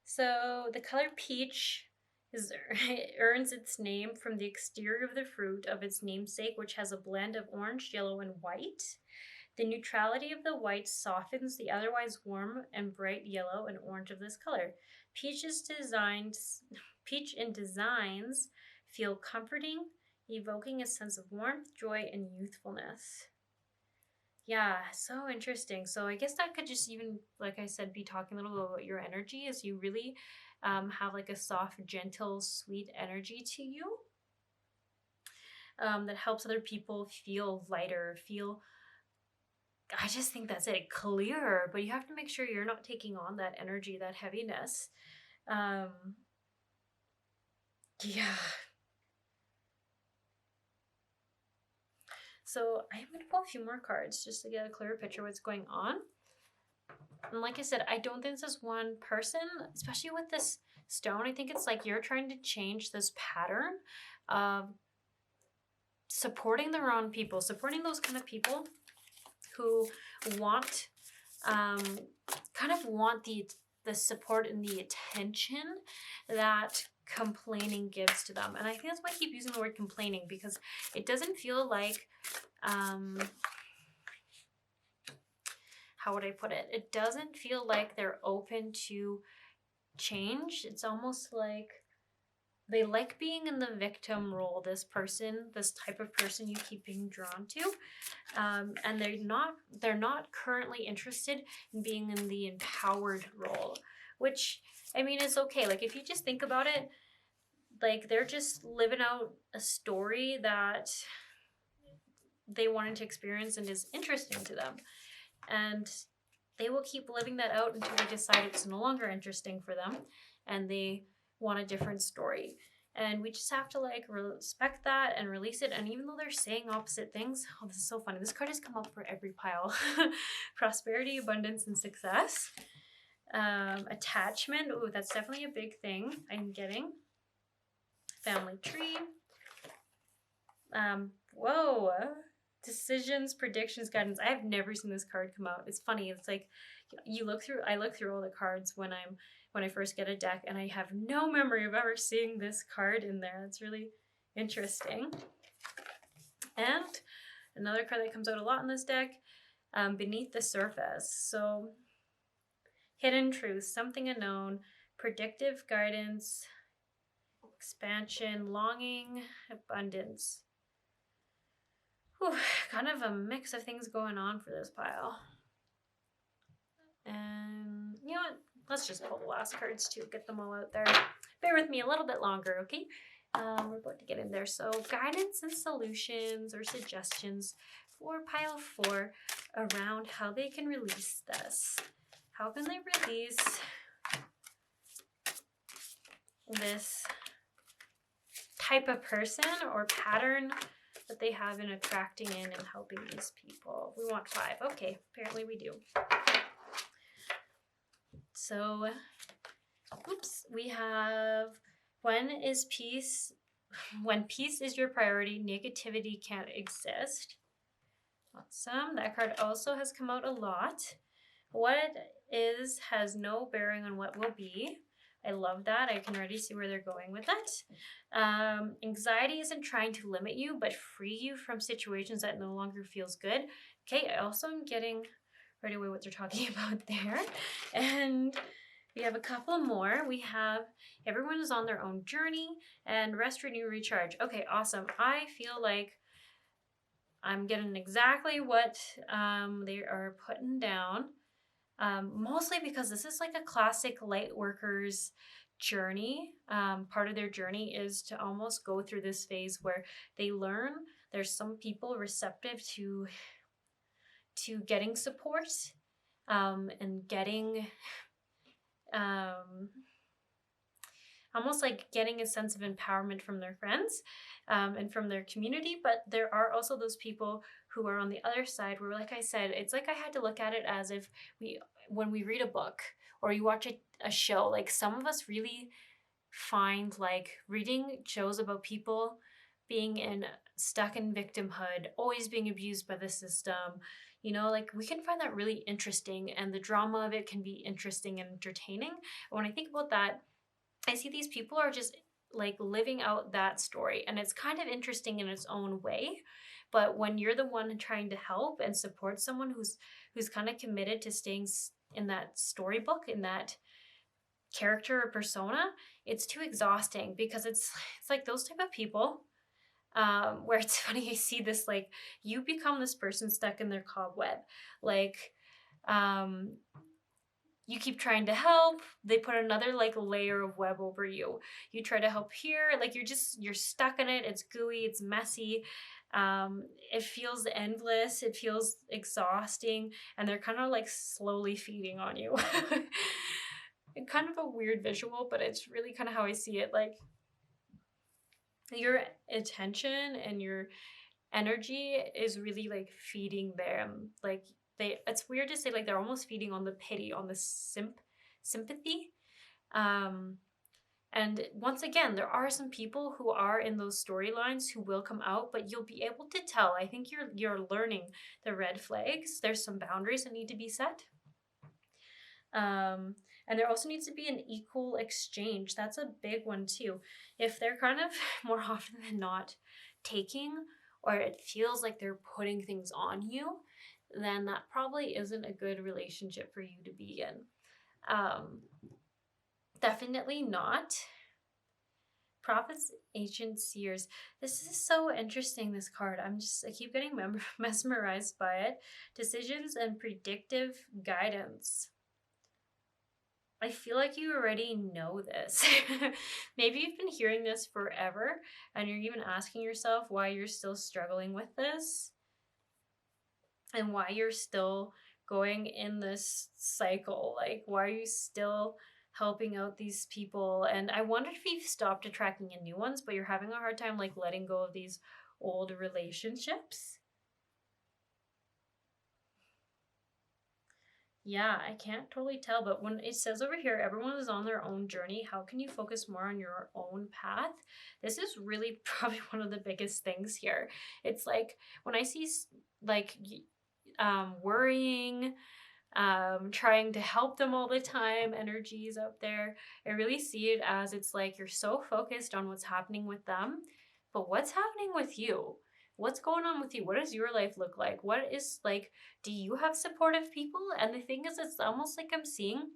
So the color peach earns its name from the exterior of the fruit of its namesake, which has a blend of orange, yellow, and white. The neutrality of the white softens the otherwise warm and bright yellow and orange of this color. Peach in designs feel comforting, evoking a sense of warmth, joy, and youthfulness. Yeah, so interesting. So I guess that could just even, like I said, be talking a little bit about your energy, as you really have like a soft, gentle, sweet energy to you that helps other people feel lighter, feel, I just think that's it, clearer. But you have to make sure you're not taking on that energy, that heaviness. Yeah. So I'm going to pull a few more cards just to get a clearer picture of what's going on. And like I said, I don't think this is one person, especially with this stone. I think it's like you're trying to change this pattern of supporting their own people, supporting those kind of people who want, kind of want the support and the attention that complaining gives to them. And I think that's why I keep using the word complaining, because it doesn't feel like, how would I put it? It doesn't feel like they're open to change. It's almost like they like being in the victim role, this type of person you keep being drawn to. And they're not currently interested in being in the empowered role, which, I mean, it's okay. Like, if you just think about it, like, they're just living out a story that they wanted to experience and is interesting to them. And they will keep living that out until they decide it's no longer interesting for them and they want a different story. And we just have to like respect that and release it. And even though they're saying opposite things, oh, this is so funny. This card has come up for every pile. Prosperity, abundance, and success. Attachment. Ooh, that's definitely a big thing I'm getting. Family tree. Whoa. Decisions, predictions, guidance. I have never seen this card come out. It's funny. It's like I look through all the cards when I first get a deck, and I have no memory of ever seeing this card in there. It's really interesting. And another card that comes out a lot in this deck, beneath the surface. So hidden truths, something unknown, predictive guidance, expansion, longing, abundance. Whew, kind of a mix of things going on for this pile. And you know what? Let's just pull the last cards too, get them all out there. Bear with me a little bit longer, okay? We're about to get in there. So guidance and solutions or suggestions for pile 4 around how they can release this. How can they release this type of person or pattern that they have in attracting in and helping these people? We want 5. Okay, apparently we do. So, oops, we have when peace is your priority, negativity can't exist. Awesome. That card also has come out a lot. What is has no bearing on what will be. I love that. I can already see where they're going with it. Anxiety isn't trying to limit you, but free you from situations that no longer feels good. Okay, I also am getting right away what they're talking about there. And we have a couple more. We have everyone is on their own journey and rest, renew, recharge. Okay, awesome. I feel like I'm getting exactly what they are putting down. Mostly because this is like a classic light workers journey. Part of their journey is to almost go through this phase where they learn. There's some people receptive to getting support and getting almost like getting a sense of empowerment from their friends and from their community. But there are also those people who are on the other side where, like I said, it's like I had to look at it as if when we read a book or you watch a show, like some of us really find like reading shows about people being stuck in victimhood, always being abused by the system, you know, like we can find that really interesting, and the drama of it can be interesting and entertaining. And when I think about that, I see these people are just like living out that story, and it's kind of interesting in its own way. But when you're the one trying to help and support someone who's kind of committed to staying in that storybook, in that character or persona, it's too exhausting, because it's like those type of people where it's funny, I see this, like, you become this person stuck in their cobweb. Like, you keep trying to help, they put another like layer of web over you. You try to help here, like you're stuck in it. It's gooey, it's messy. It feels endless, it feels exhausting, and they're kind of like slowly feeding on you. Kind of a weird visual, but it's really kind of how I see it. Like, your attention and your energy is really like feeding them. Like, it's weird to say, like they're almost feeding on the pity, on the sympathy. And once again, there are some people who are in those storylines who will come out, but you'll be able to tell. I think you're learning the red flags. There's some boundaries that need to be set. And And there also needs to be an equal exchange. That's a big one too. If they're kind of more often than not taking, or it feels like they're putting things on you, then that probably isn't a good relationship for you to be in. Definitely not. Prophets, ancient seers. This is so interesting, this card. I keep getting mesmerized by it. Decisions and predictive guidance. I feel like you already know this. Maybe you've been hearing this forever and you're even asking yourself why you're still struggling with this and why you're still going in this cycle. Like, why are you still helping out these people? And I wonder if you've stopped attracting in new ones, but you're having a hard time like letting go of these old relationships. Yeah, I can't totally tell, but when it says over here, everyone is on their own journey, how can you focus more on your own path? This is really probably one of the biggest things here. It's like when I see like worrying, trying to help them all the time, energies out there, I really see it as it's like you're so focused on what's happening with them, but what's happening with you? What's going on with you? What does your life look like? What is like, do you have supportive people? And the thing is, it's almost like I'm seeing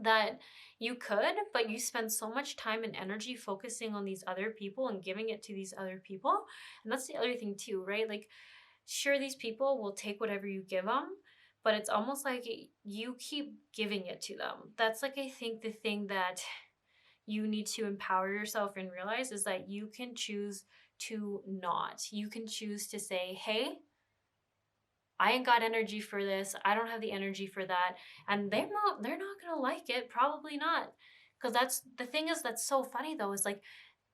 that you could, but you spend so much time and energy focusing on these other people and giving it to these other people. And that's the other thing too, right? Like, sure, these people will take whatever you give them, but it's almost like you keep giving it to them. That's like, I think the thing that you need to empower yourself and realize is that you can choose to not. You can choose to say, hey, I ain't got energy for this. I don't have the energy for that. And they're not gonna like it. Probably not. Because that's the thing is that's so funny though, is like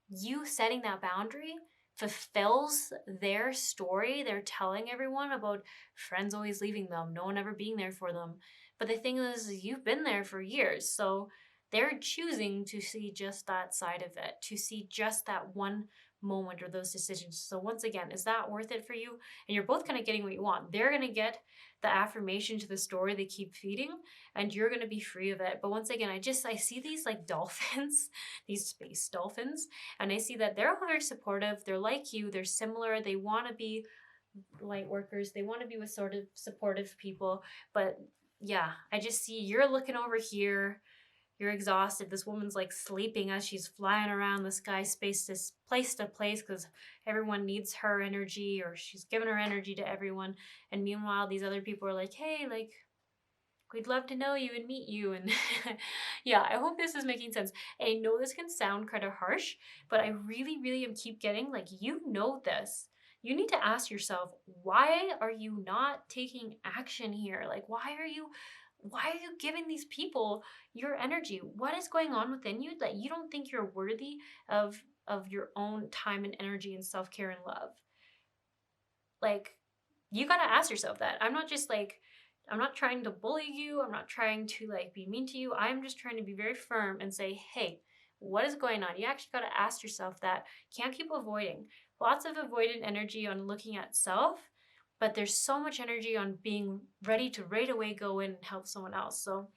you setting that boundary fulfills their story. They're telling everyone about friends always leaving them, no one ever being there for them. But the thing is, you've been there for years. So they're choosing to see just that side of it, to see just that one moment or those decisions. So once again, is that worth it for you? And you're both kind of getting what you want. They're going to get the affirmation to the story they keep feeding, and you're going to be free of it. But once again, I see these like dolphins, these space dolphins, and I see that they're all very supportive. They're like you. They're similar. They want to be light workers. They want to be with sort of supportive people. But yeah, I just see you're looking over here. You're exhausted. This woman's like sleeping as she's flying around the sky space, this place to place, because everyone needs her energy, or she's giving her energy to everyone. And meanwhile, these other people are like, hey, like, we'd love to know you and meet you. And yeah, I hope this is making sense. And I know this can sound kind of harsh, but I really, really am keep getting like, you know this. You need to ask yourself, why are you not taking action here? Like, why are you giving these people your energy? What is going on within you that you don't think you're worthy of your own time and energy and self-care and love? Like, you got to ask yourself that. I'm not trying to bully you. I'm not trying to like be mean to you. I'm just trying to be very firm and say, hey, what is going on? You actually got to ask yourself that. Can't keep avoiding. Lots of avoidant energy on looking at self, but there's so much energy on being ready to right away go in and help someone else. So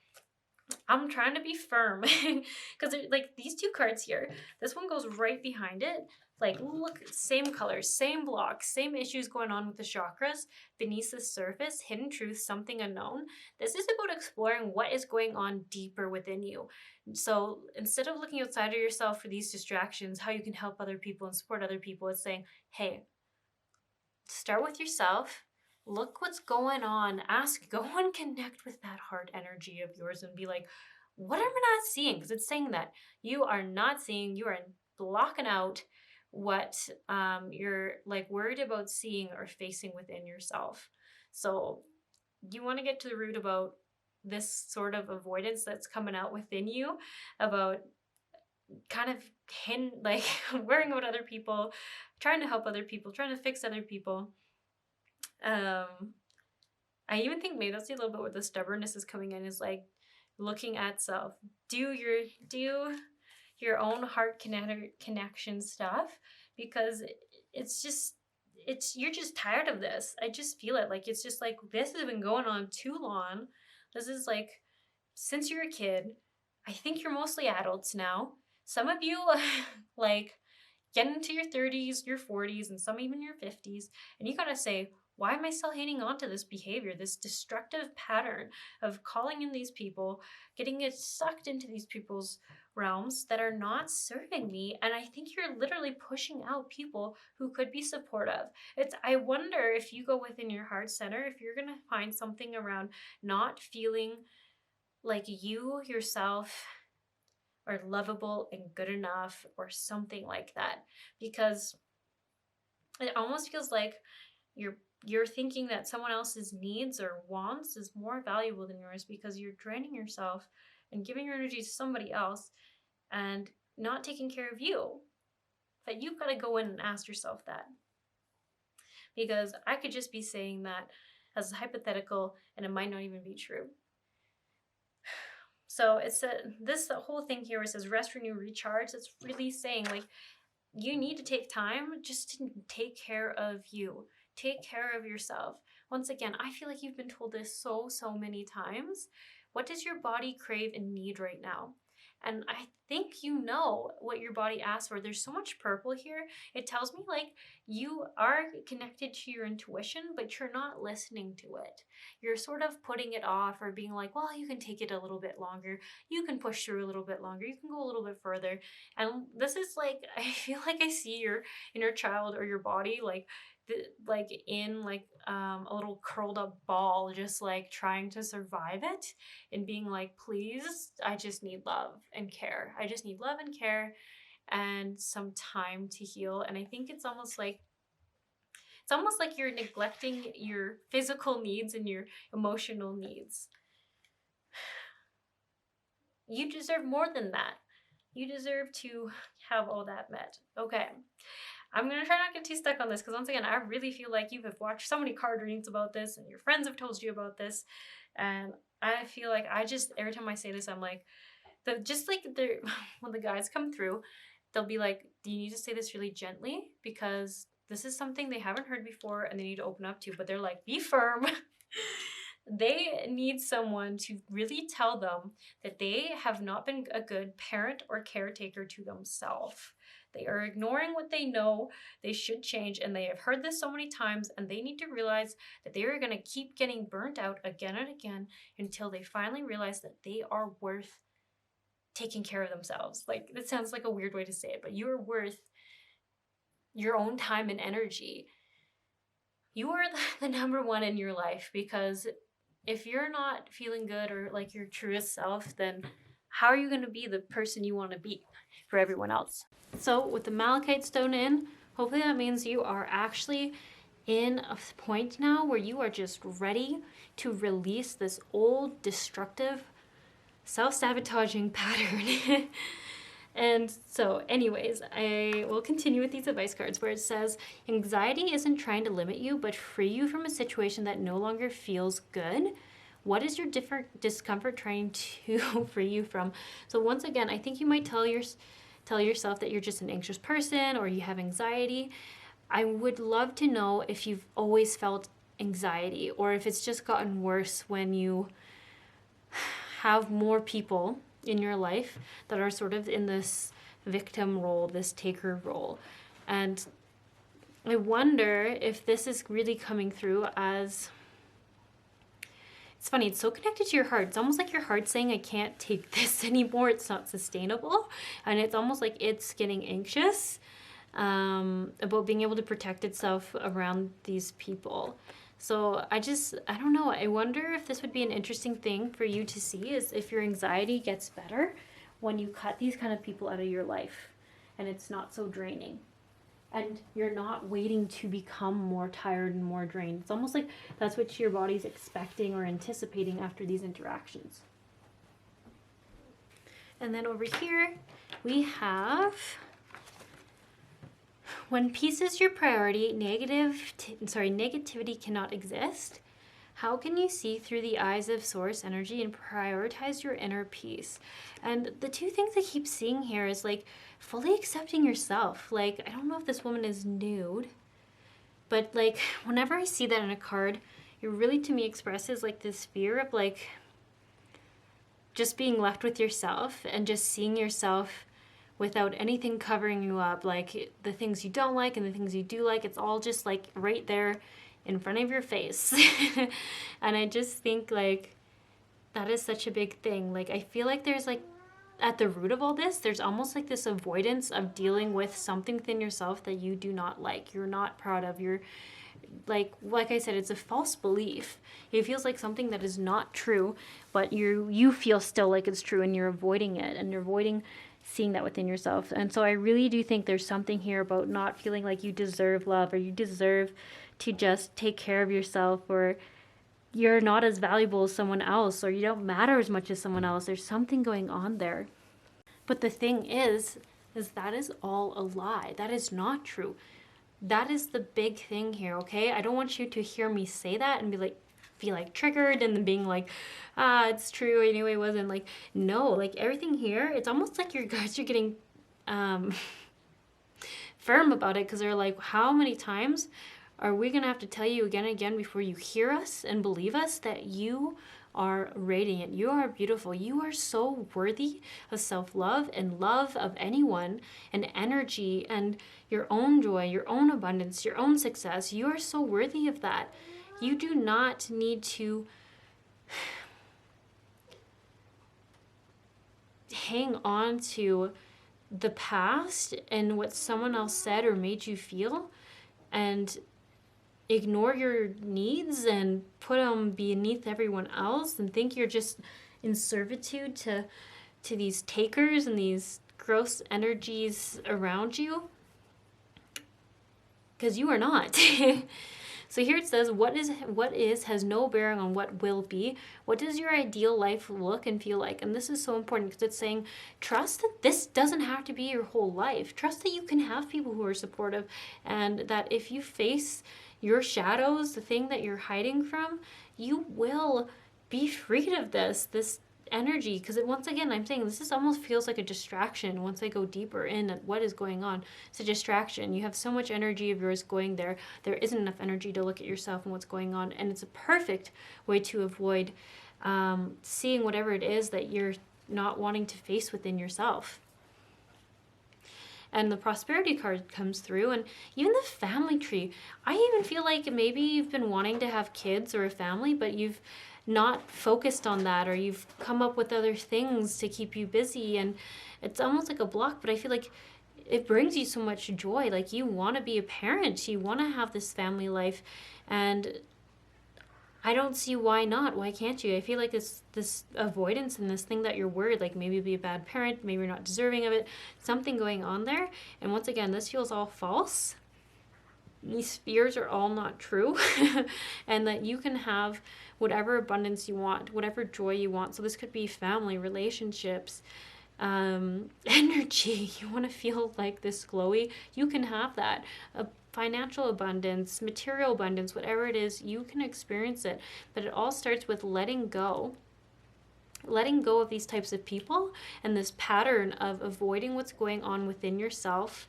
I'm trying to be firm because like these two cards here, this one goes right behind it. Like, look, same colors, same blocks, same issues going on with the chakras. Beneath the surface, hidden truth, something unknown. This is about exploring what is going on deeper within you. So instead of looking outside of yourself for these distractions, how you can help other people and support other people, it's saying, hey, start with yourself. Look what's going on. Go and connect with that heart energy of yours and be like, what am I not seeing? Because it's saying that you are not seeing, you are blocking out what you're like worried about seeing or facing within yourself. So you want to get to the root about this sort of avoidance that's coming out within you, about kind of like worrying about other people, trying to help other people, trying to fix other people. I even think maybe that's a little bit where the stubbornness is coming in, is like looking at self. Do your own heart connection stuff, because you're just tired of this. I just feel it. Like, it's just like, this has been going on too long. This is like, since you're a kid, I think you're mostly adults now. Some of you like get into your 30s, your 40s, and some even your 50s, and you gotta say, why am I still hanging on to this behavior, this destructive pattern of calling in these people, getting it sucked into these people's realms that are not serving me? And I think you're literally pushing out people who could be supportive. I wonder if you go within your heart center, if you're gonna find something around not feeling like you yourself are lovable and good enough or something like that, because it almost feels like you're thinking that someone else's needs or wants is more valuable than yours, because you're draining yourself and giving your energy to somebody else and not taking care of you. That you've got to go in and ask yourself that, because I could just be saying that as a hypothetical and it might not even be true. So it's the whole thing here, where it says rest, renew, recharge. It's really saying like you need to take time just to take care of you. Take care of yourself. Once again, I feel like you've been told this so many times. What does your body crave and need right now? And I think you know what your body asks for. There's so much purple here. It tells me like you are connected to your intuition, but you're not listening to it. You're sort of putting it off, or being like, well, you can take it a little bit longer. You can push through a little bit longer. You can go a little bit further. And this is like, I feel like I see your inner child or your body in a little curled up ball, just like trying to survive it and being like, please, I just need love and care. I just need love and care and some time to heal. And I think it's almost like you're neglecting your physical needs and your emotional needs. You deserve more than that. You deserve to have all that met. Okay. I'm going to try not to get too stuck on this, because once again, I really feel like you have watched so many card readings about this and your friends have told you about this. And I feel like every time I say this, I'm like, when the guys come through, they'll be like, do you need to say this really gently? Because this is something they haven't heard before and they need to open up to, but they're like, be firm. They need someone to really tell them that they have not been a good parent or caretaker to themselves. They are ignoring what they know they should change, and they have heard this so many times, and they need to realize that they are going to keep getting burnt out again and again until they finally realize that they are worth taking care of themselves. Like, it sounds like a weird way to say it, but you are worth your own time and energy. You are the number one in your life, because if you're not feeling good or like your truest self, then how are you going to be the person you want to be for everyone else? So with the Malachite stone in, hopefully that means you are actually in a point now where you are just ready to release this old, destructive, self-sabotaging pattern. And so anyways, I will continue with these advice cards, where it says, anxiety isn't trying to limit you, but free you from a situation that no longer feels good. What is your discomfort trying to free you from? So once again, I think you might tell yourself that you're just an anxious person or you have anxiety. I would love to know if you've always felt anxiety, or if it's just gotten worse when you have more people in your life that are sort of in this victim role, this taker role. And I wonder if this is really coming through as, it's funny, it's so connected to your heart. It's almost like your heart's saying, I can't take this anymore. It's not sustainable. And it's almost like it's getting anxious about being able to protect itself around these people. So I don't know. I wonder if this would be an interesting thing for you to see, is if your anxiety gets better when you cut these kind of people out of your life and it's not so draining. And you're not waiting to become more tired and more drained. It's almost like that's what your body's expecting or anticipating after these interactions. And then over here, we have, when peace is your priority, negativity cannot exist. How can you see through the eyes of source energy and prioritize your inner peace? And the two things I keep seeing here is like fully accepting yourself. Like, I don't know if this woman is nude, but like whenever I see that in a card, it really to me expresses like this fear of like just being left with yourself and just seeing yourself without anything covering you up, like the things you don't like and the things you do like, it's all just like right there in front of your face. And I just think like that is such a big thing. Like I feel like there's like at the root of all this, there's almost like this avoidance of dealing with something within yourself that you do not like, you're not proud of, you're like I said, it's a false belief. It feels like something that is not true, but you feel still like it's true, and you're avoiding it, and you're avoiding seeing that within yourself. And so I really do think there's something here about not feeling like you deserve love, or you deserve to just take care of yourself, or you're not as valuable as someone else, or you don't matter as much as someone else. There's something going on there. But the thing is that is all a lie. That is not true. That is the big thing here, okay? I don't want you to hear me say that and be like triggered and then being like, it's true, I knew it wasn't. Like, no, like everything here, it's almost like you guys are getting firm about it, because they're like, how many times are we gonna have to tell you again and again before you hear us and believe us that you are radiant, you are beautiful, you are so worthy of self-love and love of anyone and energy and your own joy, your own abundance, your own success. You are so worthy of that. You do not need to hang on to the past and what someone else said or made you feel and ignore your needs and put them beneath everyone else and think you're just in servitude to these takers and these gross energies around you, because you are not. So here it says, what is has no bearing on what will be. What does your ideal life look and feel like? And this is so important, because it's saying, trust that this doesn't have to be your whole life. Trust that you can have people who are supportive, and that if you face your shadows, the thing that you're hiding from, you will be freed of this energy. Because once again, I'm saying this almost feels like a distraction. Once I go deeper in at what is going on, it's a distraction. You have so much energy of yours going there. There isn't enough energy to look at yourself and what's going on. And it's a perfect way to avoid seeing whatever it is that you're not wanting to face within yourself. And the prosperity card comes through, and even the family tree. I even feel like maybe you've been wanting to have kids or a family, but you've not focused on that, or you've come up with other things to keep you busy, and it's almost like a block. But I feel like it brings you so much joy. Like, you want to be a parent, you want to have this family life, and I don't see why not. Why can't you? I feel like this avoidance and this thing that you're worried, like maybe be a bad parent, maybe you're not deserving of it, something going on there. And once again, this feels all false. These fears are all not true. And that you can have whatever abundance you want, whatever joy you want. So this could be family, relationships, energy. You want to feel like this glowy, you can have that. Financial abundance, material abundance, whatever it is, you can experience it. But it all starts with letting go of these types of people and this pattern of avoiding what's going on within yourself,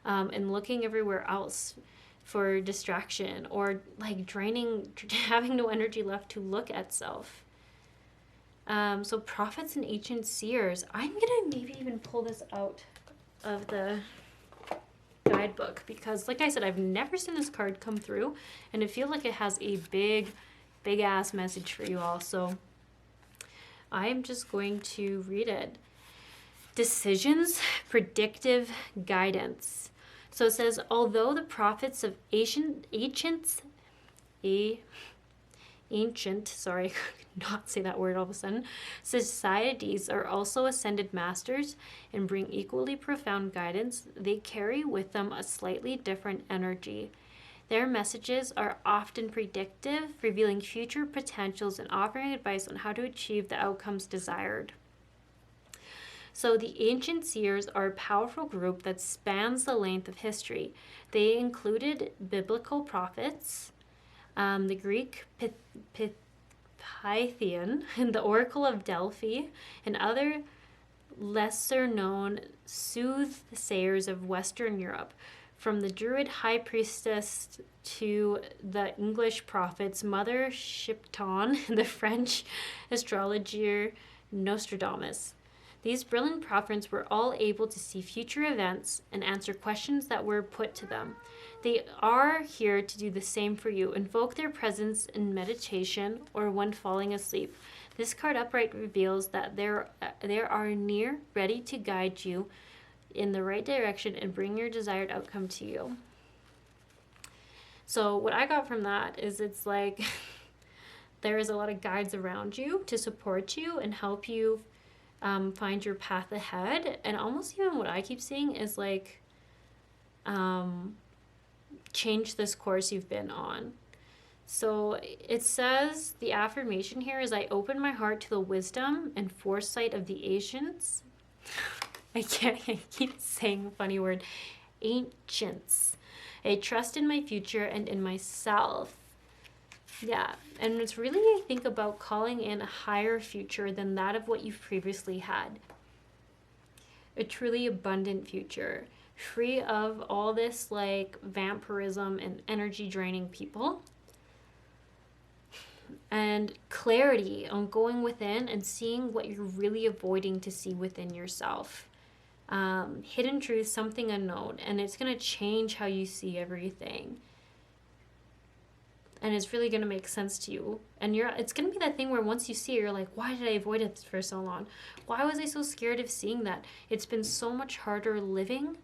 and looking everywhere else for distraction, or like having no energy left to look at self. So prophets and ancient seers. I'm gonna maybe even pull this out of the guidebook, because like I said, I've never seen this card come through, and it feels like it has a big ass message for you all. So I'm just going to read it. Decisions, predictive guidance. So it says, although the prophets of ancient, sorry, I could not say that word all of a sudden, societies are also ascended masters and bring equally profound guidance, they carry with them a slightly different energy. Their messages are often predictive, revealing future potentials and offering advice on how to achieve the outcomes desired. So the ancient seers are a powerful group that spans the length of history. They included biblical prophets, the Greek Pythian, and the Oracle of Delphi, and other lesser-known soothsayers of Western Europe. From the Druid high priestess to the English prophets, Mother Shipton, the French astrologer Nostradamus. These brilliant prophets were all able to see future events and answer questions that were put to them. They are here to do the same for you. Invoke their presence in meditation or when falling asleep. This card upright reveals that they are near, ready to guide you in the right direction and bring your desired outcome to you. So what I got from that is it's like there is a lot of guides around you to support you and help you find your path ahead. And almost even what I keep seeing is like change this course you've been on. So it says the affirmation here is, I open my heart to the wisdom and foresight of the ancients. I keep saying a funny word. Ancients. I trust in my future and in myself. Yeah, and it's really, I think, about calling in a higher future than that of what you've previously had. A truly abundant future, free of all this like vampirism and energy draining people. And clarity on going within and seeing what you're really avoiding to see within yourself. Hidden truth, something unknown, and it's going to change how you see everything. And it's really going to make sense to you. And it's going to be that thing where once you see it, you're like, why did I avoid it for so long? Why was I so scared of seeing that? It's been so much harder living,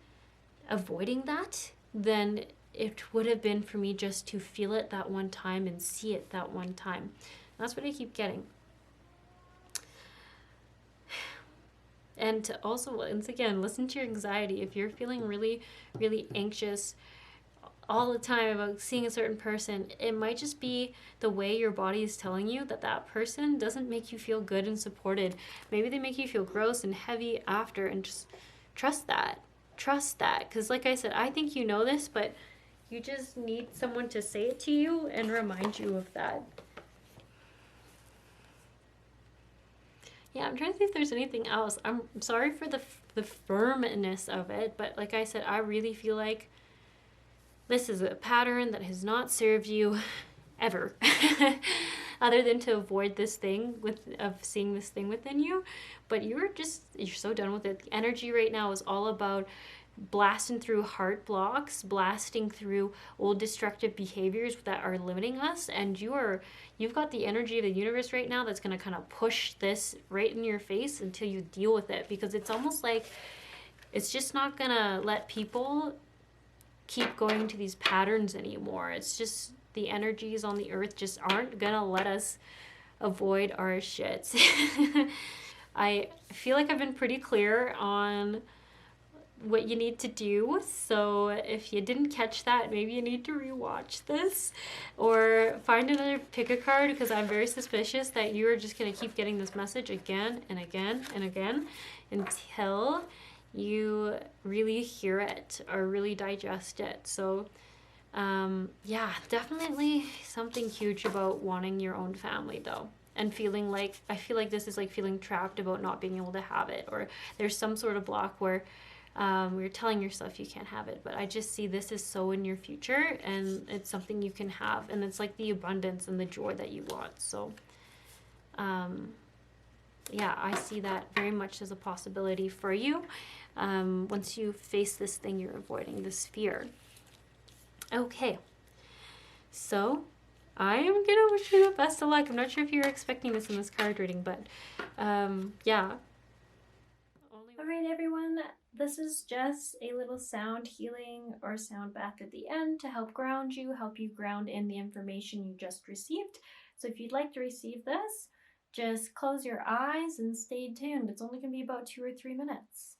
avoiding that, than it would have been for me just to feel it that one time and see it that one time. That's what I keep getting. And to also, once again, listen to your anxiety. If you're feeling really, really anxious all the time about seeing a certain person, it might just be the way your body is telling you that that person doesn't make you feel good and supported. Maybe they make you feel gross and heavy after, and just trust that. Trust that. Because like I said, I think you know this, but you just need someone to say it to you and remind you of that. Yeah, I'm trying to see if there's anything else. I'm sorry for the firmness of it, but like I said, I really feel like this is a pattern that has not served you ever, other than to avoid this thing of seeing this thing within you. But you're so done with it. The energy right now is all about blasting through heart blocks, blasting through old destructive behaviors that are limiting us, and you've got the energy of the universe right now that's going to kind of push this right in your face until you deal with it, because it's almost like it's just not going to let people keep going to these patterns anymore. It's just the energies on the earth just aren't going to let us avoid our shit. I feel like I've been pretty clear on what you need to do, so if you didn't catch that, maybe you need to rewatch this or find another pick a card, because I'm very suspicious that you are just going to keep getting this message again and again and again until you really hear it or really digest it. So yeah, definitely something huge about wanting your own family though, and feeling like, I feel like this is like feeling trapped about not being able to have it, or there's some sort of block where you're telling yourself you can't have it. But I just see this is so in your future, and it's something you can have, and it's like the abundance and the joy that you want. So yeah, I see that very much as a possibility for you once you face this thing you're avoiding, this fear. Okay, so I am gonna wish you the best of luck. I'm not sure if you were expecting this in this card reading, but yeah. Alright everyone, this is just a little sound healing or sound bath at the end to help you ground in the information you just received. So if you'd like to receive this, just close your eyes and stay tuned. It's only going to be about 2 or 3 minutes.